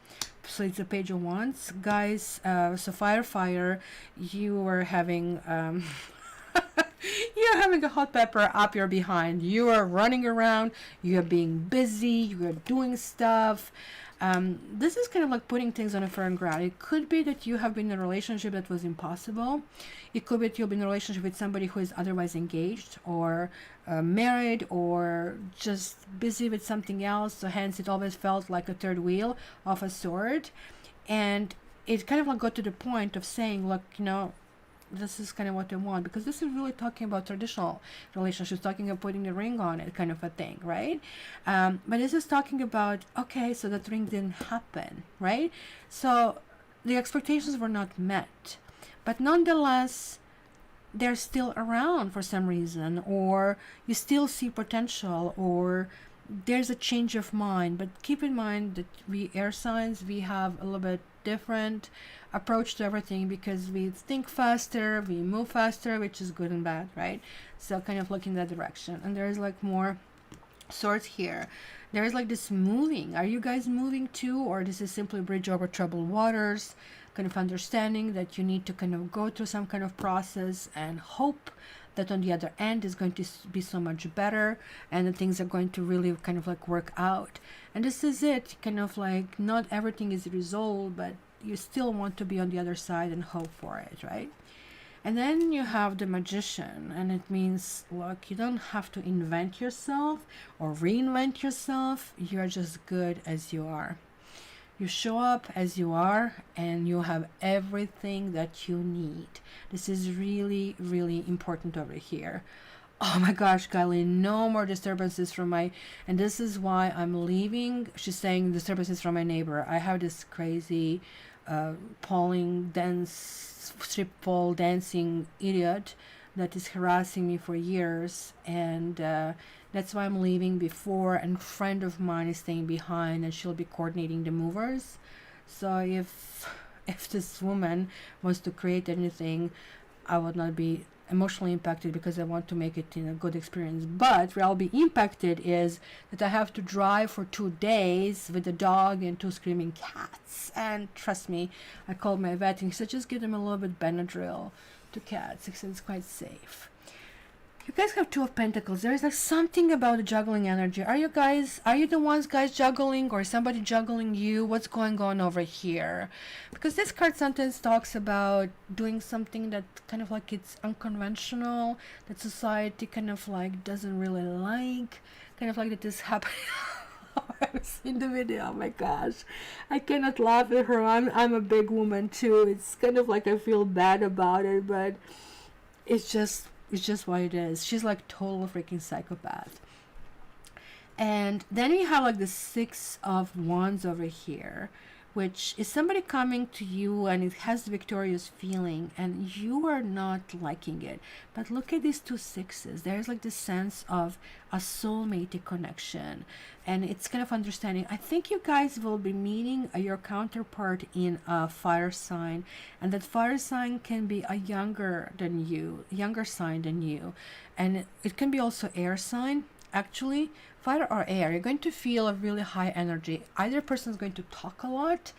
So it's a page of wands, guys. So fire, you were having you're having a hot pepper up your behind. You are running around, you are being busy, you are doing stuff. This is kind of like putting things on a firm ground. It could be that you have been in a relationship that was impossible. It could be that you've been in a relationship with somebody who is otherwise engaged or married or just busy with something else. So hence it always felt like a third wheel of a sword. And it kind of like got to the point of saying, look, this is kind of what I want, because this is really talking about traditional relationships, talking about putting a ring on it kind of a thing, right? But this is talking about, okay, so that ring didn't happen, right? So the expectations were not met, but nonetheless they're still around for some reason, or you still see potential, or there's a change of mind. But keep in mind that we air signs, we have a little bit different approach to everything because we think faster, we move faster, which is good and bad, right? So kind of looking that direction. And there's like more swords here. There's like this moving. Are you guys moving too, or this is simply a bridge over troubled waters? Kind of understanding that you need to kind of go through some kind of process and hope that on the other end is going to be so much better and that things are going to really kind of like work out. And this is it, kind of like not everything is resolved, but you still want to be on the other side and hope for it, right? And then you have the Magician, and it means, look, you don't have to invent yourself or reinvent yourself. You're just good as you are. You show up as you are and you have everything that you need. This is really, really important over here. Oh my gosh, Kylie, no more disturbances from and this is why I'm leaving. She's saying disturbances from my neighbor. I have this crazy strip pole dancing idiot that is harassing me for years, and that's why I'm leaving before, and a friend of mine is staying behind and she'll be coordinating the movers. So if this woman wants to create anything, I would not be emotionally impacted because I want to make it in a good experience. But where I'll be impacted is that I have to drive for 2 days with a dog and 2 screaming cats. And trust me, I called my vet and he said just give them a little bit Benadryl to cats because it's quite safe. You guys have 2 of Pentacles. There is like something about the juggling energy. Are you the ones guys juggling, or somebody juggling you? What's going on over here? Because this card sometimes talks about doing something that kind of like it's unconventional, that society kind of like doesn't really like, kind of like that this happened. I've seen the video. Oh my gosh, I cannot laugh at her. I'm a big woman too. It's kind of like I feel bad about it, but it's just what it is. She's like total freaking psychopath. And then you have like the 6 of Wands over here, which is somebody coming to you and it has the victorious feeling and you are not liking it. But look at these 2 sixes. There's like this sense of a soulmate connection, and it's kind of understanding. I think you guys will be meeting your counterpart in a fire sign, and that fire sign can be a younger sign than you, and it can be also air sign. actually, fire or air, you're going to feel a really high energy. Either person is going to talk a lot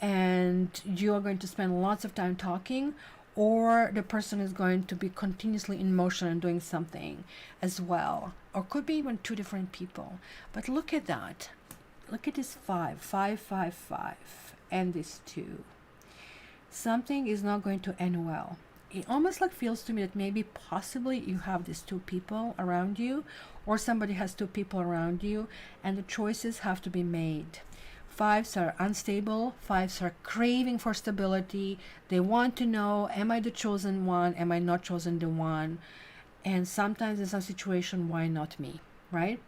and you are going to spend lots of time talking, or the person is going to be continuously in motion and doing something as well, or could be even two different people. But look at that. Look at this 5, 5, 5, 5, and this 2. Something is not going to end well. It almost like feels to me that maybe possibly you have these two people around you, or somebody has two people around you, and the choices have to be made. 5s are unstable. 5s are craving for stability. They want to know, am I the chosen one? Am I not chosen the one? And sometimes in some situation, why not me, right?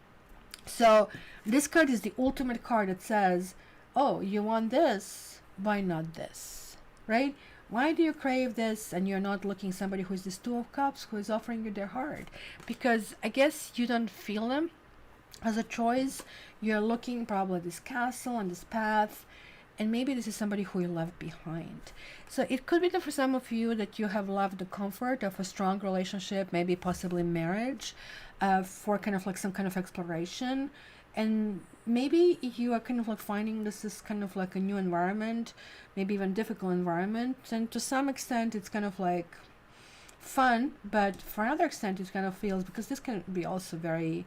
So this card is the ultimate card that says, oh, you want this, why not this, right? Why do you crave this and you're not looking somebody who's this 2 of Cups who is offering you their heart? Because I guess you don't feel them as a choice. You're looking probably this castle and this path, and maybe this is somebody who you left behind. So it could be that for some of you that you have left the comfort of a strong relationship, maybe possibly marriage, for kind of like some kind of exploration. And maybe you are kind of like finding this is kind of like a new environment, maybe even difficult environment. And to some extent, it's kind of like fun, but for another extent, it kind of feels, because this can be also very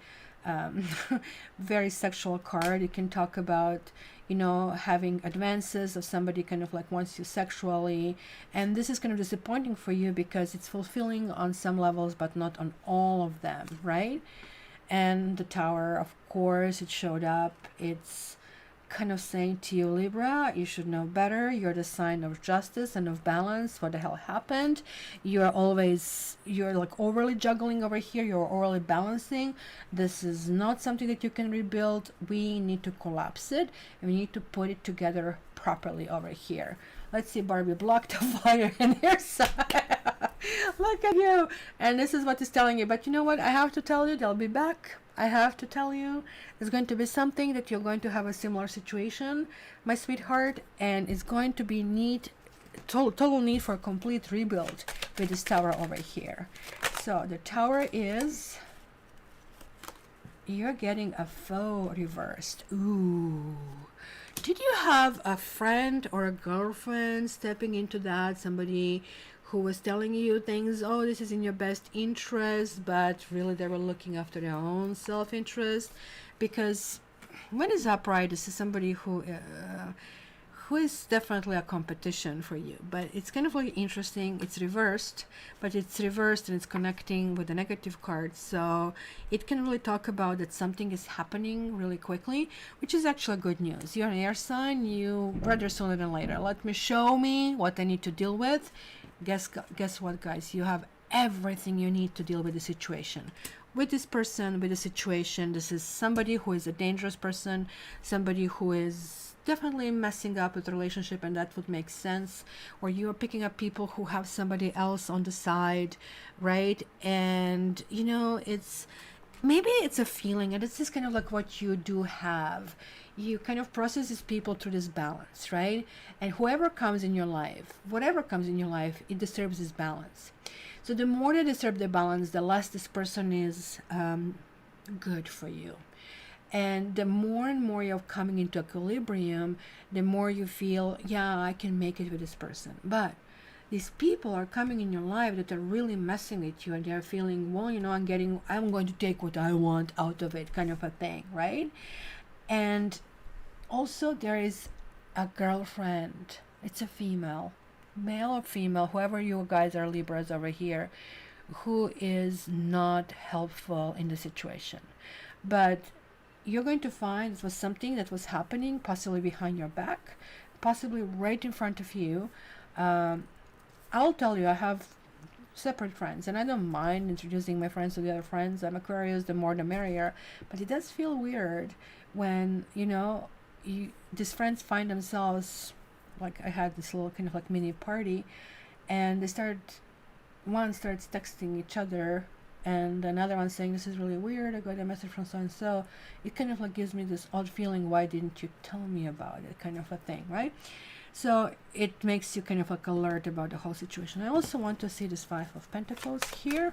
very sexual card. It can talk about, you know, having advances of somebody kind of like wants you sexually, and this is kind of disappointing for you because it's fulfilling on some levels but not on all of them, right? And the Tower, of course, it showed up. It's kind of saying to you, Libra, you should know better. You're the sign of justice and of balance. What the hell happened? You're like overly juggling over here. You're overly balancing. This is not something that you can rebuild. We need to collapse it, and we need to put it together properly over here. Let's see, Barbie, block the fire in your side. Look at you. And this is what it's telling you. But you know what? I have to tell you, they'll be back. I have to tell you, it's going to be something that you're going to have a similar situation, my sweetheart, and it's going to be total need for a complete rebuild with this Tower over here. So the Tower is, you're getting a foe reversed. Ooh. Did you have a friend or a girlfriend stepping into that? Somebody who was telling you things, oh, this is in your best interest, but really they were looking after their own self-interest? Because when it's upright, this is somebody who is definitely a competition for you. But it's kind of like interesting. It's reversed, but it's reversed and it's connecting with the negative card. So it can really talk about that something is happening really quickly, which is actually good news. You're an air sign, you rather sooner than later. Show me what I need to deal with. Guess what, guys? You have everything you need to deal with the situation. With this person, with the situation, this is somebody who is a dangerous person, somebody who is definitely messing up with the relationship, and that would make sense. Or you're picking up people who have somebody else on the side, right? And, you know, maybe it's a feeling, and it's just kind of like what you do have. You kind of process these people through this balance, right? And whatever comes in your life, it disturbs this balance. So the more they disturb the balance, the less this person is good for you. And the more and more you're coming into equilibrium, the more you feel, yeah, I can make it with this person. But these people are coming in your life that are really messing with you, and they're feeling, well, you know, I'm going to take what I want out of it, kind of a thing, right? And also there is a girlfriend. It's a female, male or female, whoever you guys are, Libras over here, who is not helpful in the situation. But you're going to find it was something that was happening possibly behind your back, possibly right in front of you. I'll tell you, I have separate friends, and I don't mind introducing my friends to the other friends. I'm Aquarius, the more the merrier. But it does feel weird when, you know, these friends find themselves, like I had this little kind of like mini party, and one starts texting each other, and another one saying, this is really weird, I got a message from so and so. It kind of like gives me this odd feeling, why didn't you tell me about it, kind of a thing, right? So it makes you kind of like alert about the whole situation. I also want to see this 5 of Pentacles here.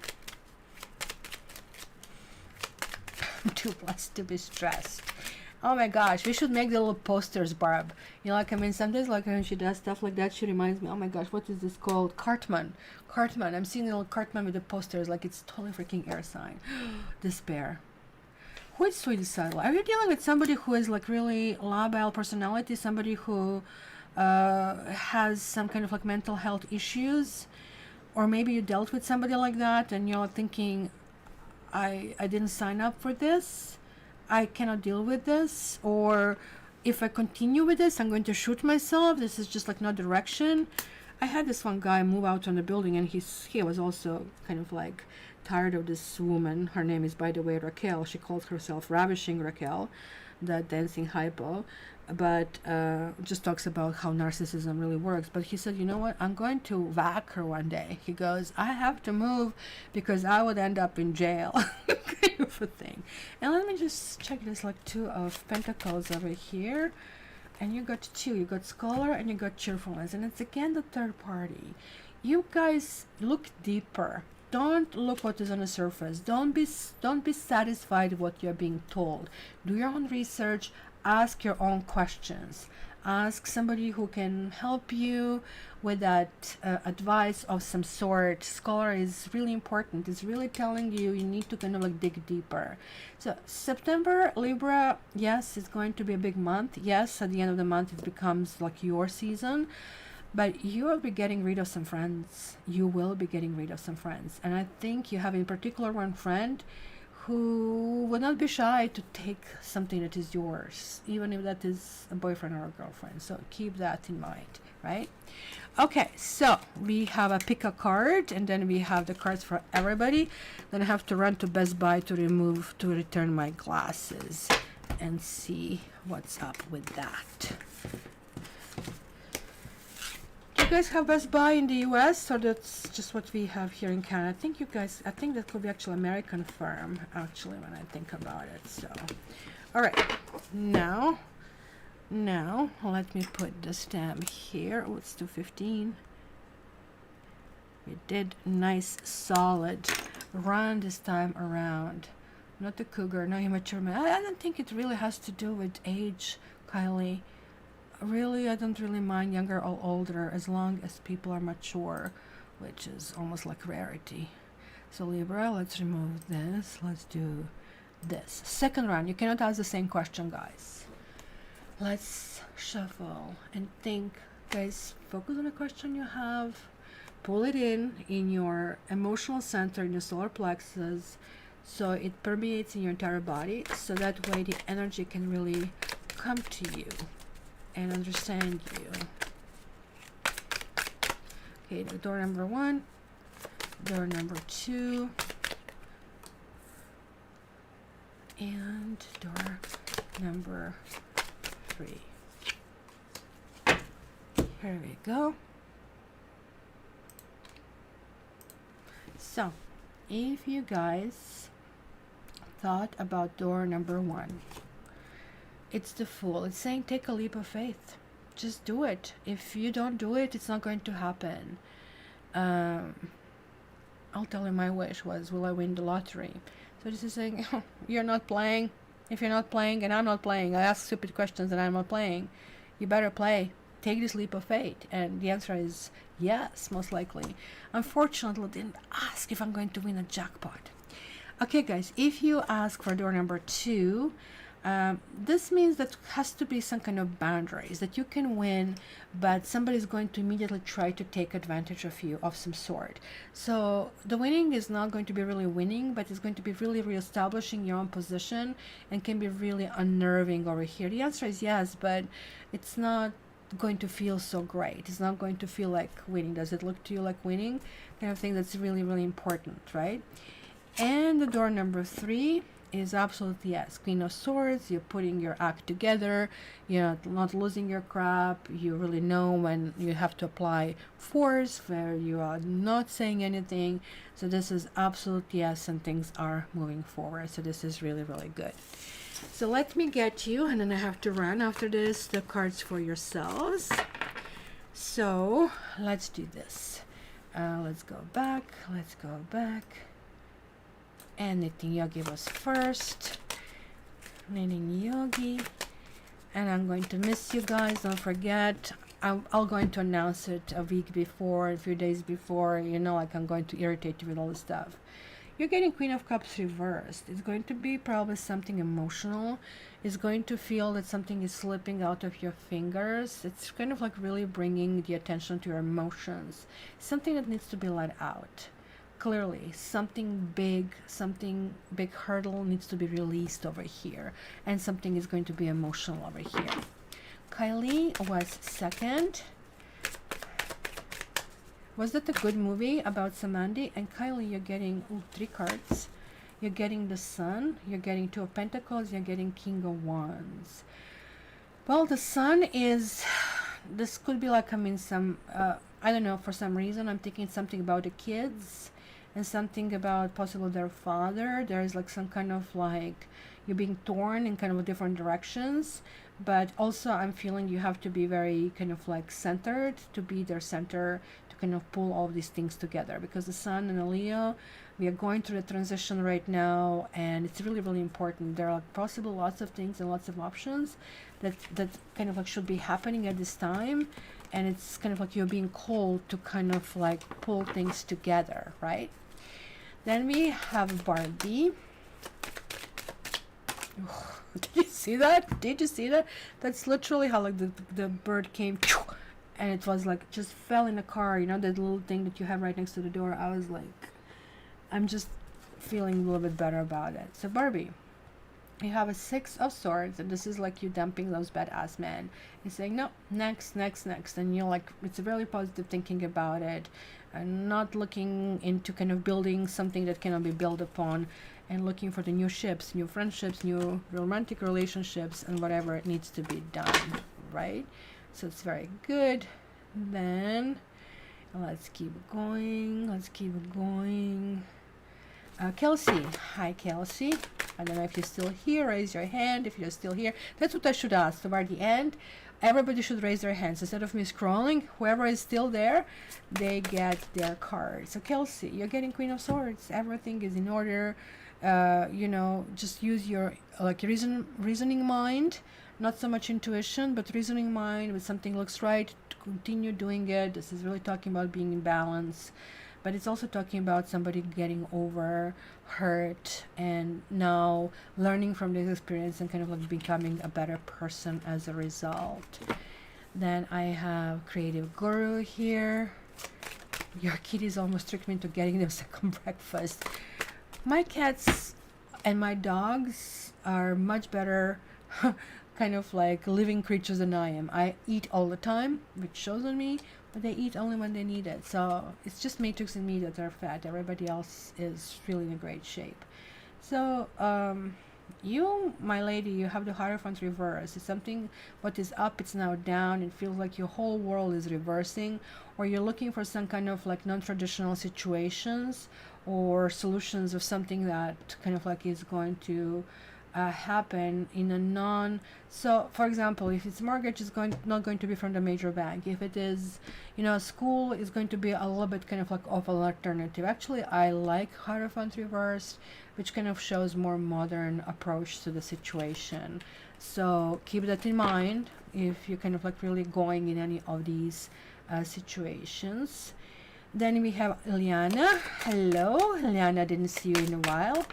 too blessed to be stressed. Oh my gosh, we should make the little posters, Barb. You know, like, I mean, sometimes, like, when she does stuff like that, she reminds me, oh my gosh, what is this called? Cartman. Cartman. I'm seeing the little Cartman with the posters, like, it's totally freaking air sign. Despair. Who is suicidal? Are you dealing with somebody who is, like, really labile personality? Somebody who has some kind of, like, mental health issues? Or maybe you dealt with somebody like that and you're thinking, I didn't sign up for this. I cannot deal with this, or if I continue with this, I'm going to shoot myself. This is just like no direction. I had this one guy move out on the building, and he was also kind of like tired of this woman. Her name is, by the way, Raquel. She calls herself Ravishing Raquel, the dancing hypo, but just talks about how narcissism really works. But he said, you know what, I'm going to whack her one day. He goes, I have to move because I would end up in jail. Kind of a thing. And let me just check this, like, 2 of Pentacles over here. And you got 2. You got Scholar and you got Cheerfulness. And it's again the third party. You guys look deeper. Don't look what is on the surface. Don't be satisfied with what you're being told. Do your own research. Ask your own questions. Ask somebody who can help you with that advice of some sort. Scholar is really important. It's really telling you need to kind of like dig deeper. So September, Libra, yes, it's going to be a big month. Yes, at the end of the month it becomes like your season. But you will be getting rid of some friends. You will be getting rid of some friends. And I think you have in particular one friend who would not be shy to take something that is yours, even if that is a boyfriend or a girlfriend. So keep that in mind, right? Okay, so we have a pick a card, and then we have the cards for everybody. Then I have to run to Best Buy to return my glasses and see what's up with that. Do you guys have Best Buy in the US, or that's just what we have here in Canada? I think that could be actually American firm, actually, when I think about it. So, all right, now let me put the stamp here. Oh, it's 215. We did nice solid run this time around. Not the cougar, no immature man. I don't think it really has to do with age, Kylie. Really, I don't really mind younger or older as long as people are mature, which is almost like rarity. So Libra, let's remove this. Let's do this. Second round, you cannot ask the same question, guys. Let's shuffle and think. Guys, focus on the question you have. Pull it in your emotional center, in your solar plexus, so it permeates in your entire body, so that way the energy can really come to you and understand you. Okay, the door number 1, door number 2, and door number 3. Here we go. So, if you guys thought about door number 1, it's the Fool. It's saying take a leap of faith. Just do it. If you don't do it, it's not going to happen. I'll tell you, my wish was, will I win the lottery? So this is saying, you're not playing. If you're not playing and I'm not playing, I ask stupid questions and I'm not playing, you better play. Take this leap of faith. And the answer is yes, most likely. Unfortunately, I didn't ask if I'm going to win a jackpot. Okay, guys, if you ask for door number 2, this means that has to be some kind of boundaries that you can win, but somebody's going to immediately try to take advantage of you of some sort. So the winning is not going to be really winning, but it's going to be really reestablishing your own position and can be really unnerving over here. The answer is yes, but it's not going to feel so great. It's not going to feel like winning. Does it look to you like winning? Kind of thing that's really, really important, right? And the door number 3 is absolutely yes. Queen of Swords, you're putting your act together, you're not losing your crap, you really know when you have to apply force, where you are not saying anything. So this is absolute yes, and things are moving forward. So this is really, really good. So let me get you, and then I have to run after this, the cards for yourselves. So let's do this. Let's go back. Anything you give us first. Knitting Yogi. And I'm going to miss you guys. Don't forget, I'm going to announce it a week before, a few days before. You know, like I'm going to irritate you with all this stuff. You're getting Queen of Cups reversed. It's going to be probably something emotional. It's going to feel that something is slipping out of your fingers. It's kind of like really bringing the attention to your emotions. Something that needs to be let out. Clearly, something big hurdle needs to be released over here. And something is going to be emotional over here. Kylie was second. Was that a good movie about Samandi? And Kylie, you're getting 3 cards. You're getting the Sun, you're getting 2 of Pentacles, you're getting King of Wands. Well, the Sun is, this could be like, I mean, some, I don't know, for some reason, I'm thinking something about the kids and something about possibly their father. There is like some kind of like, you're being torn in kind of different directions. But also I'm feeling you have to be very kind of like centered, to be their center, to kind of pull all these things together, because the Sun and the Leo, we are going through the transition right now, and it's really, really important. There are like possible lots of things and lots of options that kind of like should be happening at this time, and it's kind of like you're being called to kind of like pull things together, right? Then we have Barbie. Did you see that? Did you see that? That's literally how like the bird came, and it was like just fell in the car. You know, that little thing that you have right next to the door. I was like, I'm just feeling a little bit better about it. So Barbie, you have a 6 of Swords, and this is like you dumping those badass men. You're saying no, next, and you're like, it's a really positive thinking about it, and not looking into kind of building something that cannot be built upon, and looking for the new ships, new friendships, new romantic relationships, and whatever it needs to be done, right? So it's very good. Then let's keep going. Kelsey. Hi, Kelsey. I don't know if you're still here. Raise your hand if you're still here. That's what I should ask. So by the end, everybody should raise their hands. Instead of me scrolling, whoever is still there, they get their card. So Kelsey, you're getting Queen of Swords. Everything is in order. You know, just use your like reasoning mind, not so much intuition, but reasoning mind. When something looks right, to continue doing it. This is really talking about being in balance, but it's also talking about somebody getting over hurt and now learning from this experience and kind of like becoming a better person as a result. Then I have Creative Guru here. Your kitties almost tricked me into getting them second breakfast. My cats and my dogs are much better kind of like living creatures than I am. I eat all the time, which shows on me, but they eat only when they need it. So it's just Matrix and me that are fat. Everybody else is really in great shape. So you, my lady, you have the Hierophant reverse. It's something what is up, it's now down. It feels like your whole world is reversing, or you're looking for some kind of like non-traditional situations or solutions of something that kind of like is going to happen in a non. So for example, if it's mortgage, is not going to be from the major bank. If it is, you know, school, is going to be a little bit kind of like of an alternative. Actually, I like Hierophant reversed, which kind of shows more modern approach to the situation. So keep that in mind if you're kind of like really going in any of these situations. Then we have Ileana. Hello, Ileana, didn't see you in a while.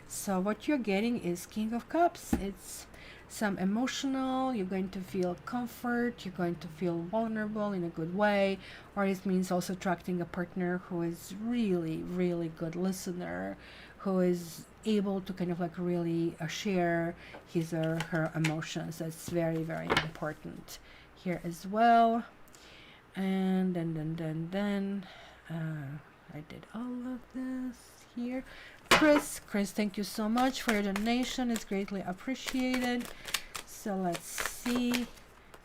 So what you're getting is King of Cups. It's some emotional, you're going to feel comfort, you're going to feel vulnerable in a good way, or it means also attracting a partner who is really, really good listener, who is able to kind of like really share his or her emotions. That's very, very important here as well. And then I did all of this here. Chris, thank you so much for your donation. It's greatly appreciated. So let's see.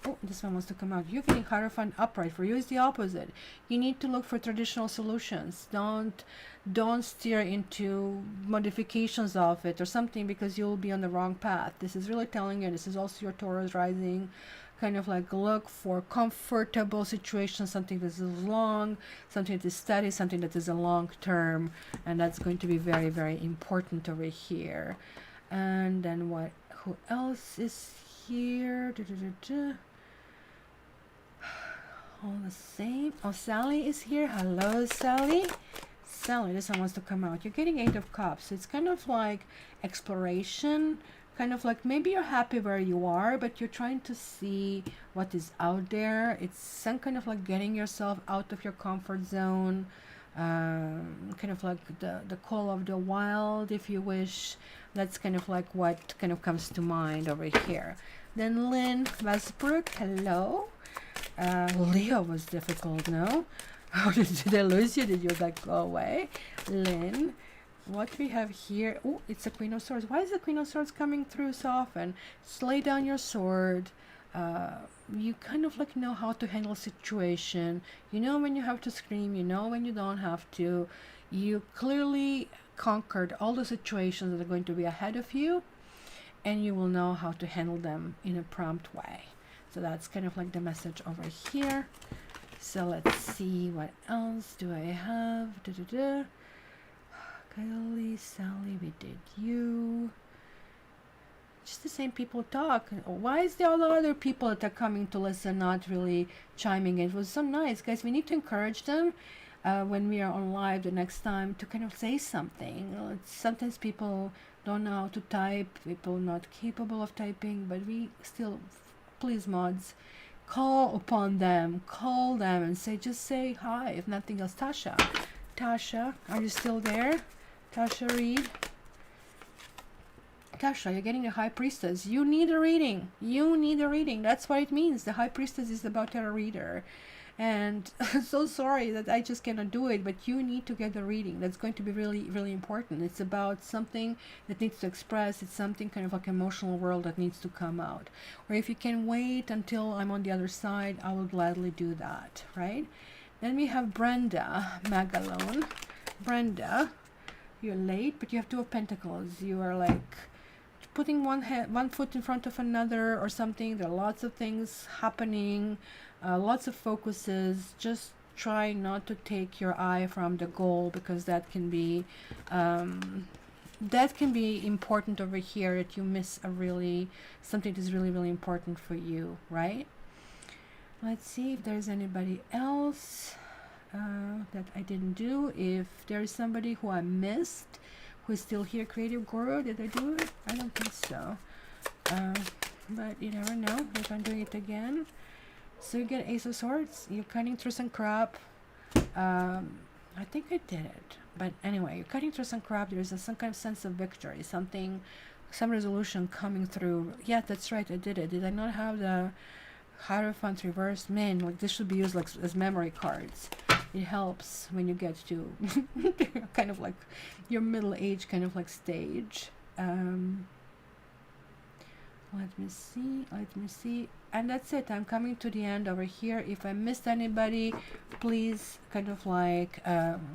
Oh, this one wants to come out. You're getting Hierophant upright. For you, it's the opposite. You need to look for traditional solutions. Don't steer into modifications of it or something, because you'll be on the wrong path. This is really telling you. This is also your Taurus rising. Kind of like look for comfortable situations, something that is long, something that is steady, something that is a long term, and that's going to be very, very important over here. And then who else is here? All the same. Oh, Sally is here. Hello, Sally. Sally, this one wants to come out. You're getting 8 of Cups. It's kind of like exploration, kind of like maybe you're happy where you are, but you're trying to see what is out there. It's some kind of like getting yourself out of your comfort zone, kind of like the call of the wild, if you wish. That's kind of like what kind of comes to mind over here. Then Lynn Westbrook, hello. Leo was difficult, no? How did I lose you? Did you like go away? Lynn, what we have here, oh, it's a Queen of Swords. Why is the Queen of Swords coming through so often? Just lay down your sword. You kind of like know how to handle situation. You know when you have to scream, you know when you don't have to. You clearly conquered all the situations that are going to be ahead of you, and you will know how to handle them in a prompt way. So that's kind of like the message over here. So let's see, what else do I have? Kylie, Sally, we did you. Just the same people talk. Why is there all the other people that are coming to listen not really chiming in? It was so nice, guys. We need to encourage them when we are on live the next time to kind of say something. Sometimes people don't know how to type, people not capable of typing, but we still, please mods, call upon them, call them and say, just say hi, if nothing else. Tasha, are you still there? Tasha Reed. Tasha, you're getting a High Priestess. You need a reading. You need a reading. That's what it means. The High Priestess is about a reader. And so sorry that I just cannot do it, but you need to get the reading. That's going to be really, really important. It's about something that needs to express. It's something kind of like emotional world that needs to come out. Or if you can wait until I'm on the other side, I will gladly do that, right? Then we have Brenda Magalone. Brenda, you're late, but you have 2 of Pentacles. You are like putting one foot in front of another or something. There are lots of things happening. Lots of focuses. Just try not to take your eye from the goal, because that can be important over here, that you miss something that is really, really important for you, right? Let's see if there's anybody else that I didn't do. If there is somebody who I missed who is still here. Creative Guru, did I do it? I don't think so, but you never know if I'm doing it again. So you get Ace of Swords, you're cutting through some crap. I think I did it, but anyway, you're cutting through some crap. There's some kind of sense of victory, some resolution coming through. Yeah, that's right, I did it. Did I not have the Hierophant reversed? Man, like this should be used like as memory cards. It helps when you get to kind of like your middle age kind of like stage. Let me see, and that's it. I'm coming to the end over here. If I missed anybody, please kind of like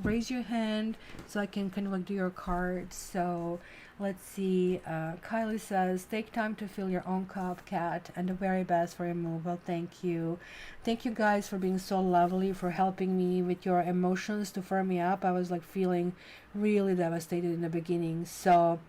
raise your hand so I can kind of like do your cards. So let's see. Kylie says, take time to fill your own cup, Kat, and the very best for your move. Well, thank you guys for being so lovely, for helping me with your emotions to firm me up. I was like feeling really devastated in the beginning, so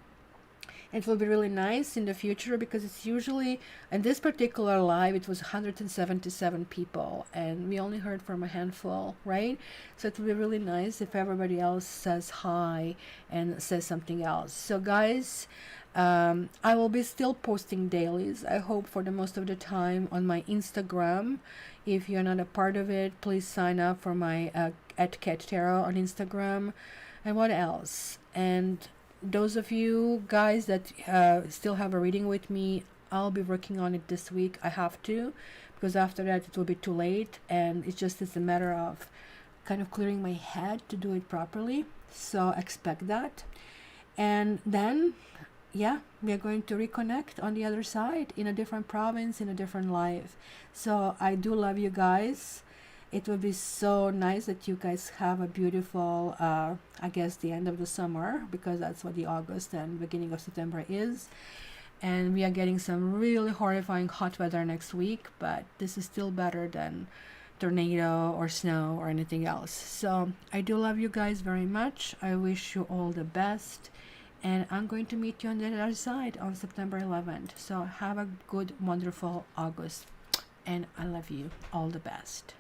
it will be really nice in the future, because it's usually, in this particular live, it was 177 people and we only heard from a handful, right? So it will be really nice if everybody else says hi and says something else. So guys, I will be still posting dailies, I hope, for the most of the time on my Instagram. If you're not a part of it, please sign up for my at Caturday on Instagram. And what else? And those of you guys that still have a reading with me, I'll be working on it this week. I have to, because after that it will be too late, and it's a matter of kind of clearing my head to do it properly. So expect that. And then yeah, we are going to reconnect on the other side, in a different province, in a different life. So I do love you guys. It will be so nice that you guys have a beautiful, I guess, the end of the summer, because that's what the August and beginning of September is. And we are getting some really horrifying hot weather next week, but this is still better than tornado or snow or anything else. So I do love you guys very much. I wish you all the best. And I'm going to meet you on the other side on September 11th. So have a good, wonderful August. And I love you. All the best.